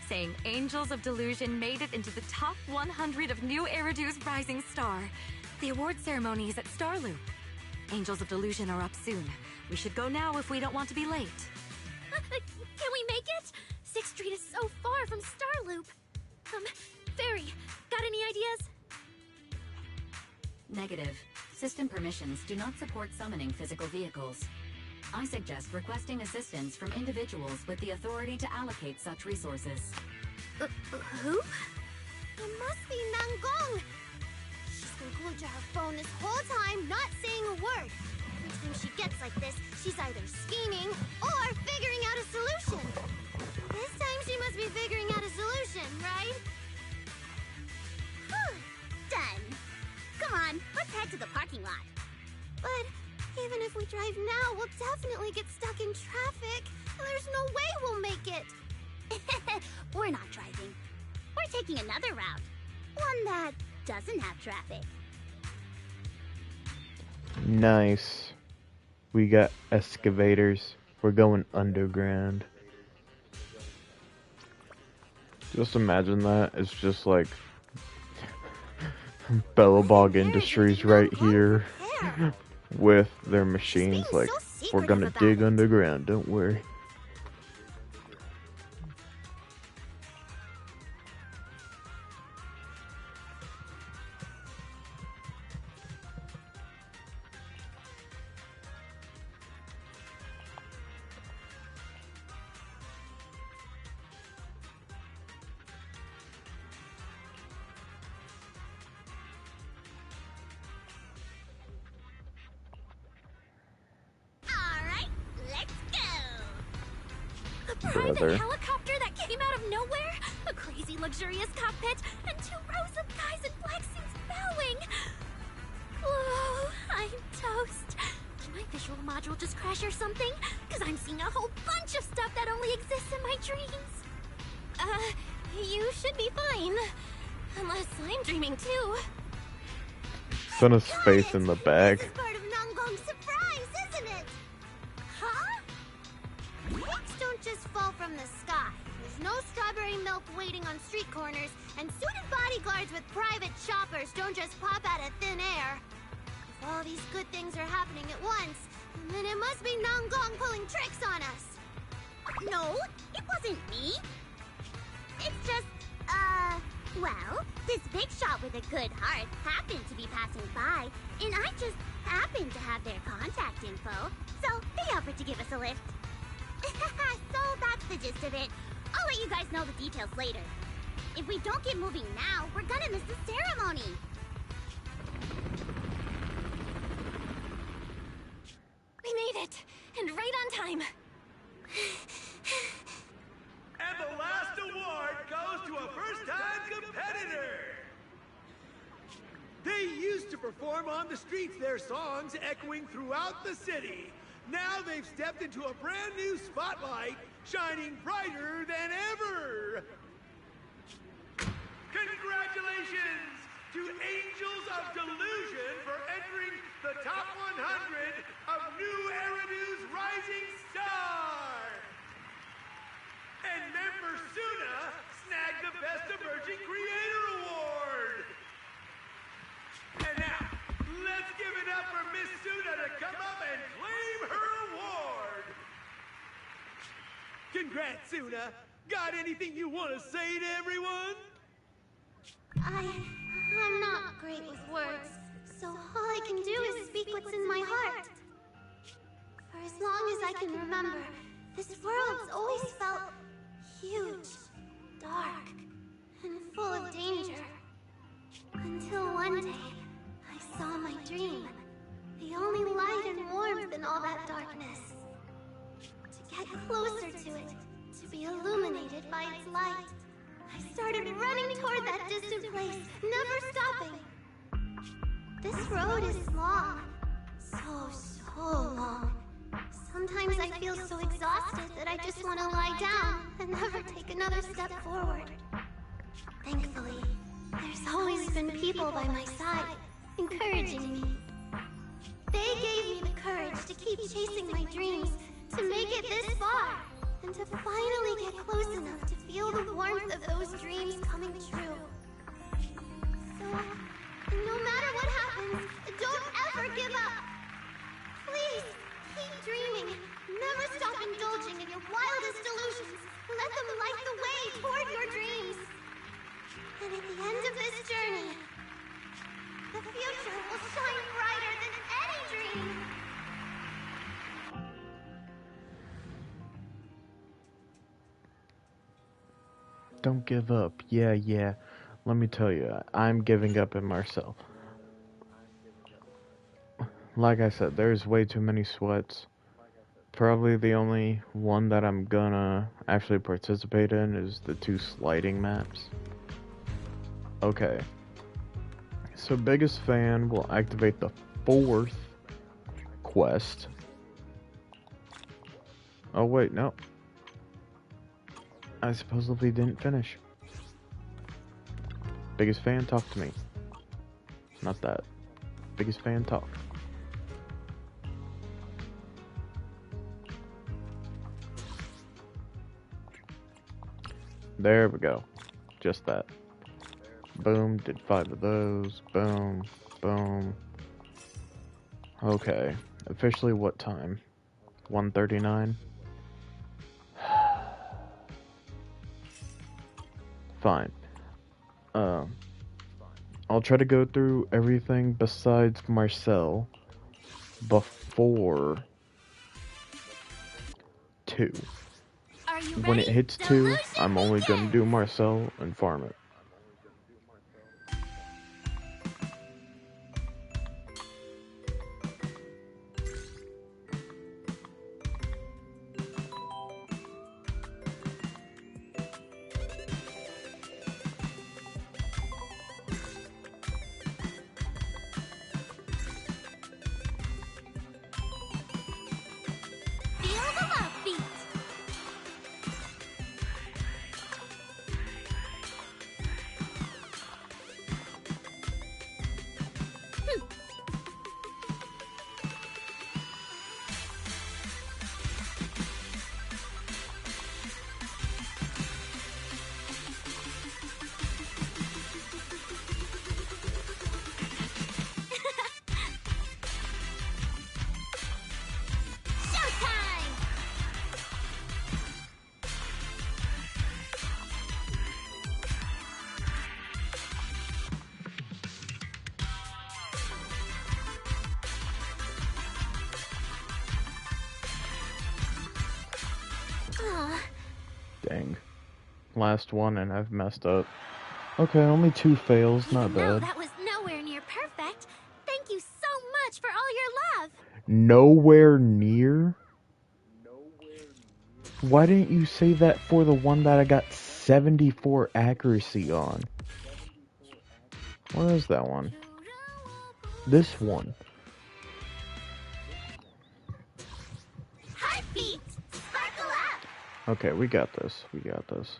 saying Angels of Delusion made it into the top 100 of New Eridu's Rising Star. The award ceremony is at Starloop. Angels of Delusion are up soon. We should go now if we don't want to be late. Can we make it? 6th Street is so far from Starloop. Fairy, got any ideas? Negative. System permissions do not support summoning physical vehicles. I suggest requesting assistance from individuals with the authority to allocate such resources. Who? It must be Nangong. She's been glued to her phone this whole time, not saying a word. Every time she gets like this, she's either scheming or figuring out a solution. This time she must be figuring out a solution, right? Done. Come on, let's head to the parking lot. But even if we drive now, we'll definitely get stuck in traffic. There's no way we'll make it. We're not driving. We're taking another route. One that doesn't have traffic. Nice. We got excavators. We're going underground. Just imagine that. It's just like Bellabog Industries right here with their machines. Like, we're gonna dig underground, don't worry. together. A helicopter that came out of nowhere, a crazy luxurious cockpit, and 2 rows of guys in black suits bowing. Whoa, I'm toast. Did my visual module just crash or something? Because I'm seeing a whole bunch of stuff that only exists in my dreams. You should be fine. Unless I'm dreaming too. Suna's face in the bag. This is part of Nanggong's surprise, isn't it? Huh? Eggs don't just fall from the sky. There's no strawberry milk waiting on street corners, and suited bodyguards with private choppers don't just pop out of thin air. If all these good things are happening at once, then it must be Nanggong pulling tricks on us. No, it wasn't me. It's just, well, this big shot with a good heart happened to be passing by, and I just happened to have their contact info, so they offered to give us a lift. So that's the gist of it. I'll let you guys know the details later. If we don't get moving now, we're gonna miss the ceremony. We made it, and right on time. And the last award goes to a first-time competitor. They used to perform on the streets, their songs echoing throughout the city. Now they've stepped into a brand new spotlight, shining brighter than ever. Congratulations to Angels of Delusion for entering the top 100 of New Eridu's Rising Star. And member Suna snagged the Best Emerging Creator Award. And now, let's give it up for Miss Suna to come up and claim her award. Congrats, Suna. Got anything you want to say to everyone? I'm not great with words, so all I can do is speak what's in my heart. For as long as I can remember, this world's always felt huge, dark, and full of danger. Until one day, I saw my dream. The only light and warmth in all that darkness. To get closer to it, to be illuminated by its light, I started running toward that distant place, never stopping. This road is long. So long. Sometimes I feel so exhausted that I just want to lie down and never take another step forward. Thankfully, there's always been people by my side, encouraging me. They gave me the courage to keep chasing my dreams, to make it this far, and to finally get close enough to feel the warmth of those dreams coming true. So, no matter what happens, don't ever give up. Please, keep dreaming. Never stop indulging in your wildest delusions. Let them light the way toward your dreams. And at the end of this journey, the future will shine brighter than any dream. Don't give up. Yeah. Let me tell you, I'm giving up in myself. Like I said, there's way too many sweats. Probably the only one that I'm gonna actually participate in is the 2 sliding maps. Okay. So biggest fan will activate the 4th quest. Oh wait, no. I supposedly didn't finish. Biggest fan, talk to me. Not that. Biggest fan, talk. There we go. Just that. Boom, did 5 of those. Boom, boom. Okay. Officially what time? 1:39? Fine. I'll try to go through everything besides Marcel before 2. Are you When it ready? hits 2, I'm only gonna do Marcel and farm it. Dang. Last one and I've messed up. Okay, only 2 fails, not No, bad. that was nowhere near perfect. Thank you so much for all your love. Nowhere near? Why didn't you say that for the one that I got 74 accuracy on? Where is that one? This one. Heartbeat, sparkle up. Okay, we got this. We got this.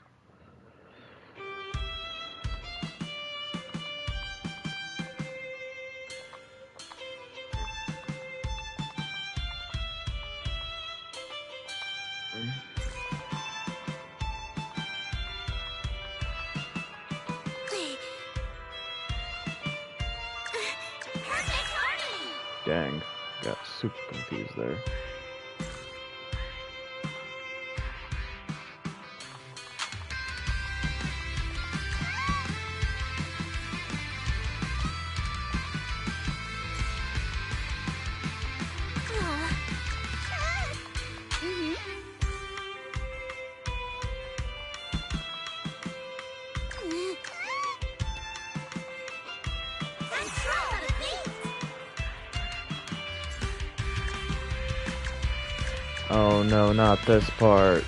Perfect harmony. Dang, got super confused there. Control the beat. Oh no, not this part.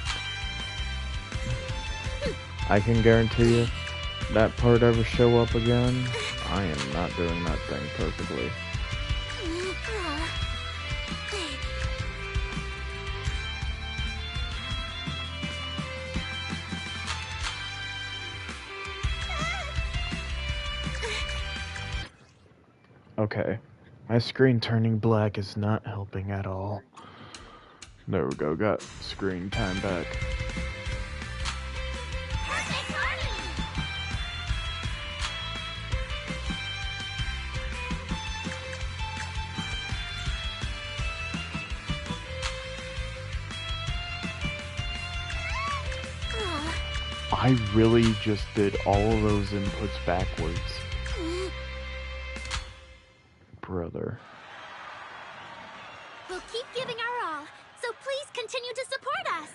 I can guarantee you, that part ever show up again, I am not doing that thing perfectly. Okay, my screen turning black is not helping at all. There we go, got screen time back. Perfect harmony. I really just did all of those inputs backwards. Brother. We'll keep giving our all, so please continue to support us.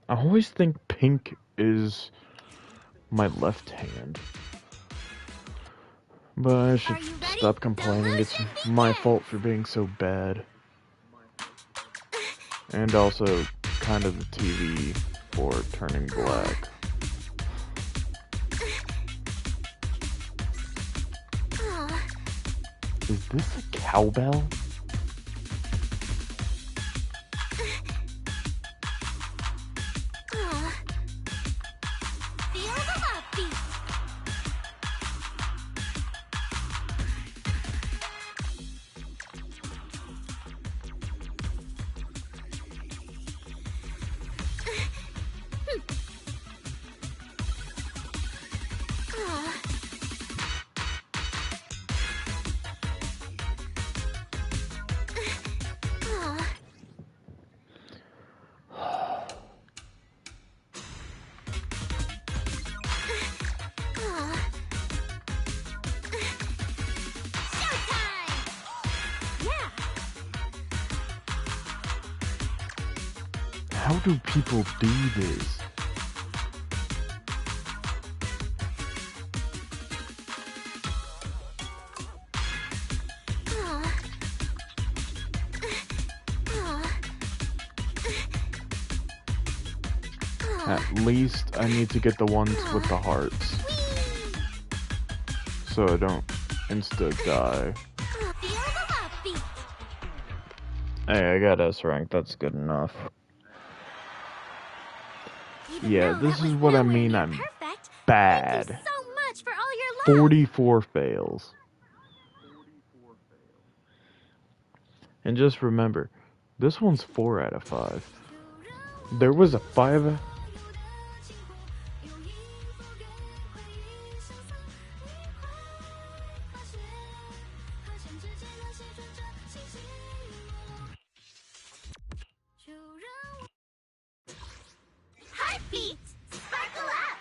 I always think pink is my left hand. But I should Are you ready? stop complaining. It's Delusion my begins. fault for being so bad. And also kind of the TV for turning black. Is this a cowbell? Feel the love beat. How do people do this? At least I need to get the ones with the hearts. So I don't insta die. Hey, I got S rank, that's good enough. Yeah, this is what I mean, I'm bad. Thank you so much for all your love. 44 fails. And just remember, this one's 4 out of 5. There was a 5. Heartbeat, sparkle up.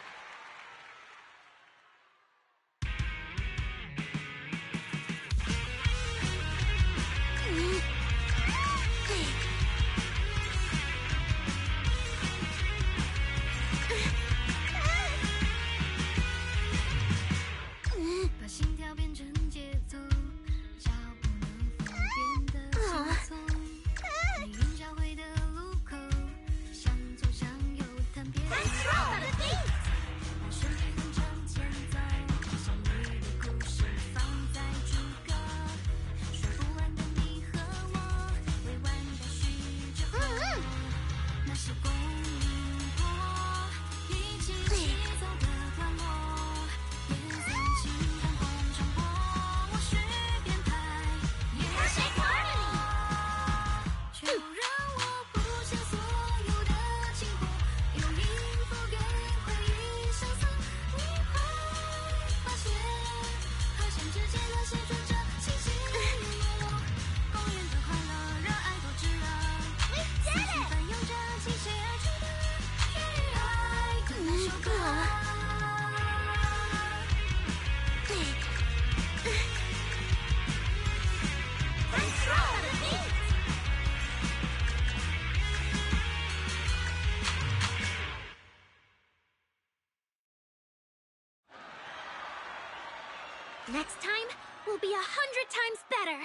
Next time, we'll be 100 times better.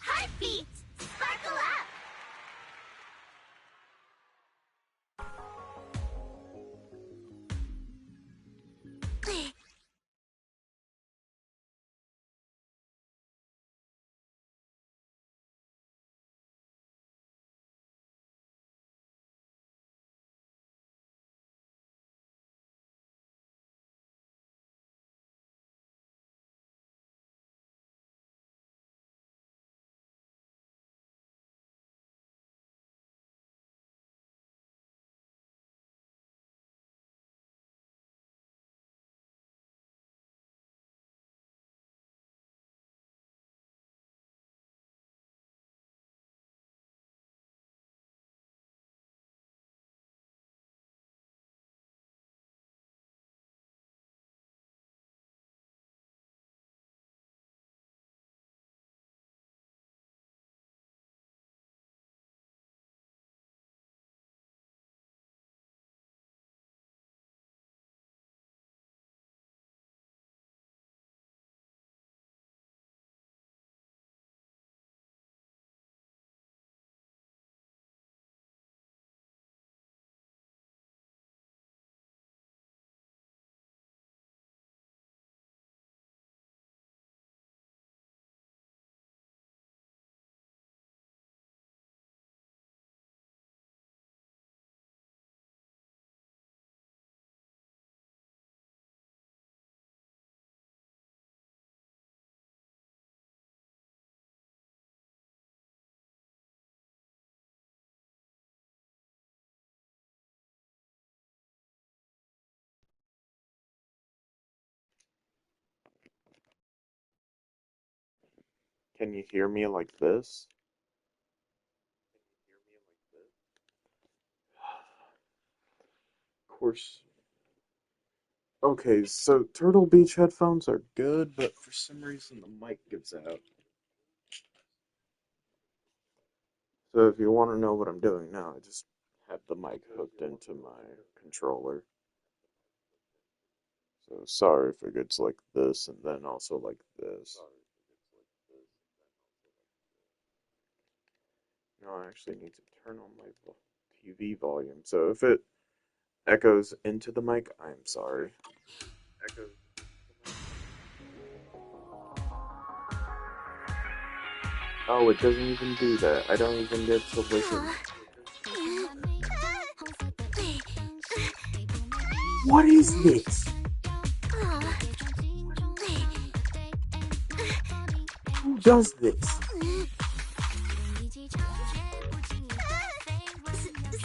Heartbeat! Sparkle up! Can you hear me like this? Of course. Okay, so Turtle Beach headphones are good, but for some reason the mic gives out. So if you want to know what I'm doing now, I just have the mic hooked into my controller. So sorry if it gets like this and then also like this. No, I actually need to turn on my TV volume. So if it echoes into the mic, I'm sorry. Oh, it doesn't even do that. I don't even get to listen. What is this? Who does this?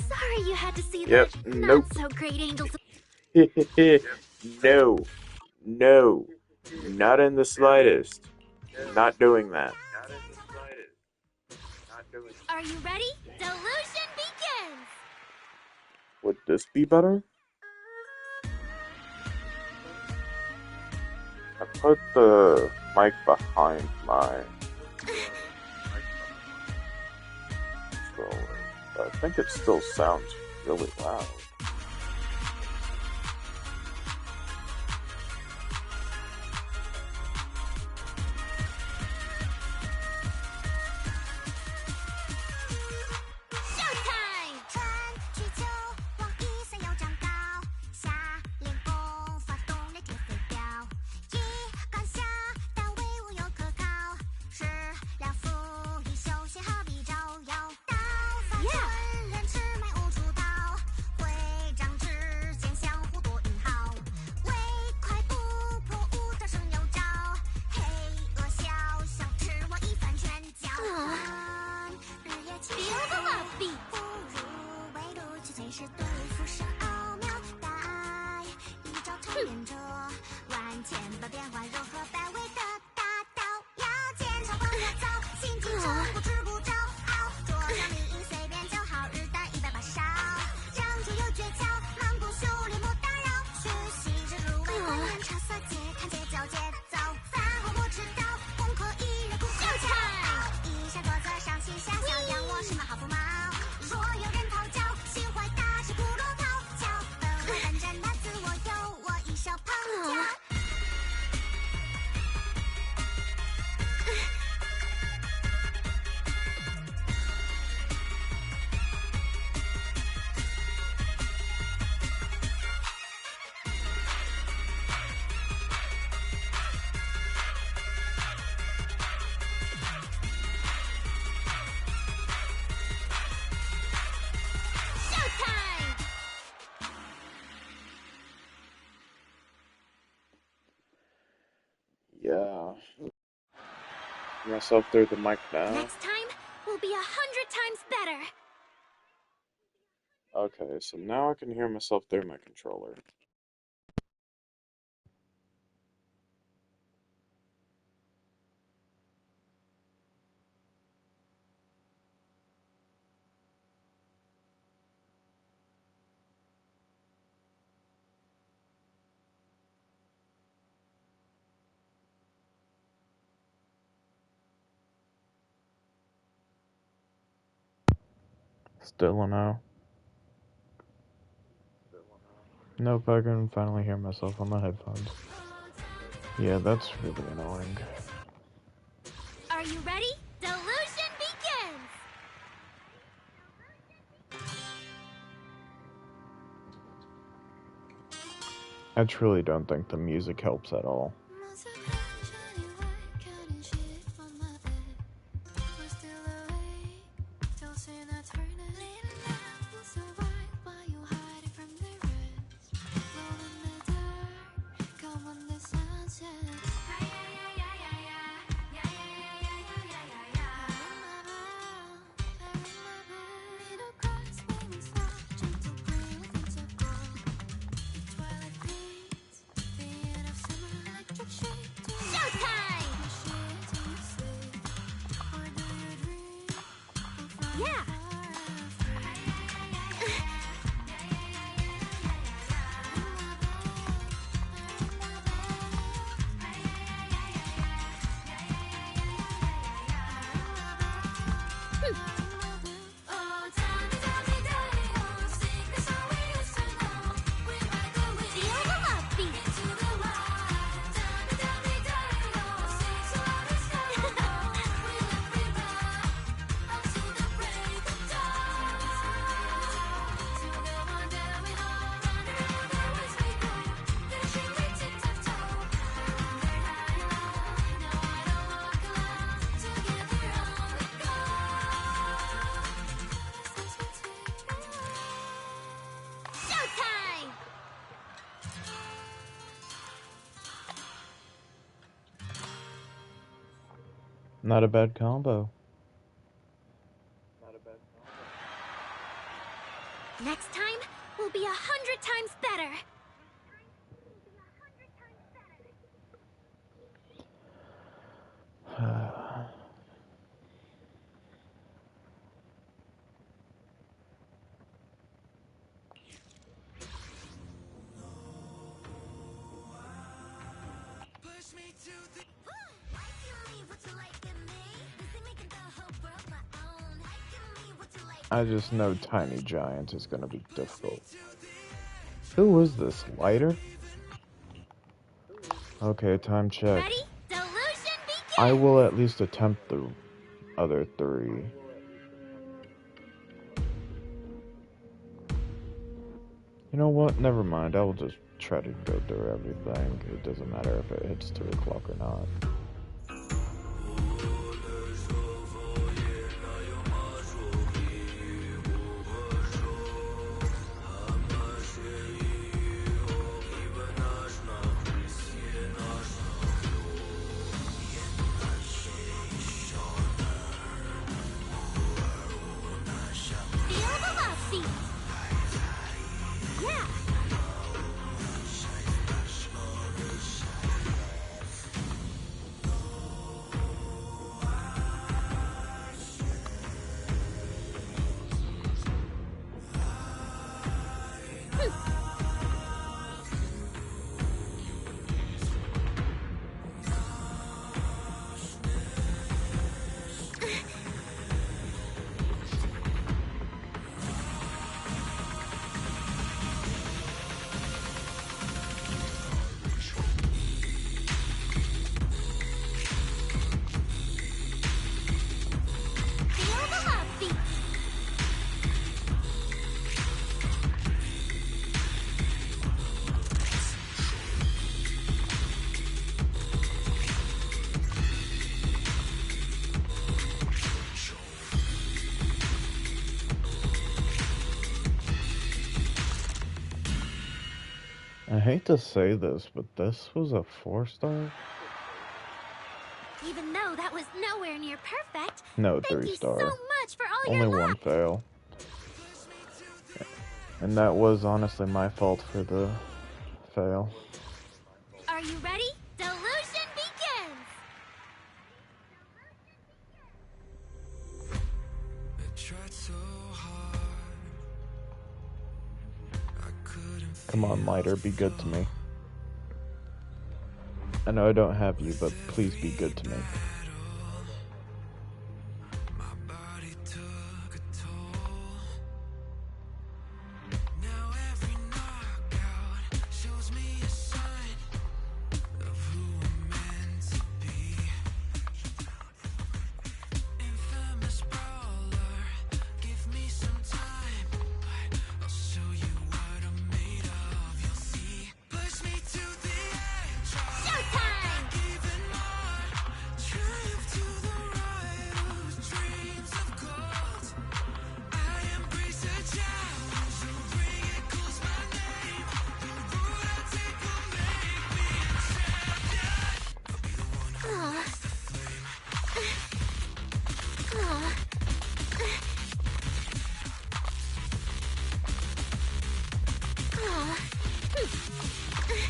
Sorry you had to see Yep, that. nope. Not so great, Angels. No. No. Not in the slightest. Not doing that. Are you ready? Delusion begins! Would this be better? I put the mic behind my controller, but I think it still sounds really loud. Hear myself through the mic now. Next time, we'll be 100 times better. Okay, so now I can hear myself through my controller. Still a no. Nope, I can finally hear myself on my headphones. Yeah, that's really annoying. Are you ready? Delusion begins! I truly don't think the music helps at all. Yeah! Not a bad combo. Next time, we'll be 100 times better. I just know Tiny Giant is gonna be difficult. Who is this? Lighter? Okay, time check. Ready? Delusion begins! I will at least attempt the other three. You know what? Never mind. I will just try to go through everything. It doesn't matter if it hits 2 o'clock or not. I hate to say this, but this was a 4-star? Even though that was nowhere near perfect, No, thank 3-star. you so much for all Only your one luck. fail. And that was honestly my fault for the fail. Are you ready? Delusion begins! Come on, Lighter, be good to me. I know I don't have you, but please be good to me.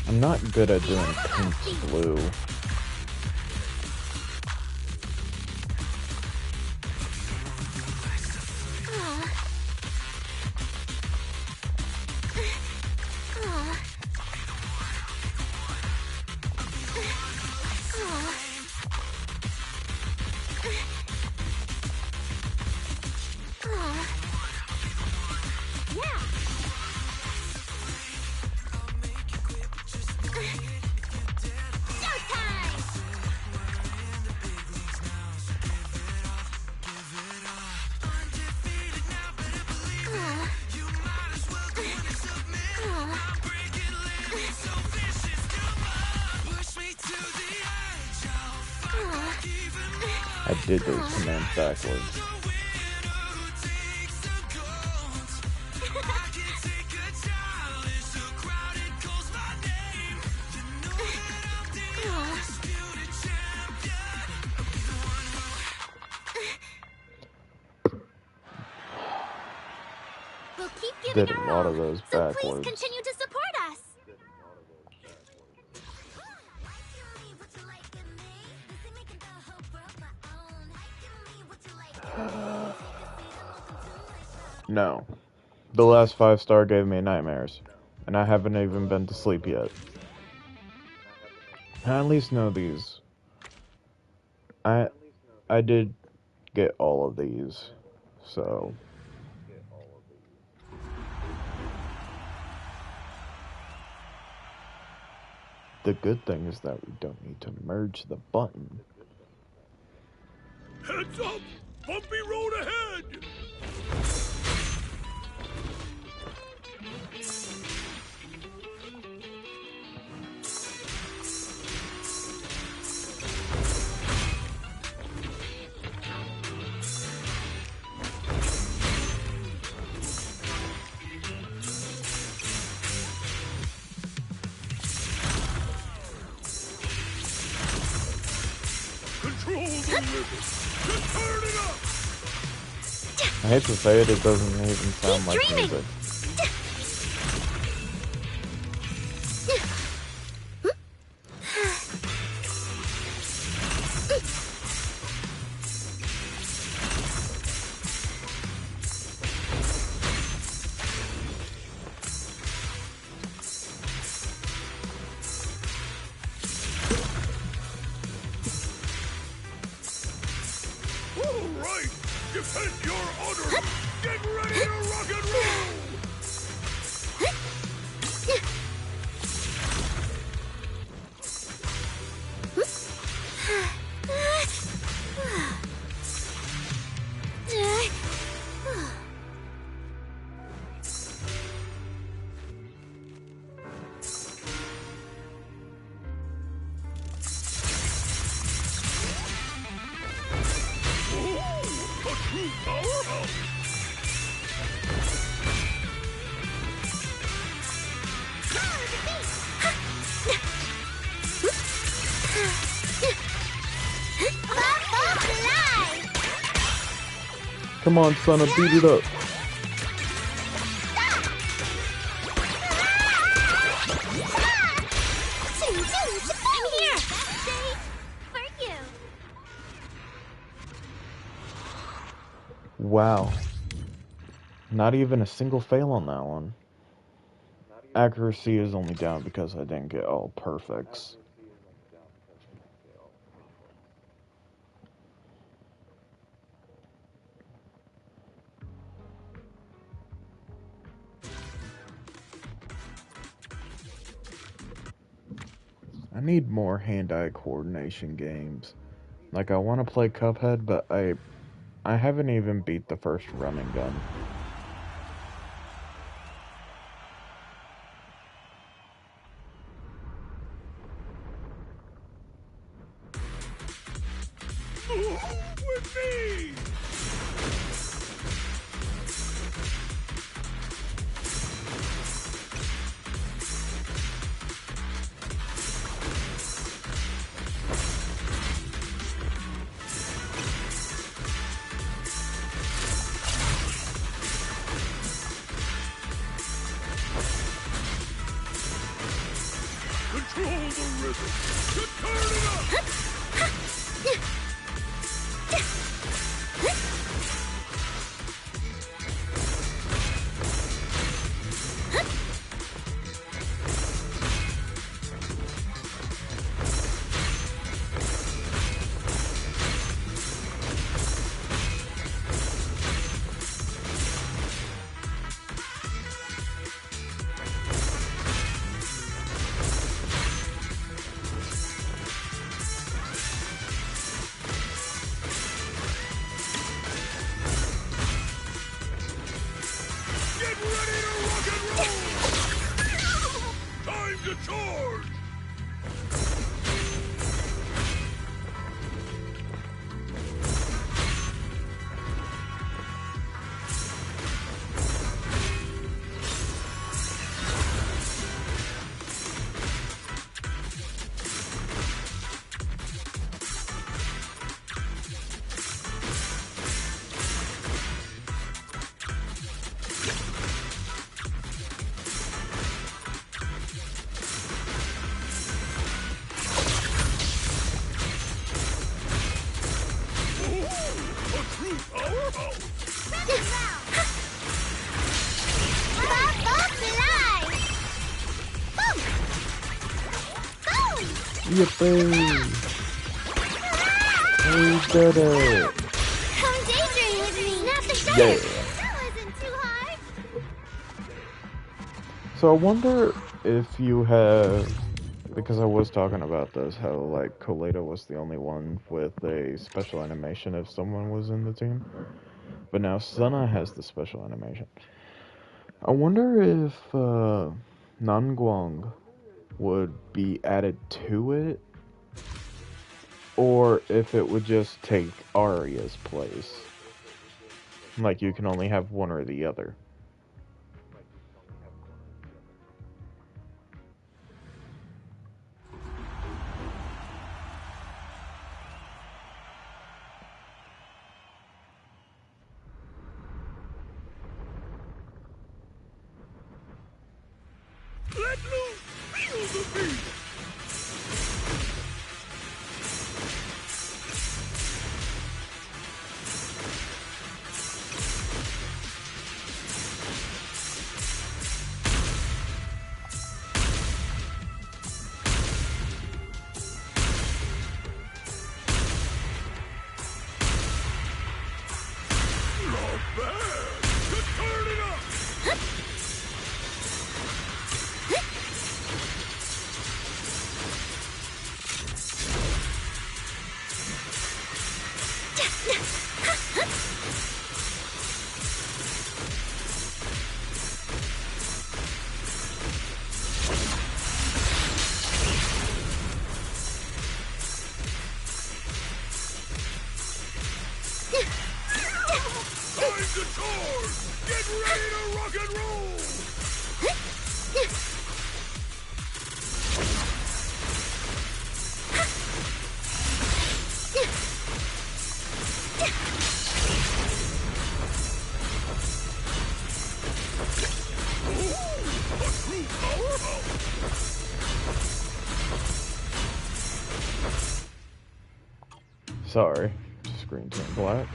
I'm not good at doing pink to blue. I did those commands backwards. We'll keep giving Did a our lot all, of those so backwards. please continue to support us. No. The last 5-star gave me nightmares, and I haven't even been to sleep yet. I at least know these. I did get all of these, so... The good thing is that we don't need to merge the button. Heads up! Bumpy road ahead! Control the limit! Just turn it up! I hate to say it, it doesn't even sound like dreaming. music. Alright! Defend your honor! Get ready to rock and roll! A true powerhouse! Come on, son, beat it up. I'm here! For you! Wow. Not even a single fail on that one. Accuracy is only down because I didn't get all perfects. I need more hand-eye coordination games. Like, I want to play Cuphead, but I haven't even beat the first run and gun. With me! Control the rhythm! To turn it up! Get ready to rock and roll! Time to charge! A true powerhouse! Yippee! We did it! Come daydream with me! Snap the shot! Yeah! That wasn't too hard! So I wonder if you have, because I was talking about this, how like Coleta was the only one with a special animation if someone was in the team. But now Sana has the special animation. I wonder if Nanguang would be added to it, or if it would just take Arya's place. Like you can only have one or the other. Let loose! Feel the beat! Not bad! To turn it up! Time to charge! Get ready to rock and roll! Sorry. Screen turned black.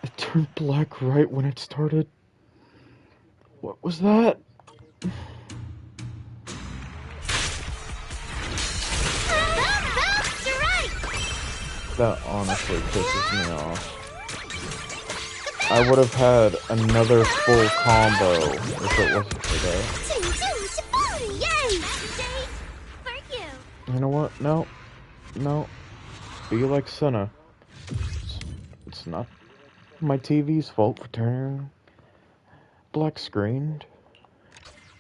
It turned black right when it started. What was that? That honestly pisses me off. I would have had another full combo if it wasn't for that. You know what? No. No. Be like Senna. It's not my TV's fault for turning black screened.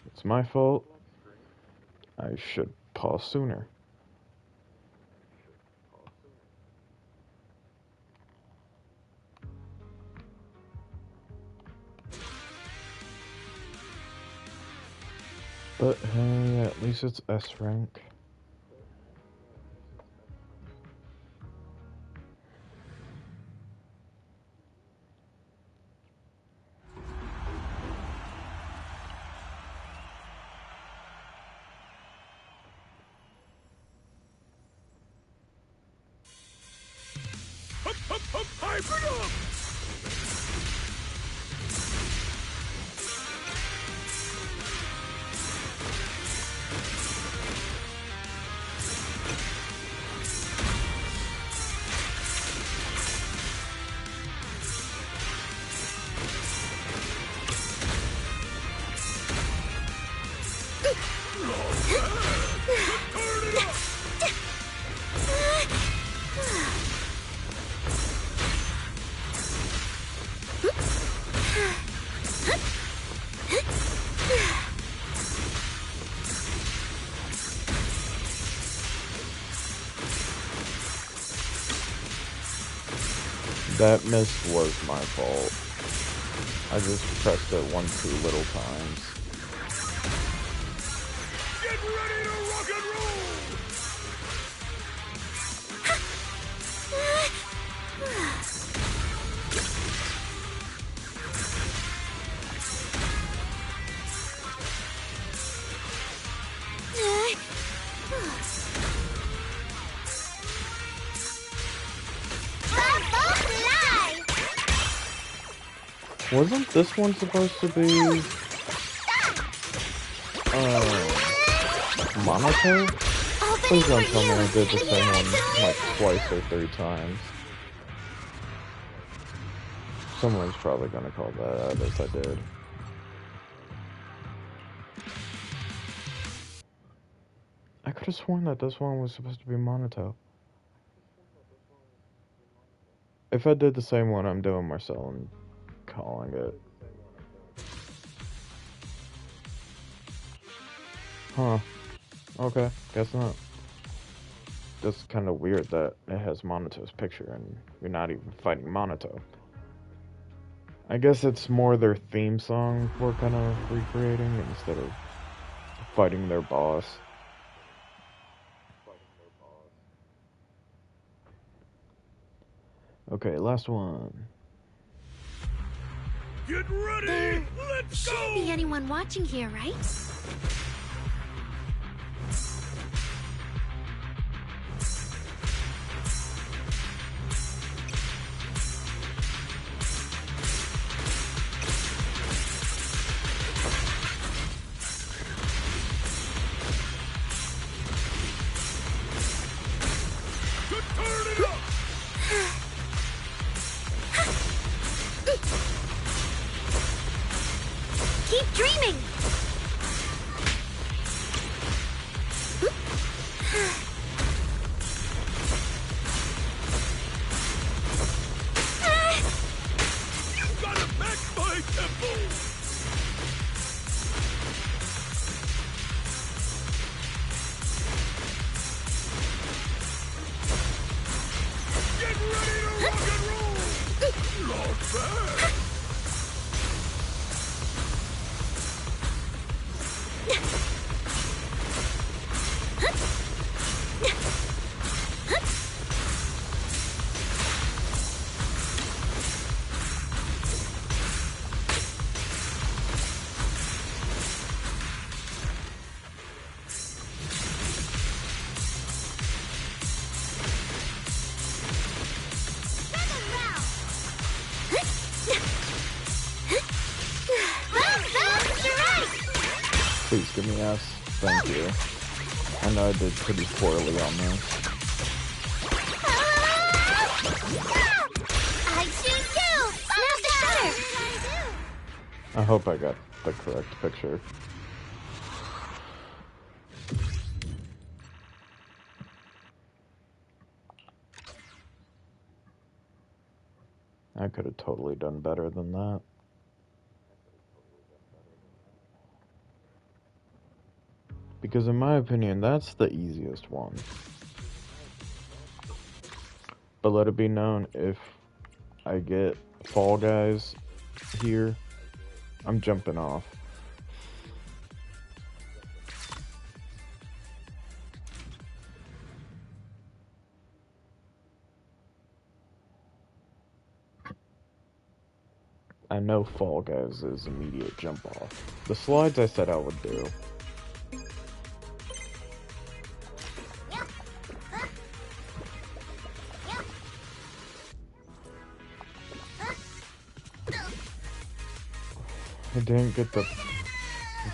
It's my fault. I should pause sooner. But hey, at least it's S rank. That miss was my fault. I just pressed it one too little times. Get ready to rock and roll! Wasn't this one supposed to be Monaco? Please don't tell me I did the same one like twice or 3 times. Someone's probably gonna call that out as I did. I could have sworn that this one was supposed to be Monaco. If I did the same one, I'm doing Marcel and calling it. Huh. Okay, guess not. That's kind of weird that it has Monato's picture and you're not even fighting Monato. I guess it's more their theme song we're kind of recreating instead of fighting their boss. Okay, last one. Get ready! Let's go! Shouldn't be anyone watching here, right? Keep dreaming! You gotta match my tempo! Get ready to rock and roll! Not bad! Please give me S. Thank you. I know I did pretty poorly on this. I choose you! Snap the shutter! I hope I got the correct picture. I could have totally done better than that. Because in my opinion, that's the easiest one. But let it be known, if I get Fall Guys here, I'm jumping off. I know Fall Guys is immediate jump off. The slides I said I would do. I didn't get the...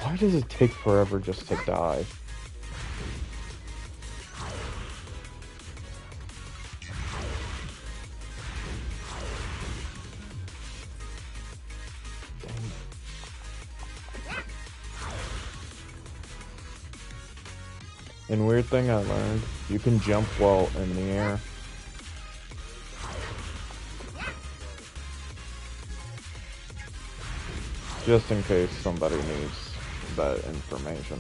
Why does it take forever just to die? And weird thing I learned, you can jump while in the air. Just in case somebody needs that information.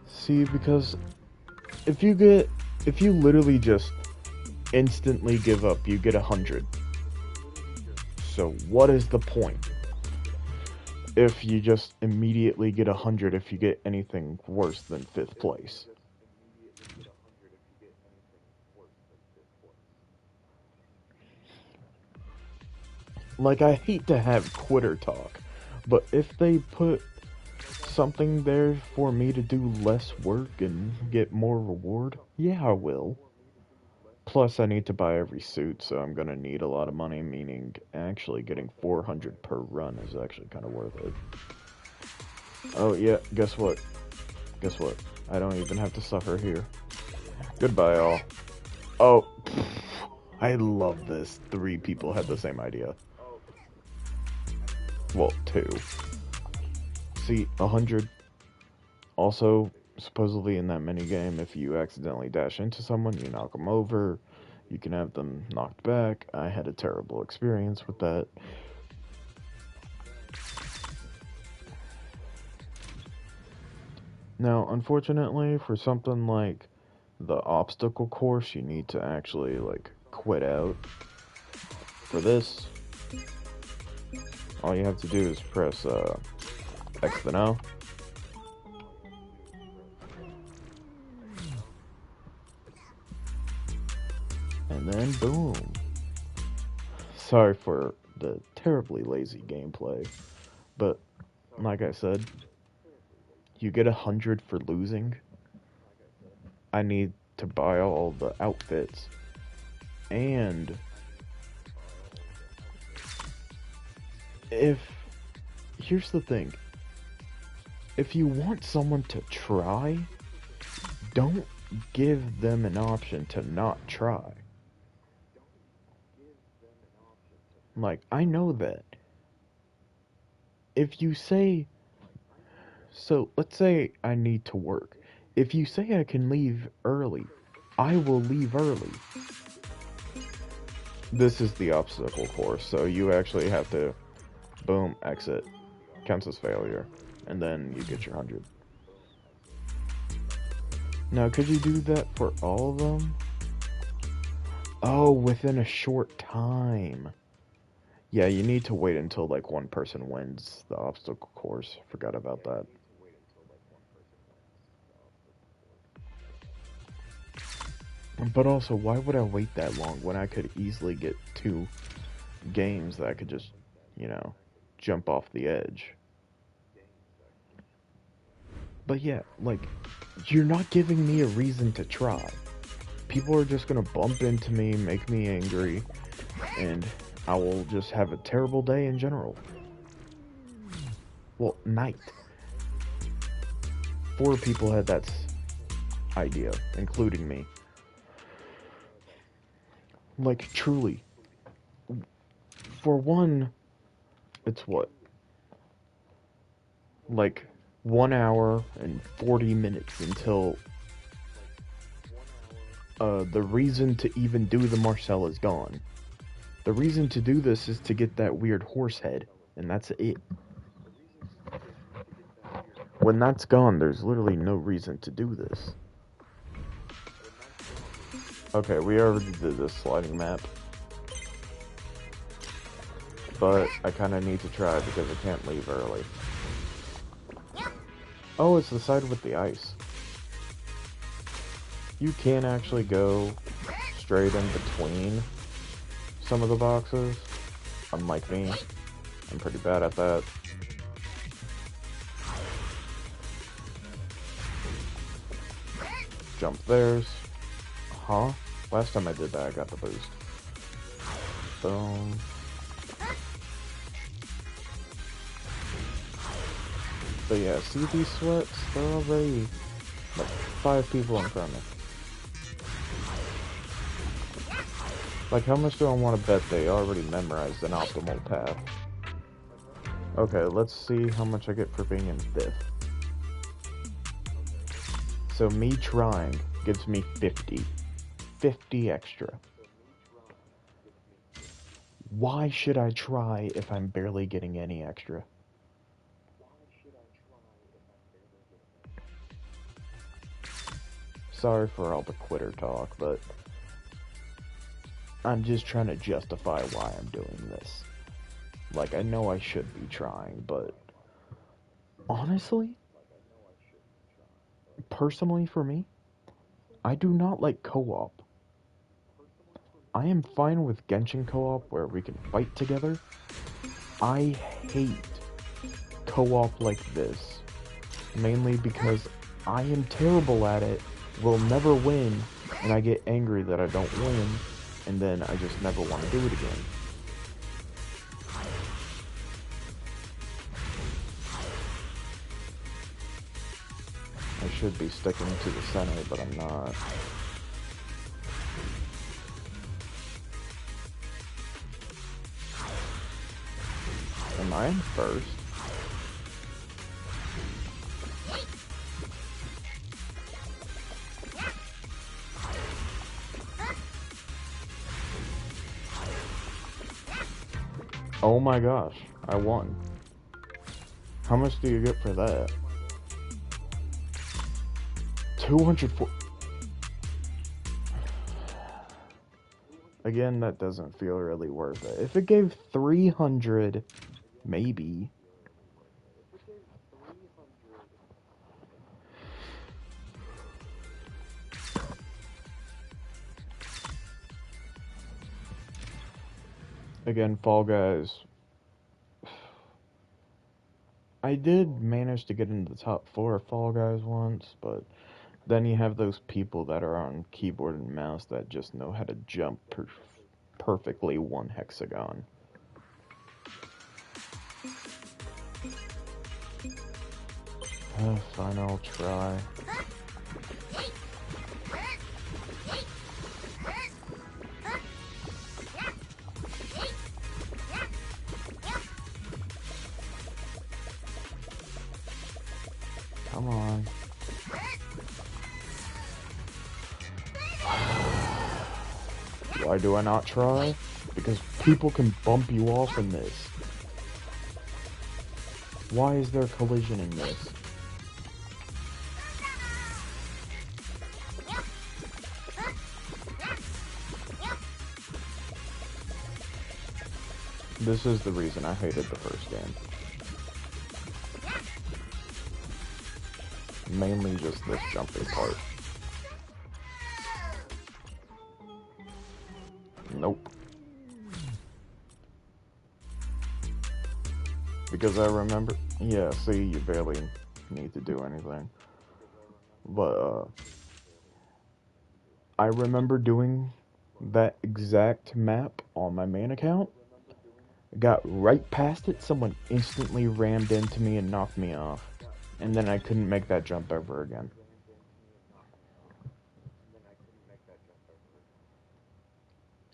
See, because if you literally just instantly give up, you get 100. So what is the point? If you just immediately get 100 if you get anything worse than 5th place. Like, I hate to have quitter talk, but if they put something there for me to do less work and get more reward, yeah, I will. Plus, I need to buy every suit, so I'm gonna need a lot of money, meaning actually getting 400 per run is actually kind of worth it. Oh, yeah, guess what? Guess what? I don't even have to suffer here. Goodbye, all. Oh, I love this. 3 people had the same idea. Well, 2. See, 100. Also, supposedly in that minigame, if you accidentally dash into someone, you knock them over. You can have them knocked back. I had a terrible experience with that. Now, unfortunately, for something like the obstacle course, you need to actually, like, quit out. For this, all you have to do is press X then O. And then boom. Sorry for the terribly lazy gameplay, but like I said, you get 100 for losing. I need to buy all the outfits, and here's the thing, if you want someone to try, don't give them an option to not try. Like, I know that. If you say... So, let's say I need to work. If you say I can leave early, I will leave early. This is the obstacle course, so you actually have to... Boom, exit. Counts as failure. And then you get your 100. Now, could you do that for all of them? Oh, within a short time. Yeah, you need to wait until, like, one person wins the obstacle course. Forgot about that. But also, why would I wait that long when I could easily get 2 games that I could just, you know, jump off the edge? But yeah, like, you're not giving me a reason to try. people are just gonna bump into me, make me angry, and I will just have a terrible day in general. Well, night. 4 people had that idea, including me. Like, truly. For one, it's what? Like, 1 hour and 40 minutes until the reason to even do the Marcel is gone. The reason to do this is to get that weird horse head, and that's it. When that's gone, there's literally no reason to do this. Okay, we already did this sliding map. But I kinda need to try because I can't leave early. Oh, it's the side with the ice. You can actually go straight in between some of the boxes. Unlike me, I'm pretty bad at that. Jump theirs. Huh? Last time I did that, I got the boost. Boom. But yeah, see these sweats? They're already like 5 people in front of me. Like, how much do I want to bet they already memorized an optimal path? Okay, let's see how much I get for being in 5th. So me trying gives me 50. 50 extra. Why should I try if I'm barely getting any extra? Sorry for all the quitter talk, but I'm just trying to justify why I'm doing this. Like, I know I should be trying, but honestly, personally for me, I do not like co-op. I am fine with Genshin co-op where we can fight together. I hate co-op like this, mainly because I am terrible at it, will never win, and I get angry that I don't win, and then I just never want to do it again. I should be sticking to the center, but I'm not. Am I in first? Oh my gosh, I won. How much do you get for that? 204. Again, that doesn't feel really worth it. If it gave 300, maybe. Again, Fall Guys. I did manage to get into the top 4 of Fall Guys once, but then you have those people that are on keyboard and mouse that just know how to jump perfectly 1 hexagon. Fine, I'll try. Come on. Why do I not try? Because people can bump you off in this. Why is there collision in this? This is the reason I hated the first game. Mainly just this jumping part. Nope. Because I remember... Yeah, see, you barely need to do anything. But, I remember doing that exact map on my main account. Got right past it, someone instantly rammed into me and knocked me off. And then I couldn't make that jump ever again.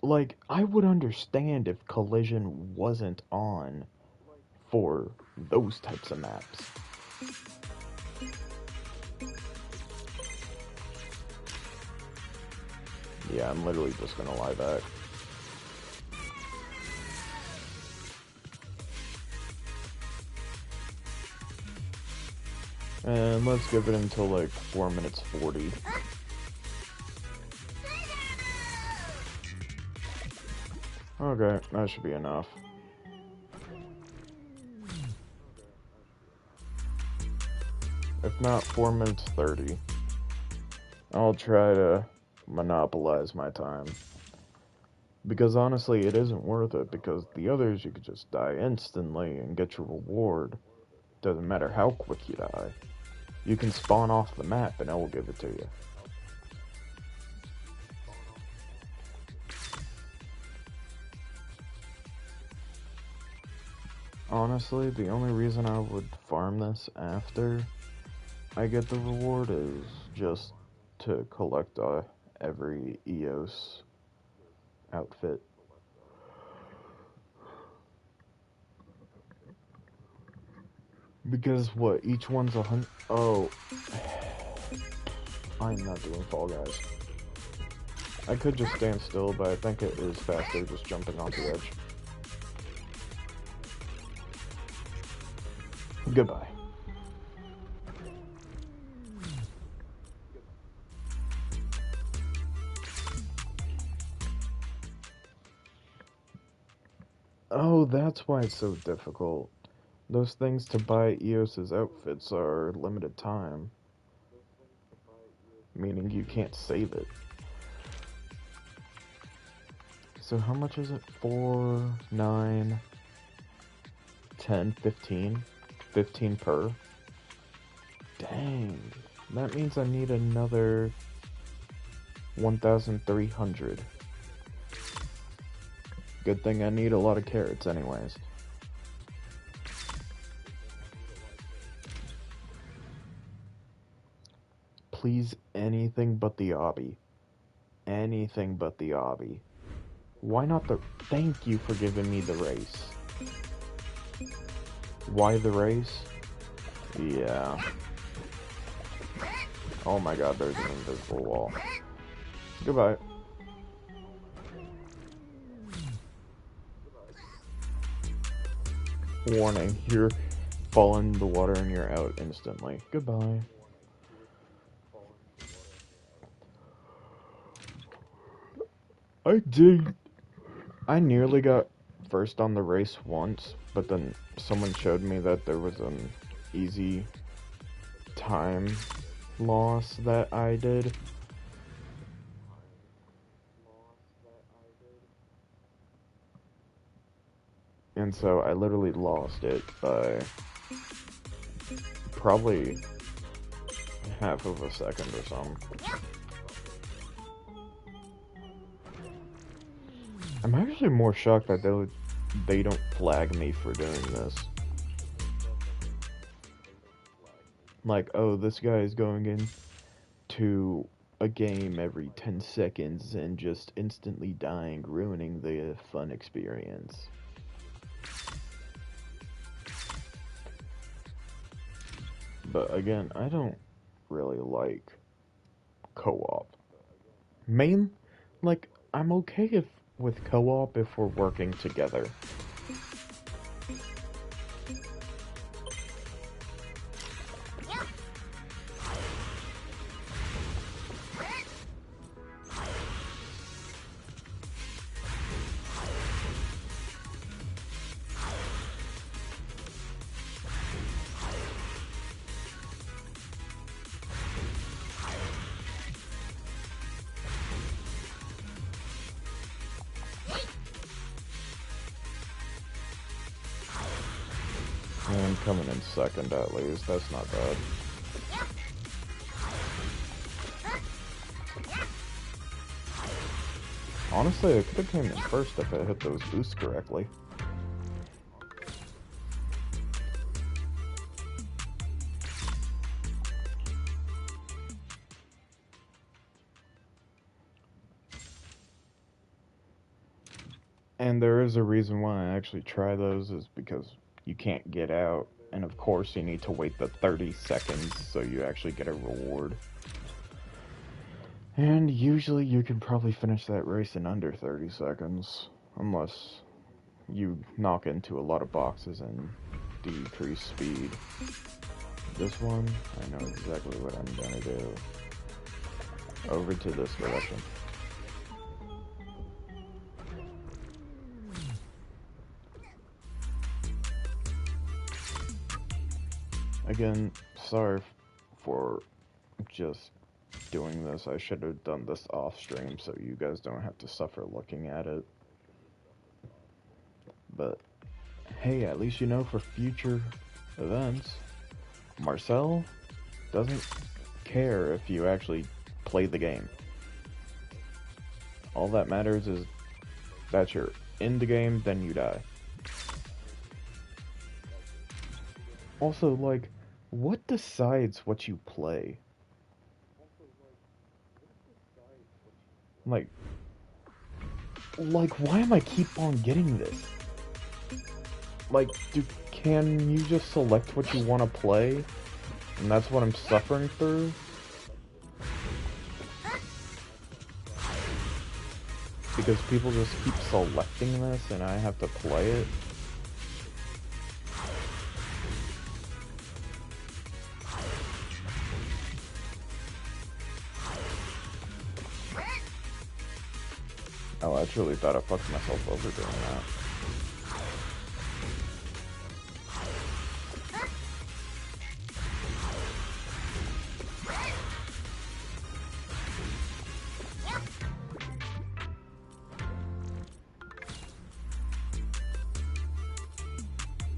Like, I would understand if collision wasn't on for those types of maps. Yeah, I'm literally just gonna lie back. And let's give it until like 4 minutes 40. Okay, that should be enough. If not, 4 minutes 30. I'll try to monopolize my time. Because honestly, it isn't worth it, because the others you could just die instantly and get your reward. Doesn't matter how quick you die. You can spawn off the map and I will give it to you. Honestly, the only reason I would farm this after I get the reward is just to collect every EOS outfit. Because what, each one's 100? Oh, I'm not doing Fall Guys. I could just stand still, but I think it is faster just jumping off the edge. Goodbye. Oh, that's why it's so difficult. Those things to buy EOS's outfits are limited time. Meaning you can't save it. So how much is it? 4, 9, 10, 15? 15 per? Dang. That means I need another 1,300. Good thing I need a lot of carrots anyways. Please, anything but the obby. Anything but the obby. Why not the... Thank you for giving me the race. Why the race? Yeah. Oh my god, there's an invisible wall. Goodbye. Warning, you're falling in the water and you're out instantly. Goodbye. I nearly got first on the race once, but then someone showed me that there was an easy time loss that I did. And so I literally lost it by probably half of a second or something. I'm actually more shocked that they don't flag me for doing this. Like, oh, this guy is going into a game every 10 seconds and just instantly dying, ruining the fun experience. But again, I don't really like co-op. Like, I'm okay with co-op if we're working together. And coming in second at least, that's not bad. Honestly, it could have came in first if it hit those boosts correctly. And there is a reason why I actually try those, is because you can't get out. And of course you need to wait the 30 seconds so you actually get a reward. And usually you can probably finish that race in under 30 seconds. Unless you knock into a lot of boxes and decrease speed. This one, I know exactly what I'm gonna do. Over to this direction. Again, sorry for just doing this. I should have done this off stream so you guys don't have to suffer looking at it. But hey, at least you know for future events, Marcel doesn't care if you actually play the game. All that matters is that you're in the game, then you die. Also, like, what decides what you play? Like, why am I keep on getting this? Like, can you just select what you want to play? And that's what I'm suffering through? Because people just keep selecting this and I have to play it? Oh, I truly thought I fucked myself over doing that.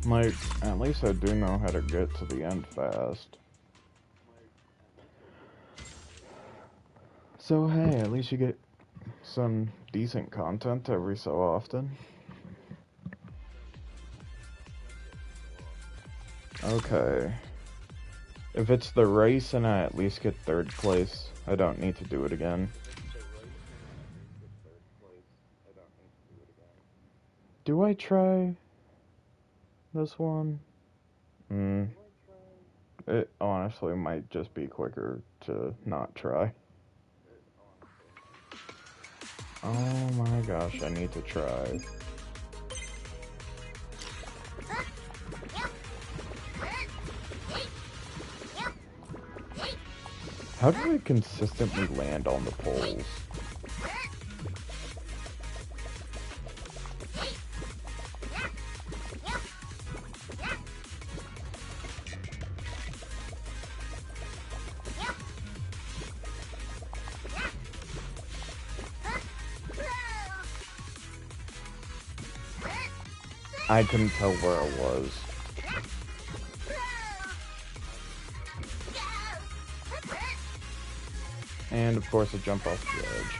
Like, at least I do know how to get to the end fast. So hey, at least you get some decent content every so often. Okay. If it's the race and I at least get 3rd place, I don't need to do it again. Do I try this one? It honestly might just be quicker to not try. Oh my gosh, I need to try. How do I consistently land on the poles? I couldn't tell where I was. And of course I jump off the edge.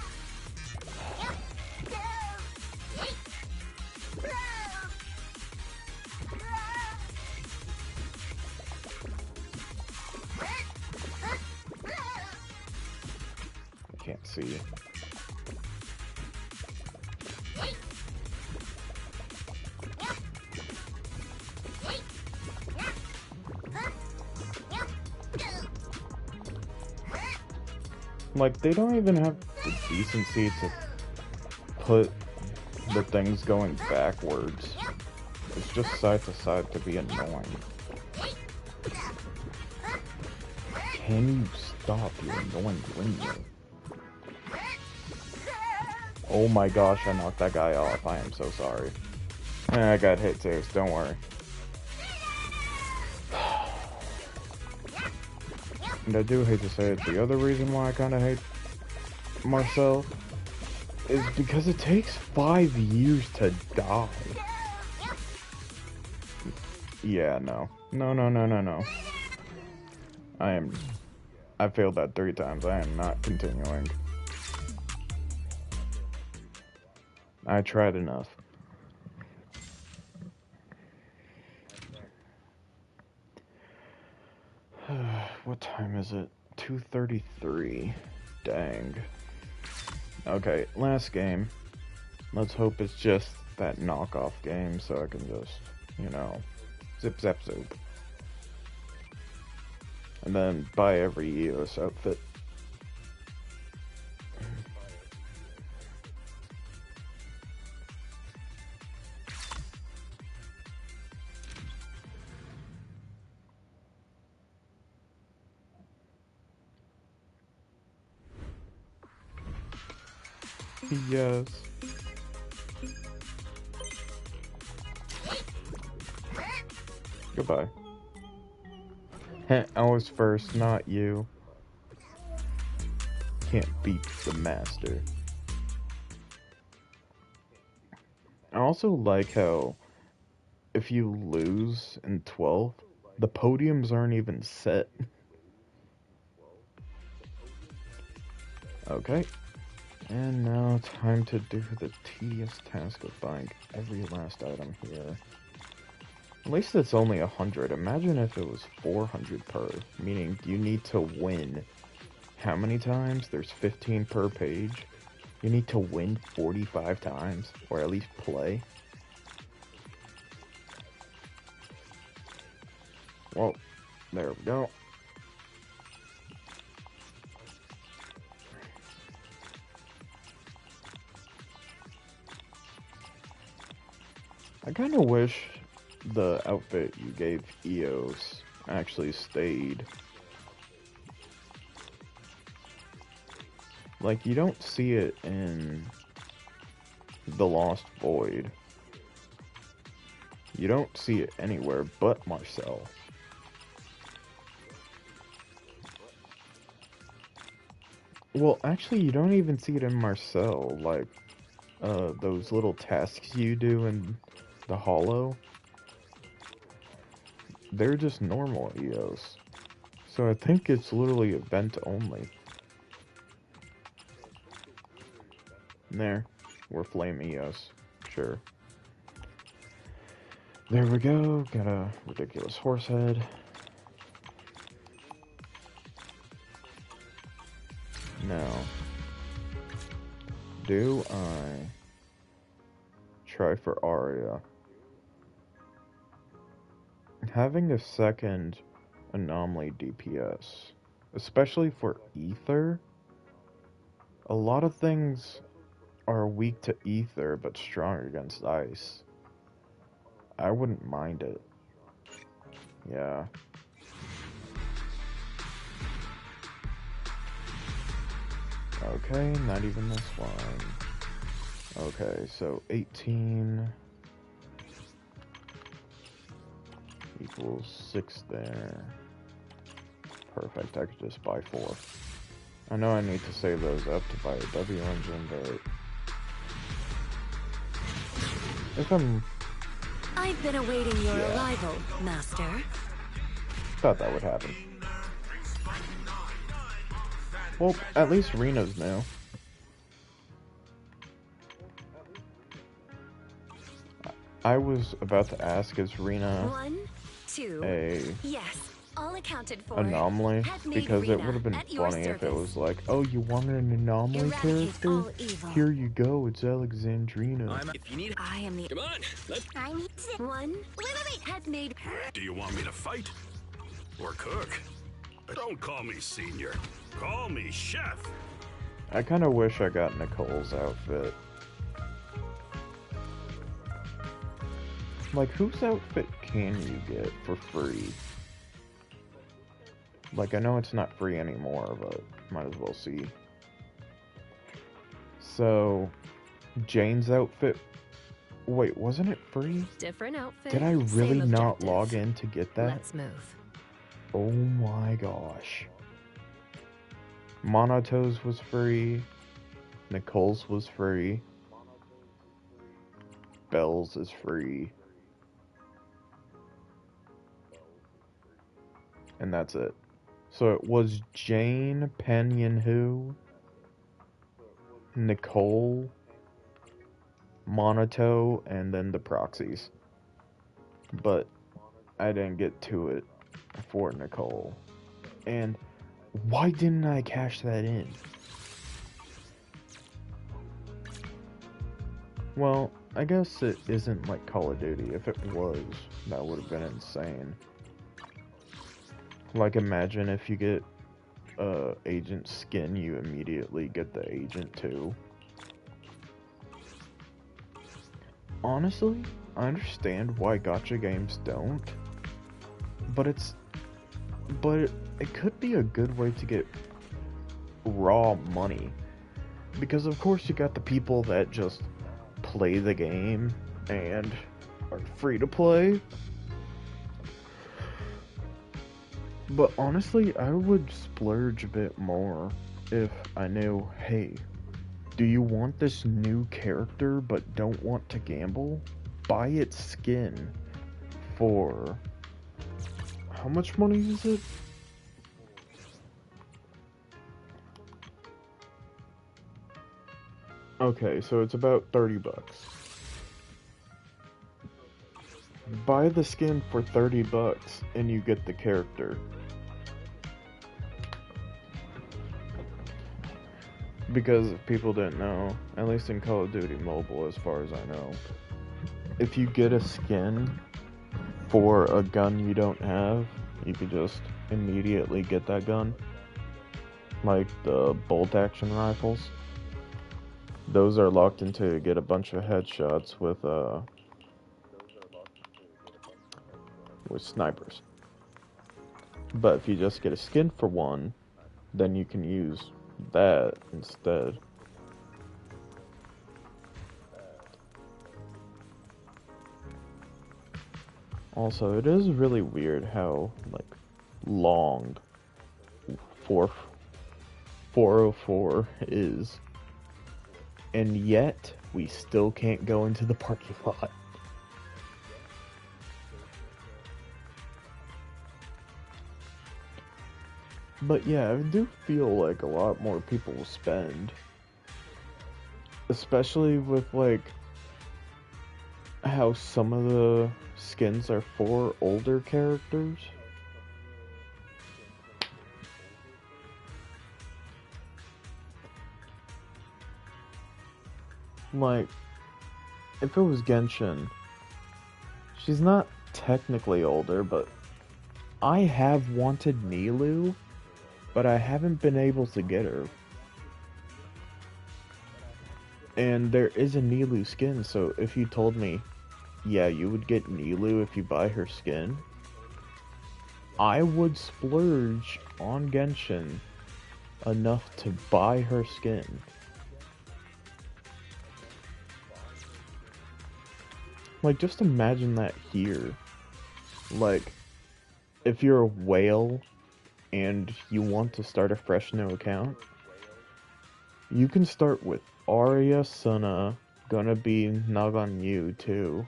I can't see. Like, they don't even have the decency to put the things going backwards. It's just side to side to be annoying. Can you stop, you annoying windmill? Oh my gosh, I knocked that guy off. I am so sorry. I got hit too, so don't worry. And I do hate to say it, the other reason why I kind of hate Marcel is because it takes 5 years to die. Yeah, no. No. I failed that 3 times. I am not continuing. I tried enough. What time is it? 2:33. Dang. Okay, last game. Let's hope it's just that knockoff game so I can just, you know, zip zap zoop. And then buy every EOS outfit. Yes. Goodbye. Heh, I was first, not you. Can't beat the master. I also like how if you lose in 12th, the podiums aren't even set. Okay. And now time to do the tedious task of buying every last item here. At least it's only 100. Imagine if it was 400 per, meaning you need to win. How many times? There's 15 per page. You need to win 45 times, or at least play. Well, there we go. I kind of wish the outfit you gave EOS actually stayed. Like, you don't see it in The Lost Void. You don't see it anywhere but Marcel. Well, actually, you don't even see it in Marcel, like, those little tasks you do in the Hollow. They're just normal EOS. So I think it's literally event only. There. We're Flame EOS. Sure. There we go. Got a ridiculous horse head. Now, do I try for Aria? Having a second anomaly DPS, especially for Ether, a lot of things are weak to Ether but strong against Ice. I wouldn't mind it. Yeah. Okay, not even this one. Okay, so 18 equals 6 there. Perfect, I could just buy 4. I know I need to save those up to buy a W engine, but if I've been awaiting your arrival, Master. Thought that would happen. Well, at least Rena's new. I was about to ask, is Rena 1, 2, a yes, all accounted for. anomaly? Because it would have been funny if it was like, oh, you wanted an anomaly character? Here you go, it's Alexandrina. If you need, I am the. Come on, let's. I'm 1. Wait. Had made. Do you want me to fight or cook? Don't call me senior. Call me chef. I kind of wish I got Nicole's outfit. Like, whose outfit can you get for free? Like, I know it's not free anymore, but might as well see. So, Jane's outfit. Wait, wasn't it free? Different outfit. Did I really not log in to get that? Let's move. Oh my gosh. Monoto's was free. Nicole's was free. Belle's is free. And that's it. So it was Jane, Penn Yin Hu, Nicole, Monato, and then the proxies. But I didn't get to it for Nicole. And why didn't I cash that in? Well, I guess it isn't like Call of Duty. If it was, that would have been insane. Like, imagine if you get agent skin, you immediately get the agent too. Honestly, I understand why gacha games don't, but it could be a good way to get raw money, because of course you got the people that just play the game and are free to play. But honestly, I would splurge a bit more if I knew, hey, do you want this new character but don't want to gamble? Buy its skin for... how much money is it? Okay, so it's about 30 bucks. Buy the skin for 30 bucks and you get the character. Because if people didn't know, at least in Call of Duty Mobile as far as I know, if you get a skin for a gun you don't have, you could just immediately get that gun. Like the bolt action rifles. Those are locked into get a bunch of headshots with snipers. But if you just get a skin for one, then you can use that instead. Also, it is really weird how, like, long 404 is, and yet we still can't go into the parking lot. But yeah, I do feel like a lot more people will spend. Especially with, like, how some of the skins are for older characters. Like, if it was Genshin, she's not technically older, but I have wanted Nilou, but I haven't been able to get her. And there is a Nilou skin, so if you told me, yeah, you would get Nilou if you buy her skin, I would splurge on Genshin enough to buy her skin. Like, just imagine that here. Like, if you're a whale and you want to start a fresh new account, you can start with Arya Suna, gonna be Nagan Yu too,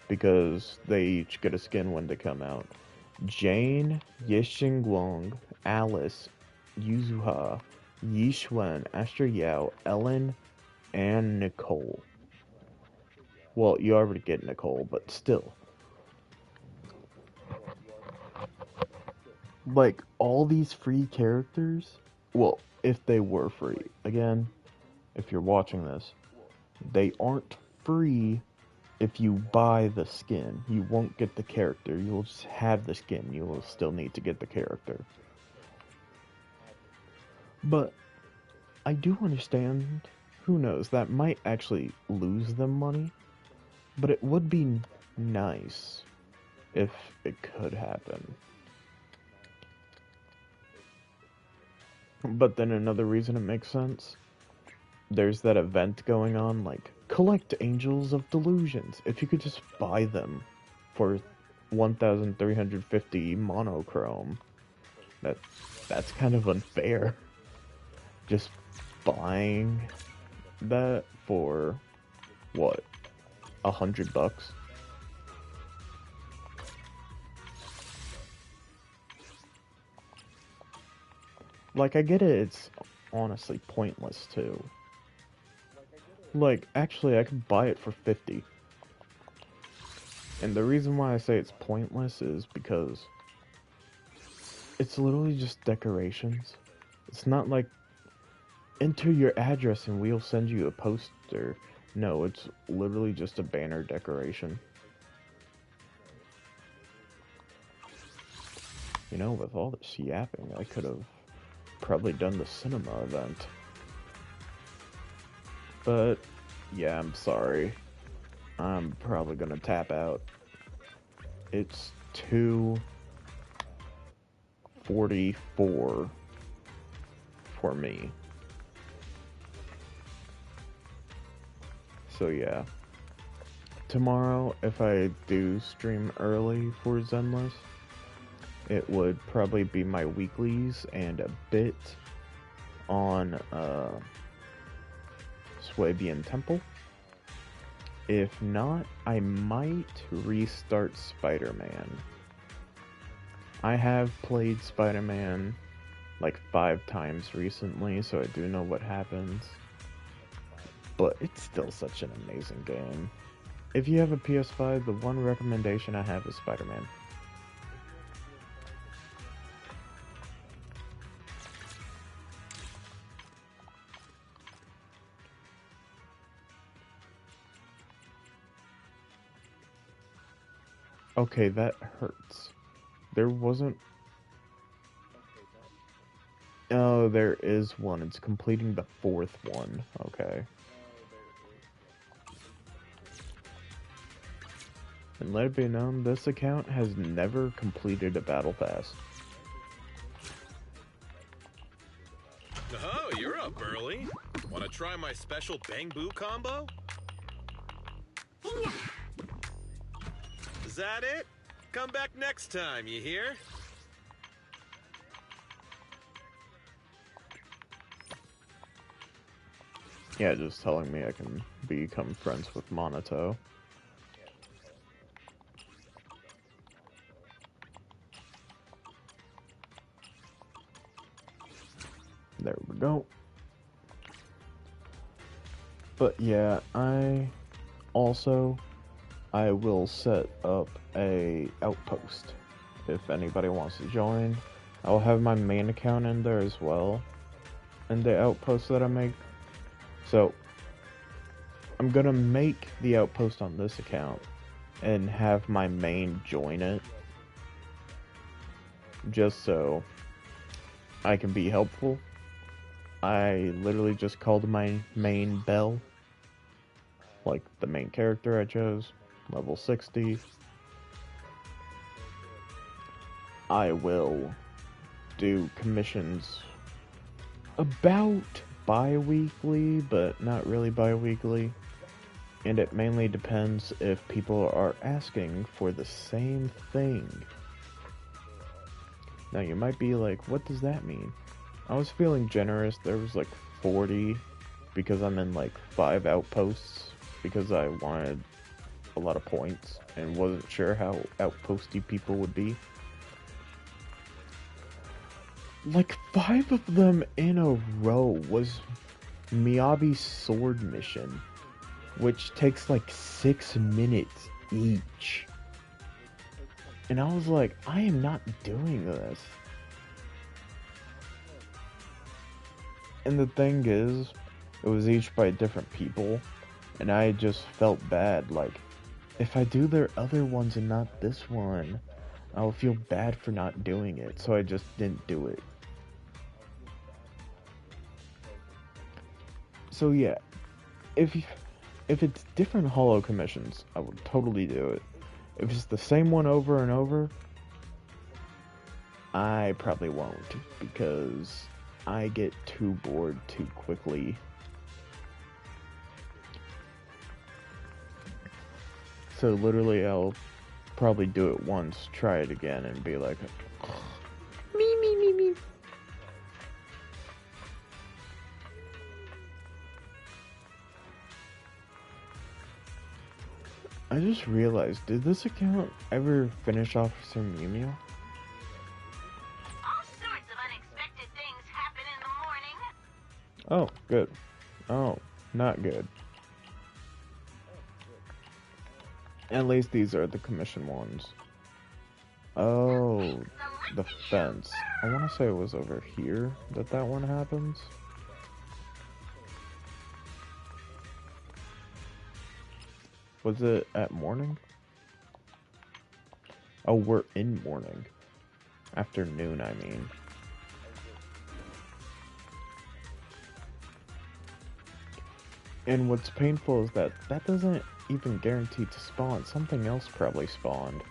because they each get a skin when they come out. Jane, Yixingguang, Alice, Yuzuha, Yixuan, Astro Yao, Ellen, and Nicole. Well, you already get Nicole, but still. Like, all these free characters, well, if they were free. Again, if you're watching this, they aren't free if you buy the skin. You won't get the character. You'll just have the skin. You will still need to get the character. But I do understand, who knows, that might actually lose them money. But it would be nice if it could happen. But then another reason it makes sense, there's that event going on, like, collect Angels of Delusions. If you could just buy them for 1,350 monochrome, that's kind of unfair. Just buying that for, what, $100? Like, I get it, it's honestly pointless too. Like, actually, I could buy it for 50. And the reason why I say it's pointless is because it's literally just decorations. It's not like, enter your address and we'll send you a poster. No, it's literally just a banner decoration. You know, with all this yapping, I could have probably done the cinema event. But, yeah, I'm sorry. I'm probably gonna tap out. It's 2:44 for me. So yeah. Tomorrow, if I do stream early for Zenless, it would probably be my weeklies and a bit on Swabian Temple. If not, I might restart Spider-Man. I have played Spider-Man like 5 times recently, so I do know what happens. But it's still such an amazing game. If you have a PS5, the one recommendation I have is Spider-Man. Okay, that hurts. There wasn't... Oh, there is one. It's completing the 4th one. Okay. And let it be known, this account has never completed a battle pass. Oh, you're up early. Want to try my special Bang Boo combo? Is that it? Come back next time, you hear? Yeah, just telling me I can become friends with Monato. There we go. But yeah, I will set up a outpost if anybody wants to join. I'll have my main account in there as well, and the outpost that I make. So I'm gonna make the outpost on this account and have my main join it, just so I can be helpful. I literally just called my main Belle, like the main character I chose, level 60. I will do commissions about bi-weekly, but not really bi-weekly. And it mainly depends if people are asking for the same thing. Now you might be like, what does that mean? I was feeling generous. There was like 40 because I'm in like 5 outposts because I wanted a lot of points and wasn't sure how outposty people would be. Like 5 of them in a row was Miyabi's sword mission, which takes like 6 minutes each. And I was like, I am not doing this. And the thing is, it was each by different people, and I just felt bad, like, if I do their other ones and not this one, I'll feel bad for not doing it, so I just didn't do it. So yeah, if it's different holo commissions, I would totally do it. If it's the same one over and over, I probably won't, because I get too bored too quickly. So literally I'll probably do it once, try it again, and be like, me. I just realized, did this account ever finish Officer Mew Mew? All sorts of unexpected things happen in the morning. Oh, good. Oh, not good. At least these are the commission ones. Oh, the fence. I want to say it was over here that one happens. Was it at morning? Oh, we're in morning. Afternoon, I mean. And what's painful is that doesn't even guarantee to spawn. Something else probably spawned.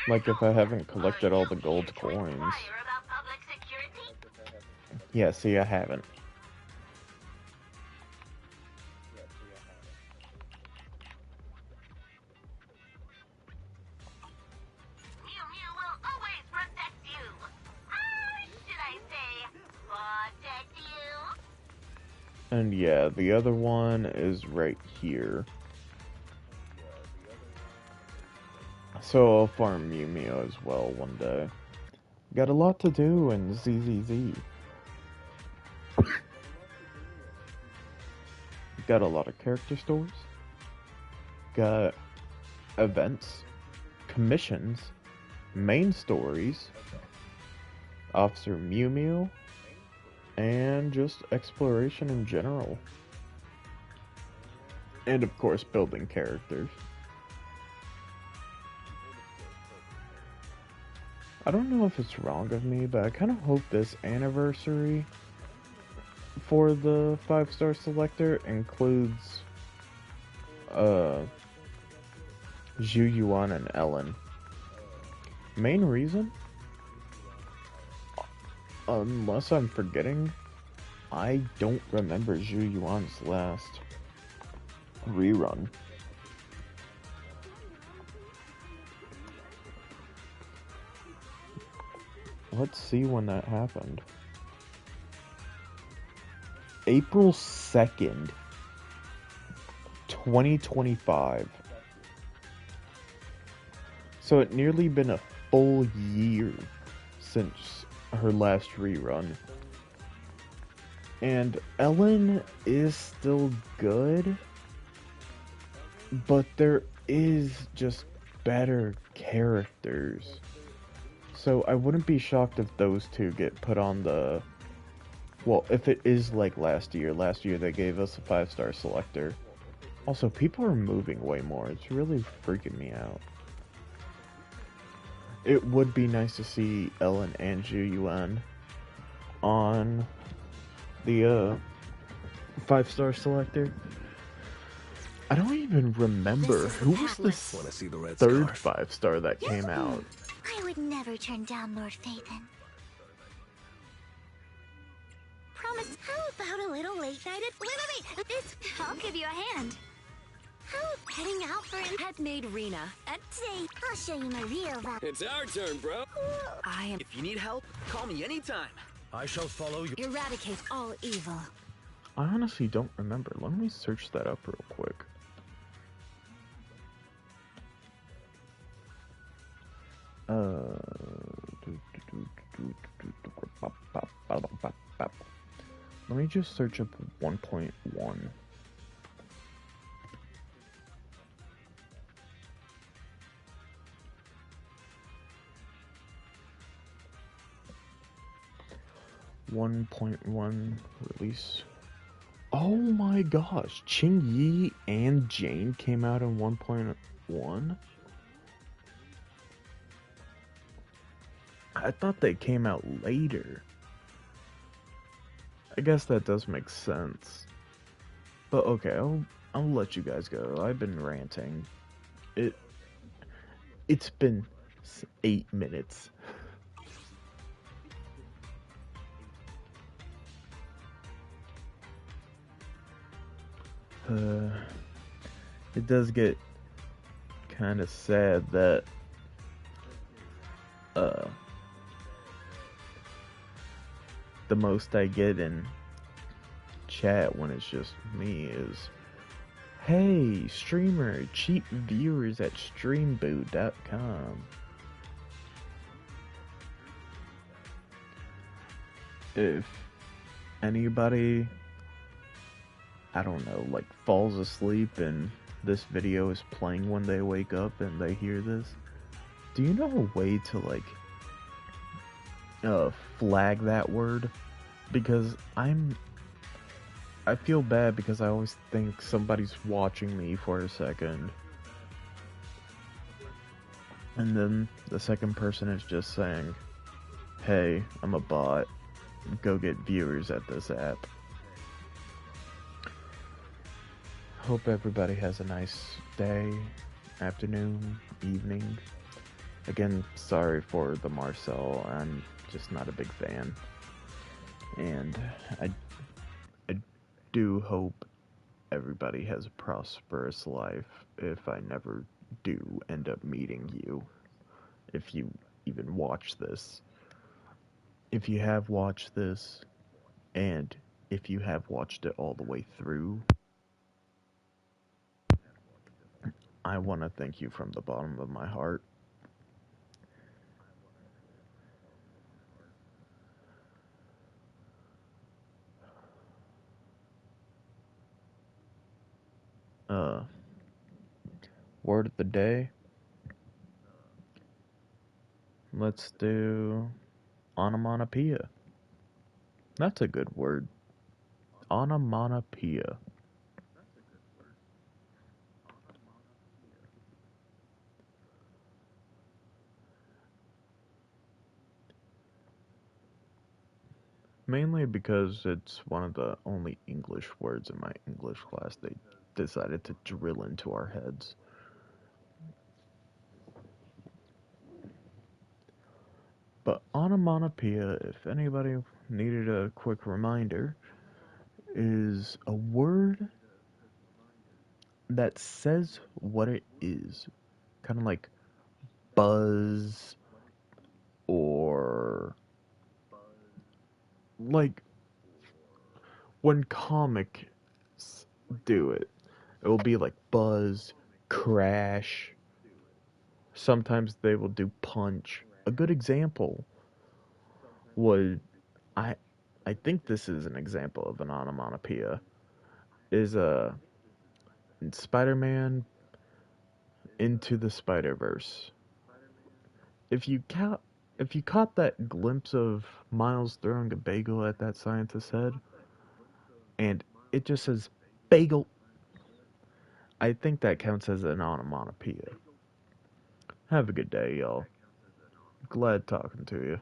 Like if I haven't collected all the gold coins. Yeah, see, I haven't. And yeah, the other one is right here. So I'll farm Mew Mew as well one day. Got a lot to do in ZZZ. Got a lot of character stores. Got events, commissions, main stories, Officer Mew Mew, and just exploration in general. And of course, building characters. I don't know if it's wrong of me, but I kind of hope this anniversary for the 5-star selector includes Zhu Yuan and Ellen. Main reason? Unless I'm forgetting, I don't remember Zhu Yuan's last rerun. Let's see when that happened. April 2nd, 2025. So it nearly been a full year since her last rerun. And Ellen is still good, but there is just better characters. So I wouldn't be shocked if those two get put on the... Well, if it is like last year they gave us a 5-star selector. Also, people are moving way more. It's really freaking me out. It would be nice to see Ellen and Zhu Yuan on the 5-star selector. I don't even remember who was the third 5-star that came out. I would never turn down Lord Phaethon. Promise. How about a little late night at... Wait. I'll give you a hand. How heading out for an... Had made Rena. Say, I'll show you my real value. It's our turn, bro. I am... If you need help, call me anytime. I shall follow you. Eradicate all evil. I honestly don't remember. Let me search that up real quick. Let me just search up 1.1. Release. Oh my gosh, Qing Yi and Jane came out in 1.1? I thought they came out later. I guess that does make sense. But okay, I'll let you guys go. I've been ranting. It's been 8 minutes. It does get kind of sad that the most I get in chat when it's just me is, hey streamer, cheap viewers at streamboo.com. If anybody I don't know, like falls asleep and this video is playing when they wake up and they hear this, do you know a way to like flag that word? Because I feel bad because I always think somebody's watching me for a second. And then the second person is just saying, hey, I'm a bot, go get viewers at this app. Hope everybody has a nice day, afternoon, evening. Again, sorry for the Marcel, I'm just not a big fan. And I do hope everybody has a prosperous life if I never do end up meeting you. If you even watch this. If you have watched this, and if you have watched it all the way through, I want to thank you from the bottom of my heart. Word of the day. Let's do onomatopoeia. That's a good word. Onomatopoeia. Mainly because it's one of the only English words in my English class they decided to drill into our heads. But onomatopoeia, if anybody needed a quick reminder, is a word that says what it is. Kind of like buzz, or like when comics do it. It will be like buzz, crash. Sometimes they will do punch. A good example would I I think this is an example of an onomatopoeia. Is in Spider-Man Into the Spider-Verse. If you caught that glimpse of Miles throwing a bagel at that scientist's head, and it just says bagel, I think that counts as an onomatopoeia. Have a good day, y'all. Glad talking to you.